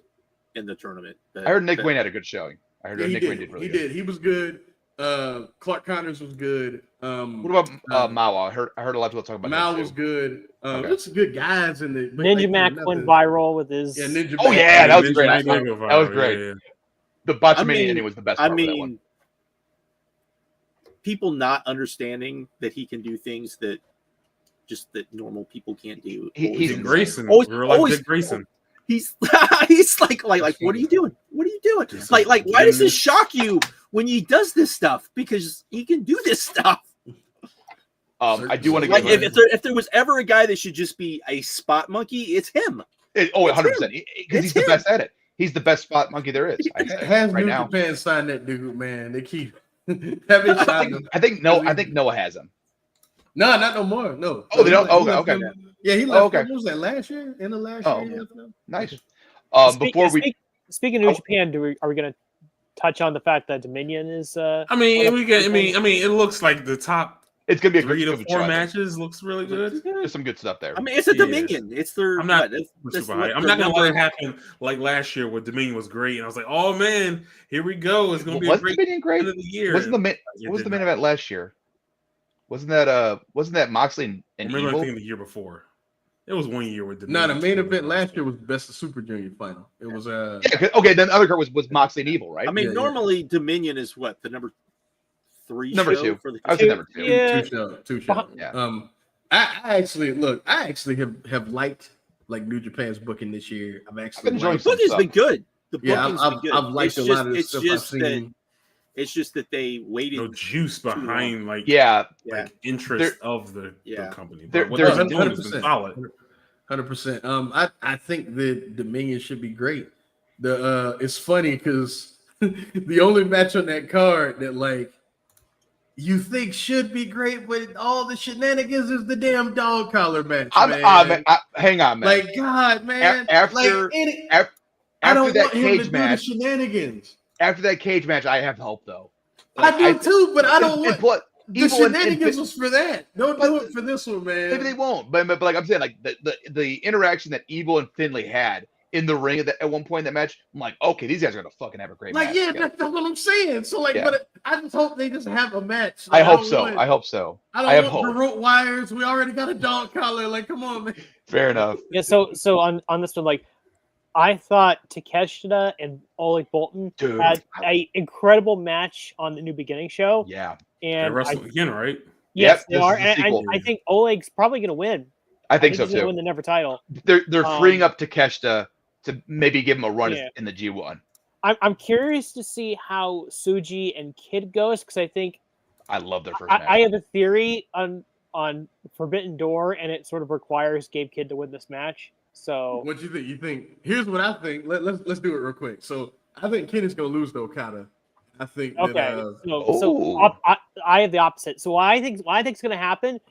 in the tournament. I heard Nick Wayne had a good showing. I heard Nick Wayne did really good. He was good. Clark Connors was good. What about Mao? I heard a lot of people talk about Mao was good. There's some good guys in the Ninja Mac went viral with his. Yeah, Ninja Mac. Yeah, that was great. That was great. Yeah. The Botchamania ending was the best part of that one. People not understanding that he can do things that normal people can't do. He's Grayson. Always Grayson. He's like what are you doing? What are you doing? Like why does this shock you when he does this stuff? Because he can do this stuff. I do want to if there was ever a guy that should just be a spot monkey, it's him. 100%. Because he's the best at it. He's the best spot monkey there is. Has New Japan signed that dude, man? They keep having I think Noah has him. No, not no more. No. Oh, they don't. Okay. Yeah, he left. What was that last year? In the last year. Nice. Speaking of New Japan, are we going to touch on the fact that Dominion is? It looks like the top It's gonna be a 3 to good 4 show, matches. Looks really good. There's some good stuff there. I mean, it's a Dominion. It's their. I'm not that's super high. I'm not gonna let it happen like last year where Dominion was great, and I was like, "Oh man, here we go. It's gonna be a great Dominion great end of the year." What was the main event last year? Wasn't that Moxley and I remember Evil? thinking the year before. It was 1 year with No, the main event last year was Best of Super Junior final. It was okay. Then the other card was Moxley and Evil, right? I mean, normally Dominion is what the number 3 number show 2 for the I would say number 2. Yeah. two shows. Yeah. I actually have liked like New Japan's booking this year. I've actually been enjoying The booking's been good. The Yeah, booking's been good. I've liked a lot of the stuff I've seen. It's just that they waited. No juice behind like interest of the company. They're What they're doing has been solid. 100%. I think the Dominion should be great. It's funny because the only match on that card that like you think should be great, but all the shenanigans is the damn dog collar match. Hang on, man. Like God, man. After I don't that want him cage to match, do the shenanigans. After that cage match, I have hope though. I do too, but I don't want. The shenanigans and was for that. Don't do it for this one, man. Maybe they won't. But like I'm saying, like the interaction that Evil and Finlay had in the ring at one point in that match, I'm like, okay, these guys are gonna fucking have a great match. That's what I'm saying. So but I just hope they just have a match. Like, I hope so. I have hope. Rope wires. We already got a dog collar. Like, come on, man. Fair enough. Yeah. So on this one, like, I thought Takeshita and Oleg Boltin had an incredible match on the New Beginning show. Yeah. And they're wrestling again, right? Yes, they are. And I think Oleg's probably going to win. I think so he's too. Gonna win the Never title. They're freeing up Takeshita to maybe give him a run in the G1. I'm curious to see how Tsuji and Kid goes because I think I love their first match. I have a theory on Forbidden Door, and it sort of requires Gabe Kidd to win this match. So what do you think? You think here's what I think. Let's do it real quick. So I think Kidd is going to lose to Okada. I think. I have the opposite. So what I think is going to happen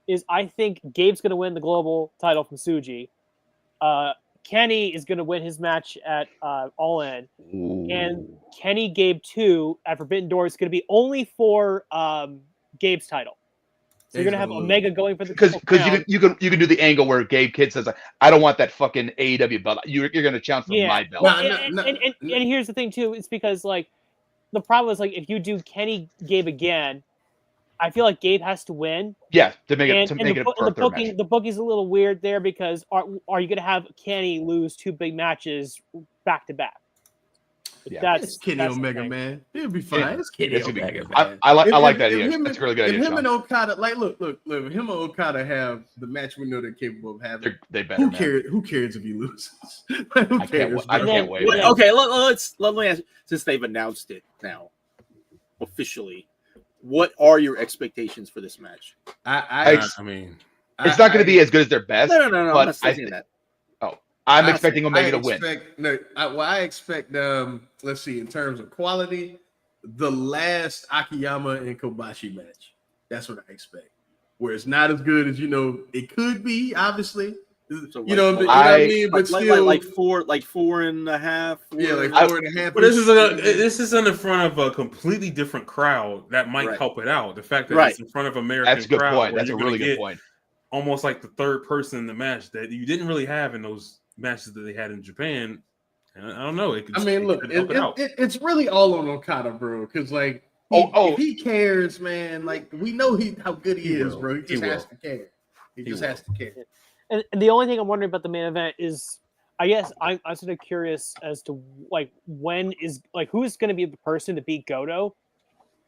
is I think Gabe's going to win the global title from Tsuji. Kenny is going to win his match at All In, and Kenny Gabe 2 at Forbidden Door is going to be only for Gabe's title. So you're gonna have Omega going for the because you can do the angle where Gabe Kidd says, I don't want that fucking AEW belt. You're gonna challenge for my belt. And here's the thing too, it's because like the problem is like if you do Kenny Gabe again, I feel like Gabe has to win. Yeah, to make it the booking's a little weird there because are you gonna have Kenny lose 2 big matches back to back? That's Kenny Omega, man. It'll be fine. It's Kenny Omega, man. I like that idea. That's a really good idea. If him and Okada, like, look, if him and Okada have the match we know they're capable of having, they better. Who cares if he loses? Who cares? I can't wait. Okay, let me ask. Since they've announced it now, officially, what are your expectations for this match? I mean, it's not going to be as good as their best. No. But I'm not saying that. I'm expecting Omega to win. I expect, let's see, in terms of quality, the last Akiyama and Kobashi match. That's what I expect. Where it's not as good as it could be, obviously. So what I mean? But still, like 4.5. Yeah, like 4.5. But this is in front of a completely different crowd that might help it out. The fact that it's in front of American That's a good crowd. Point. That's a really good point. Almost like the third person in the match that you didn't really have in those matches that they had in Japan, and I don't know. It's really all on Okada, bro. Because if he cares, man, like we know how good he is, bro. He just has to care. He just has to care. And the only thing I'm wondering about the main event is, I guess I'm sort of curious as to who's going to be the person to beat Goto.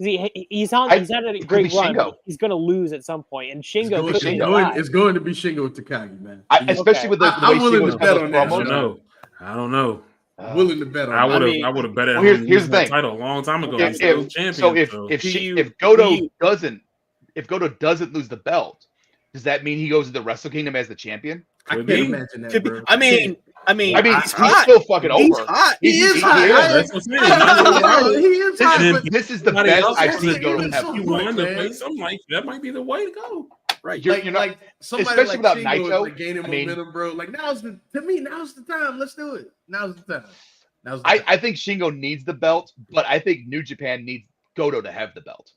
He's had a great run. He's going to lose at some point, and Shingo. It's going to be Shingo Takagi, man. Especially with the way Shingo bet on that. I don't know. I'm willing to bet on. I would have bet on here's the thing. Title a long time ago. If Goto doesn't lose the belt, does that mean he goes to the Wrestle Kingdom as the champion? I can't imagine that, bro. I mean, he's still fucking over. He's hot. He is hot. He is hot. This is the best I've seen Goto have. You wanted to play something like that might be the way to go. Right. You're not, somebody especially without Shingo Naito, gaining momentum, bro. Like now's the time. Let's do it. Now's the time. I think Shingo needs the belt, but I think New Japan needs Goto to have the belt.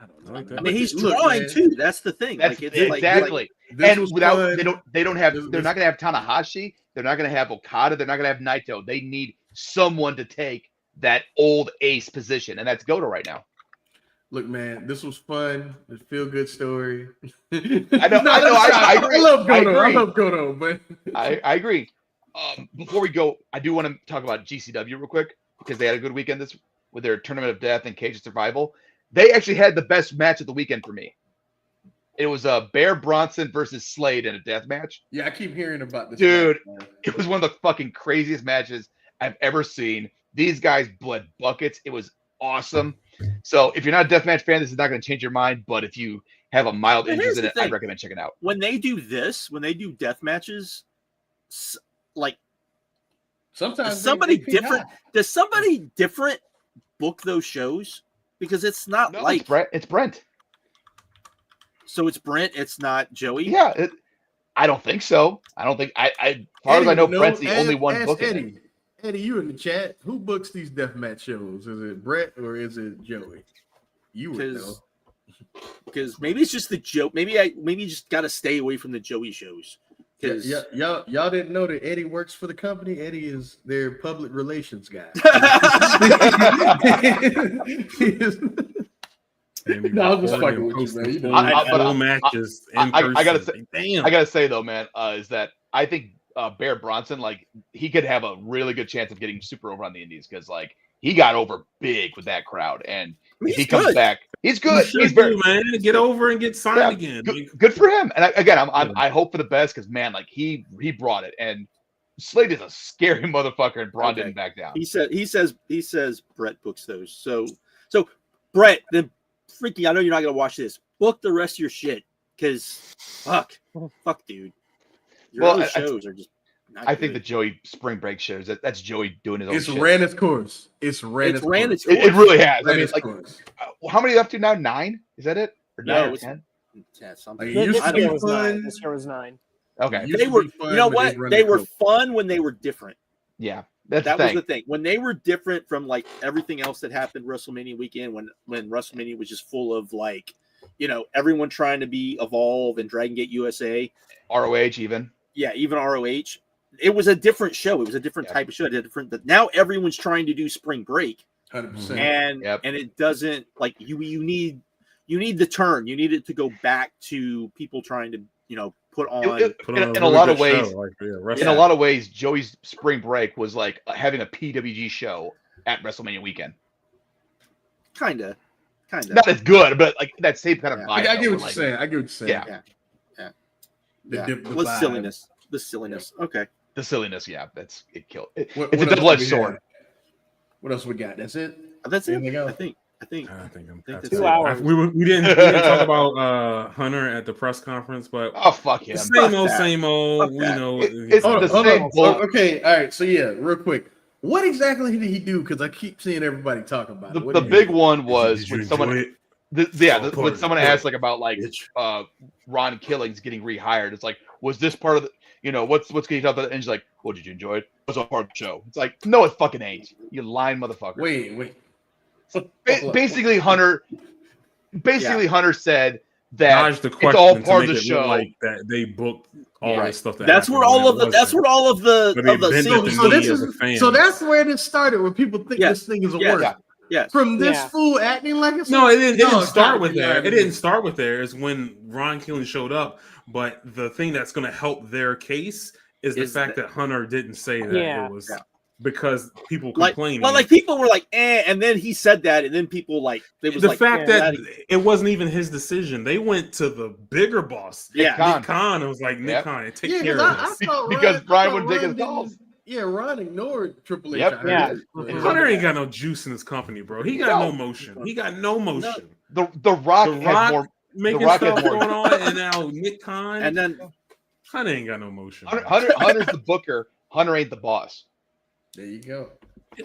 I don't know. I like that. I mean, he's Look, drawing man, too. That's the thing. That's Like, it's exactly. this And was without fun. they don't have This- they're not gonna have Tanahashi, they're not gonna have Okada, they're not gonna have Naito. They need someone to take that old ace position, and that's Goto right now. Look, man, this was fun. A feel good story. I agree. I love Goto. I agree. love Goto, but I agree. Before we go, I do want to talk about GCW real quick because they had a good weekend this with their Tournament of Death and Cage of Survival. They actually had the best match of the weekend for me. It was Bear Bronson versus Slade in a death match. yeah, I keep hearing about this. Dude, match, man. It was one of the fucking craziest matches I've ever seen. These guys bled buckets. It was awesome. So if you're not a deathmatch fan, this is not going to change your mind. But if you have a mild But interest here's in it, the I thing. recommend checking it out. when they do death matches, like Sometimes does somebody they peak different high. does somebody different book those shows? Because it's not No, like it's Brent. so it's Brent, it's not Joey. Yeah, I don't think so. I don't think as far as I know, Eddie, Brent's the only one ask booking it. Eddie. Eddie, you in the chat? Who books these deathmatch shows? Is it Brett or is it Joey? You would know. Because maybe it's just the joke. Maybe you just got to stay away from the Joey shows. Yeah, y'all didn't know that Eddie works for the company. Eddie is their public relations guy. No, I'm just fucking with you, man. You know, matches. I gotta say, damn. I gotta say though, man, is that I think Bear Bronson, like, he could have a really good chance of getting super over on the Indies because, like, he got over big with that crowd, and if he comes back, he's good. He's very man. Get over and get signed again. Good for him. And I hope for the best because, man, like, he brought it, and Slade is a scary motherfucker, and Braun didn't back down. He says Brett books those. So Brett, then freaking, I know you're not gonna watch this. Book the rest of your shit because fuck, dude. Your other shows are just. I think the Joey Spring Break shows that's Joey doing his own. It's shit. ran its course. It's ran its course. It really has. I mean, its like, course. how many are you up to now? 9? Is that it? Or 9 or 10? Yeah, something. Like, This year was 9. This year was 9. Okay. Used They to were. be fun, You know but what? run They their were course. fun when they were different. Yeah, that was the thing. When they were different from like everything else that happened WrestleMania weekend, when WrestleMania was just full of like, everyone trying to be Evolve and Dragon Gate USA, ROH even. Yeah, even ROH. It was a different show. It was a different type of show. But now everyone's trying to do Spring Break, 100%. and it doesn't like you need the turn. You need it to go back to people trying to put on. In a lot of ways, in a lot of ways, Joey's Spring Break was like having a PWG show at WrestleMania weekend. Kinda. Not as good, but like that same kind of vibe. I get what you're saying. I get what you're saying. Yeah. The silliness. The silliness. Yeah. Okay. The silliness. Yeah, it killed. It's What a double-edged sword. What else we got? That's it. That's it. Anything else? I think that's 2 hours. We didn't talk about Hunter at the press conference, but fuck him. Same old. It's hold the same. Okay, all right. So yeah, real quick, what exactly did he do? Because I keep seeing everybody talk about it. The big one was when someone. When someone asked like about like Ron Killings getting rehired, it's like, was this part of the what's getting up? And he's like, well, did you enjoy it? It was a part of the show. It's like, no, it fucking ain't. You lying motherfucker. Wait. Basically, Hunter said that it's all part of the show. Like that they booked all this stuff. That's where all of the So that's where it started. Where people think this thing is a work. Yeah. From this fool acting like it's no, it didn't start with there. It didn't start with there. It's when Ron Killen showed up. But the thing that's going to help their case is the fact that Hunter didn't say that it was because people complained. Well, like people were like, and then he said that, and then people like it was the fact that it wasn't even his decision. They went to the bigger boss, Nick Khan. It was like Nick Khan, take care of this because Brian wouldn't take his calls. Yeah, Ron ignored Triple H. Yep. Hunter ain't got no juice in his company, bro. He got no motion. He got no motion. The Rock has more. Making stuff going on, and now Nick Khan, and then Hunter ain't got no motion. Hunter's the booker. Hunter ain't the boss. There you go.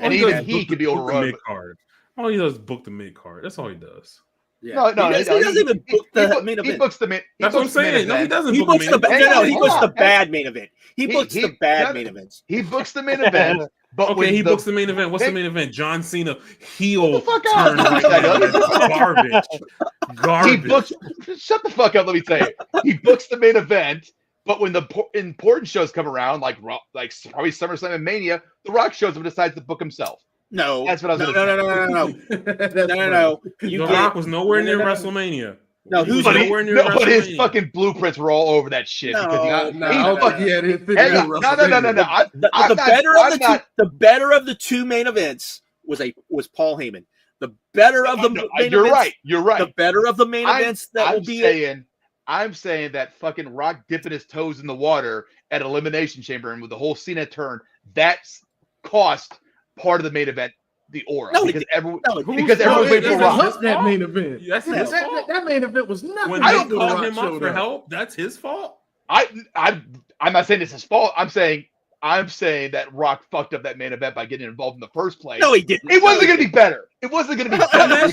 And even he could be overrun. Mid card. All he does is book the mid card. That's all he does. Yeah. No, he doesn't even book the main event. He books the main. That's what I'm saying. No, he doesn't. He books the bad main event. He books the bad main events. He books the main event, But okay, he books the main event. What's the main event? John Cena heel turn. Garbage. Shut the fuck up. Let me tell you. He books the main event, but when the important shows come around, like probably SummerSlam and Mania, The Rock shows up and decides to book himself. No, that's what I was. No. The Rock was nowhere near WrestleMania. No, but his fucking blueprints were all over that shit. No, The better of the two main events was Paul Heyman. The better of the main events. You're right. The better of the main events I'm saying that fucking Rock dipping his toes in the water at Elimination Chamber and with the whole Cena turn, that's cost part of the main event. The aura, because everyone's waiting for Rock. That main event. That main event was nothing. When they called him up for help, that's his fault. I'm not saying it's his fault. I'm saying that Rock fucked up that main event by getting involved in the first place. No, he didn't. It wasn't going to be better. It wasn't going to be better.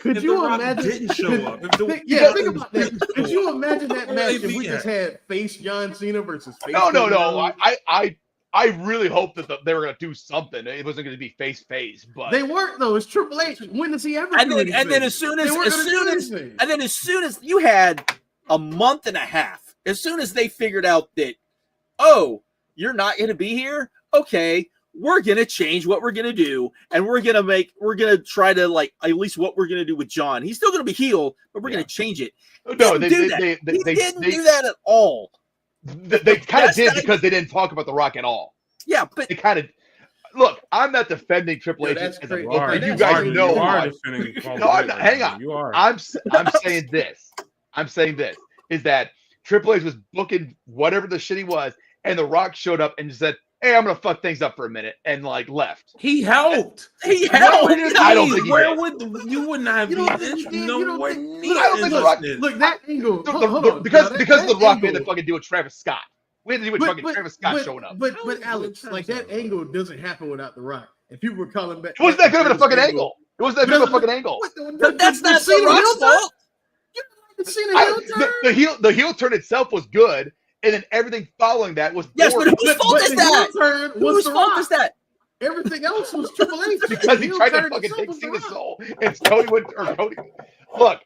Could you imagine? Didn't show up. Think about that. Could you imagine that match if we just had face John Cena versus face? No. I really hope that they were going to do something. It wasn't going to be face, but they weren't though. It's Triple H. When does he ever? And then as soon as you had a month and a half, as soon as they figured out that, oh, you're not going to be here, okay, we're going to change what we're going to do, and we're going to try to like at least what we're going to do with John. He's still going to be heel, but we're going to change it. No, they didn't do that at all. They kind of did because they didn't talk about The Rock at all. Yeah, but they kind of look. I'm not defending Triple H as a booker. You guys know hang on. You are. I'm saying this. I'm saying this is that Triple H was booking whatever the shit he was, and The Rock showed up and said, "Hey, I'm gonna fuck things up for a minute," and like left. He helped. I don't think where would you would not be nowhere near. I don't think The Rock. Look, that angle because The Rock made the fucking deal with Travis Scott. We had to do with fucking Travis Scott showing up. But Alex, like that angle doesn't happen without The Rock. And people were calling back. It wasn't that good of a fucking angle. It wasn't that good of a fucking angle. But that's not The Rock's fault. The heel turn itself was good, and then everything following that was yes. But whose fault is that? Whose fault is that? Everything else was Triple H because he tried to fucking take Cena's soul. And Cody look.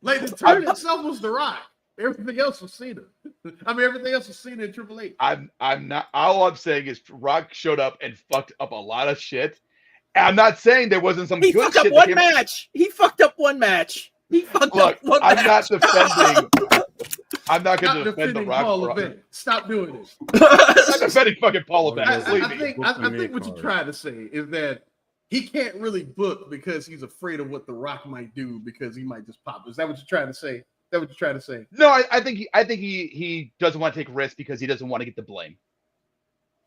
Like the turn itself was The Rock. Everything else was Cena. Everything else was Cena and Triple H. I'm not. All I'm saying is Rock showed up and fucked up a lot of shit. And I'm not saying there wasn't some good shit. He fucked up one match. He fucked up one match. I'm not defending. I'm not going to defend The Rock. Stop doing this. I'm not defending fucking Paul Levesque. I think what you're trying to say is that he can't really book because he's afraid of what The Rock might do because he might just pop. Is that what you're trying to say? No, I think he doesn't want to take risks because he doesn't want to get the blame.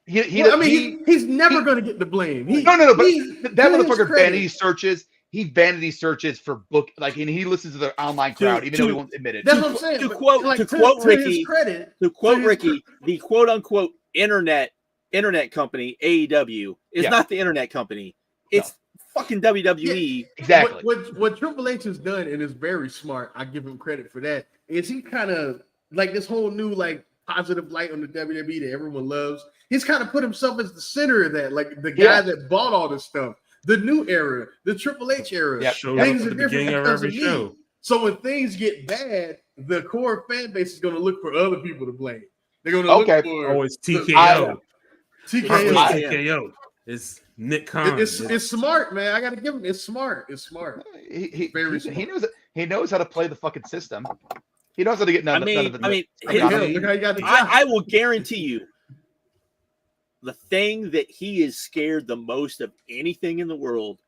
He's never going to get the blame. No. But that motherfucker vanity searches. He vanity searches for book and he listens to the online crowd, even though he won't admit it. That's what I'm saying. To quote Ricky, the quote unquote internet company AEW is not the internet company. It's fucking WWE. Yeah, exactly. What Triple H has done, and is very smart, I give him credit for that, is he kind of like this whole new positive light on the WWE that everyone loves. He's kind of put himself as the center of that, like the guy that bought all this stuff. The new era, the Triple H era. Things are different because of me. So when things get bad, the core fan base is going to look for other people to blame. They're going to look for always TKO. TKO. It's Nick Khan. It's smart, man. I got to give him. It's smart. He knows how to play the fucking system. He knows how to get none of it. I will guarantee you, the thing that he is scared the most of anything in the world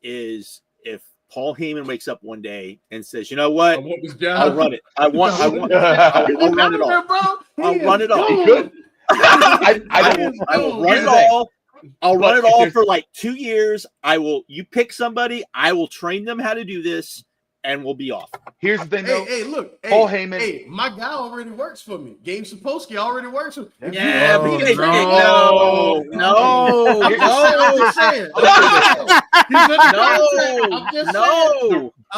is if Paul Heyman wakes up one day and says, "You know what? I'll run it. I'll run it all. I'll run it all. He could. I will run it all. I'll run it all for like 2 years. You pick somebody. I will train them how to do this, and we'll be off." Here's the thing, though. Hey, look, Paul Heyman. Hey, my guy already works for me. Gabe Sapolsky already works for me. Yeah, no.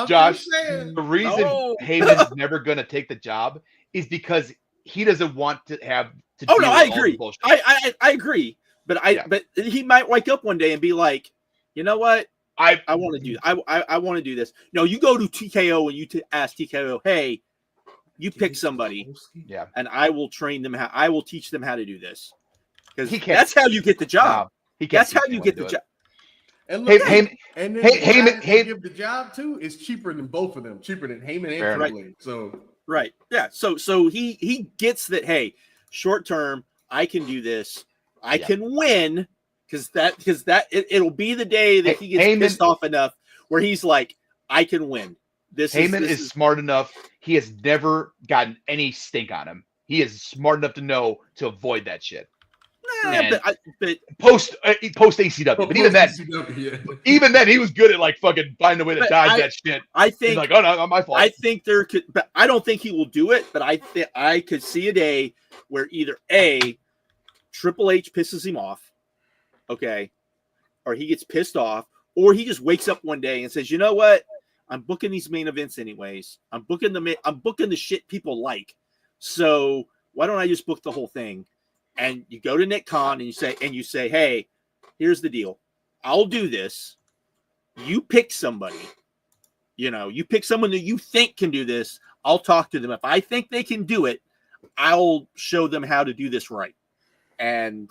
Josh, the reason Heyman's never going to take the job is because he doesn't want to have to. Oh deal no, with I all the agree. bullshit. I agree. But but he might wake up one day and be like, you know what? I want to do. I want to do this. No, you go to TKO and you ask TKO, hey, you pick somebody, and I will train them. I will teach them how to do this. Because that's how you get the job. No, that's how you get the job. And look, and then Hey, give the job to is cheaper than both of them, cheaper than Heyman and Triple H. So yeah. So he gets that. Hey, short term, I can do this. I can win because it'll be the day that he gets pissed off enough where he's like, I can win. Heyman is smart enough. He has never gotten any stink on him. He is smart enough to know to avoid that shit. But post ACW, but even then, he was good at like fucking finding a way to dodge that shit. I think he's like, oh no, not my fault. I think there could, but I don't think he will do it. But I could see a day where either Triple H pisses him off, okay, or he gets pissed off, or he just wakes up one day and says, you know what, I'm booking these main events anyways. I'm booking the shit people like. So why don't I just book the whole thing? And you go to Nick Khan and you say, hey, here's the deal. I'll do this. You pick somebody. You pick someone that you think can do this. I'll talk to them. If I think they can do it, I'll show them how to do this right. And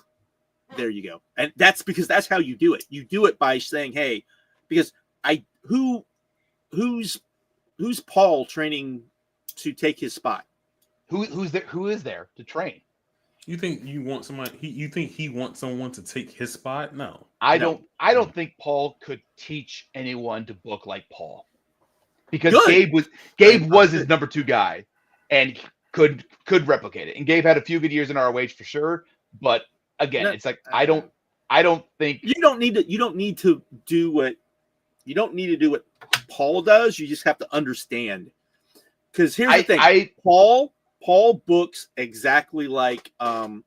there you go. And that's because that's how you do it. You do it by saying, hey, because who's Paul training to take his spot? Who's there? Who is there to train? You think you want somebody? You think he wants someone to take his spot? No, I don't think Paul could teach anyone to book like Paul, because Gabe was his number 2 guy, and could replicate it. And Gabe had a few good years in ROH for sure, but again, it's like I don't think you don't need to do what Paul does. You just have to understand. Because here's the thing, Paul books exactly like I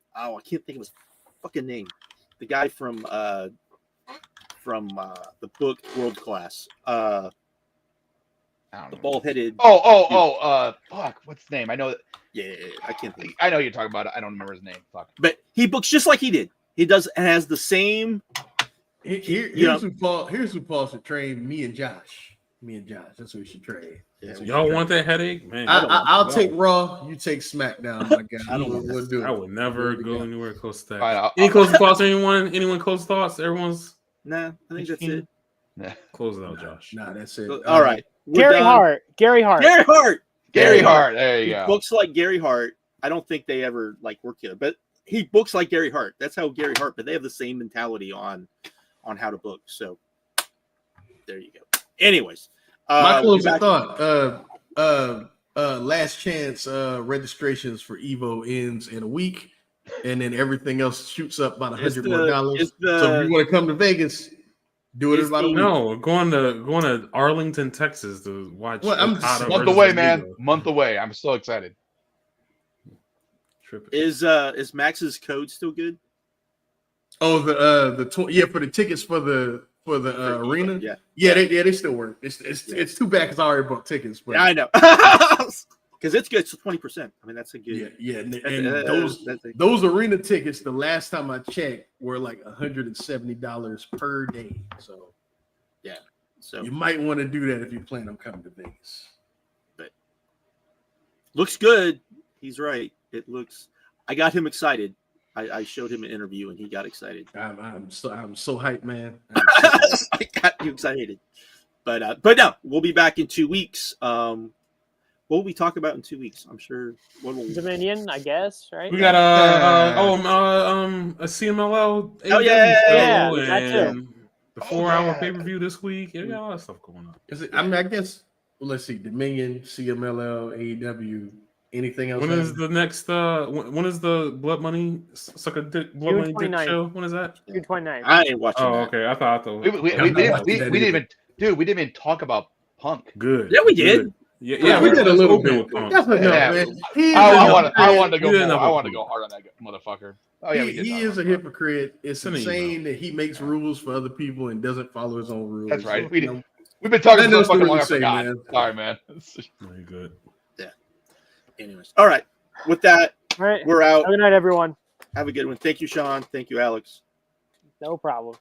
can't think of his fucking name. The guy from the book World Class. The bald-headed. Fuck, what's his name? I know. Yeah, I can't think. I know you're talking about it. I don't remember his name. Fuck. But he books just like he did. He has the same. Here's who Paul should train. Me and Josh. That's who we should trade. Y'all want that headache, man? I'll take Raw. You take SmackDown. My God, I would never go anywhere close to that. Right, Any closing thoughts? Anyone close thoughts? Everyone's. Nah, I think that's it. Nah. Close it out, Josh. Nah, that's it. All right. Gary Hart. There you go. Books like Gary Hart. I don't think they ever work together, but he books like Gary Hart. That's how Gary Hart. But they have the same mentality on how to book. So there you go. Anyways, my closing thought. Last chance registrations for Evo ends in a week, and then everything else shoots up about $100 more. So if you want to come to Vegas, do it about a week. No, going to Arlington, Texas to watch. Month away, man. Evo. Month away. I'm so excited. Is Max's code still good? Oh, for the tickets for the arena. They still work. It's too bad because I already bought tickets. But yeah, I know. Because it's good. It's 20%. I mean, that's a good. Yeah. And those arena tickets, the last time I checked, were like $170 per day. So yeah. So you might want to do that if you plan on coming to Vegas. But looks good. He's right. It looks. I got him excited. I showed him an interview and he got excited. I'm so hyped, man. I got you excited. But no, we'll be back in 2 weeks. What will we talk about in 2 weeks? I'm sure. Dominion, I guess, right? We got a CMLL. Oh yeah, and the 4-hour pay-per-view this week. Yeah, we got a lot of stuff going on. I guess. Well, let's see. Dominion, CMLL, AEW. Anything else? When is the next? When is the Blood Money Sucker Dick Blood Money Dick show? When is that? June 29th. I ain't watching. Oh, that. okay. I thought we didn't even talk about Punk. Good. Yeah, we did. Yeah, we did a little bit. I wanted to go hard on that motherfucker. Oh yeah, he is a hypocrite. It's insane that he makes rules for other people and doesn't follow his own rules. That's right. We've been talking so fucking long. I forgot. Man. Sorry, man. Very good. Anyways, all right. With that, All right. We're out. Good night, everyone. Have a good one. Thank you, Sean. Thank you, Alex. No problem.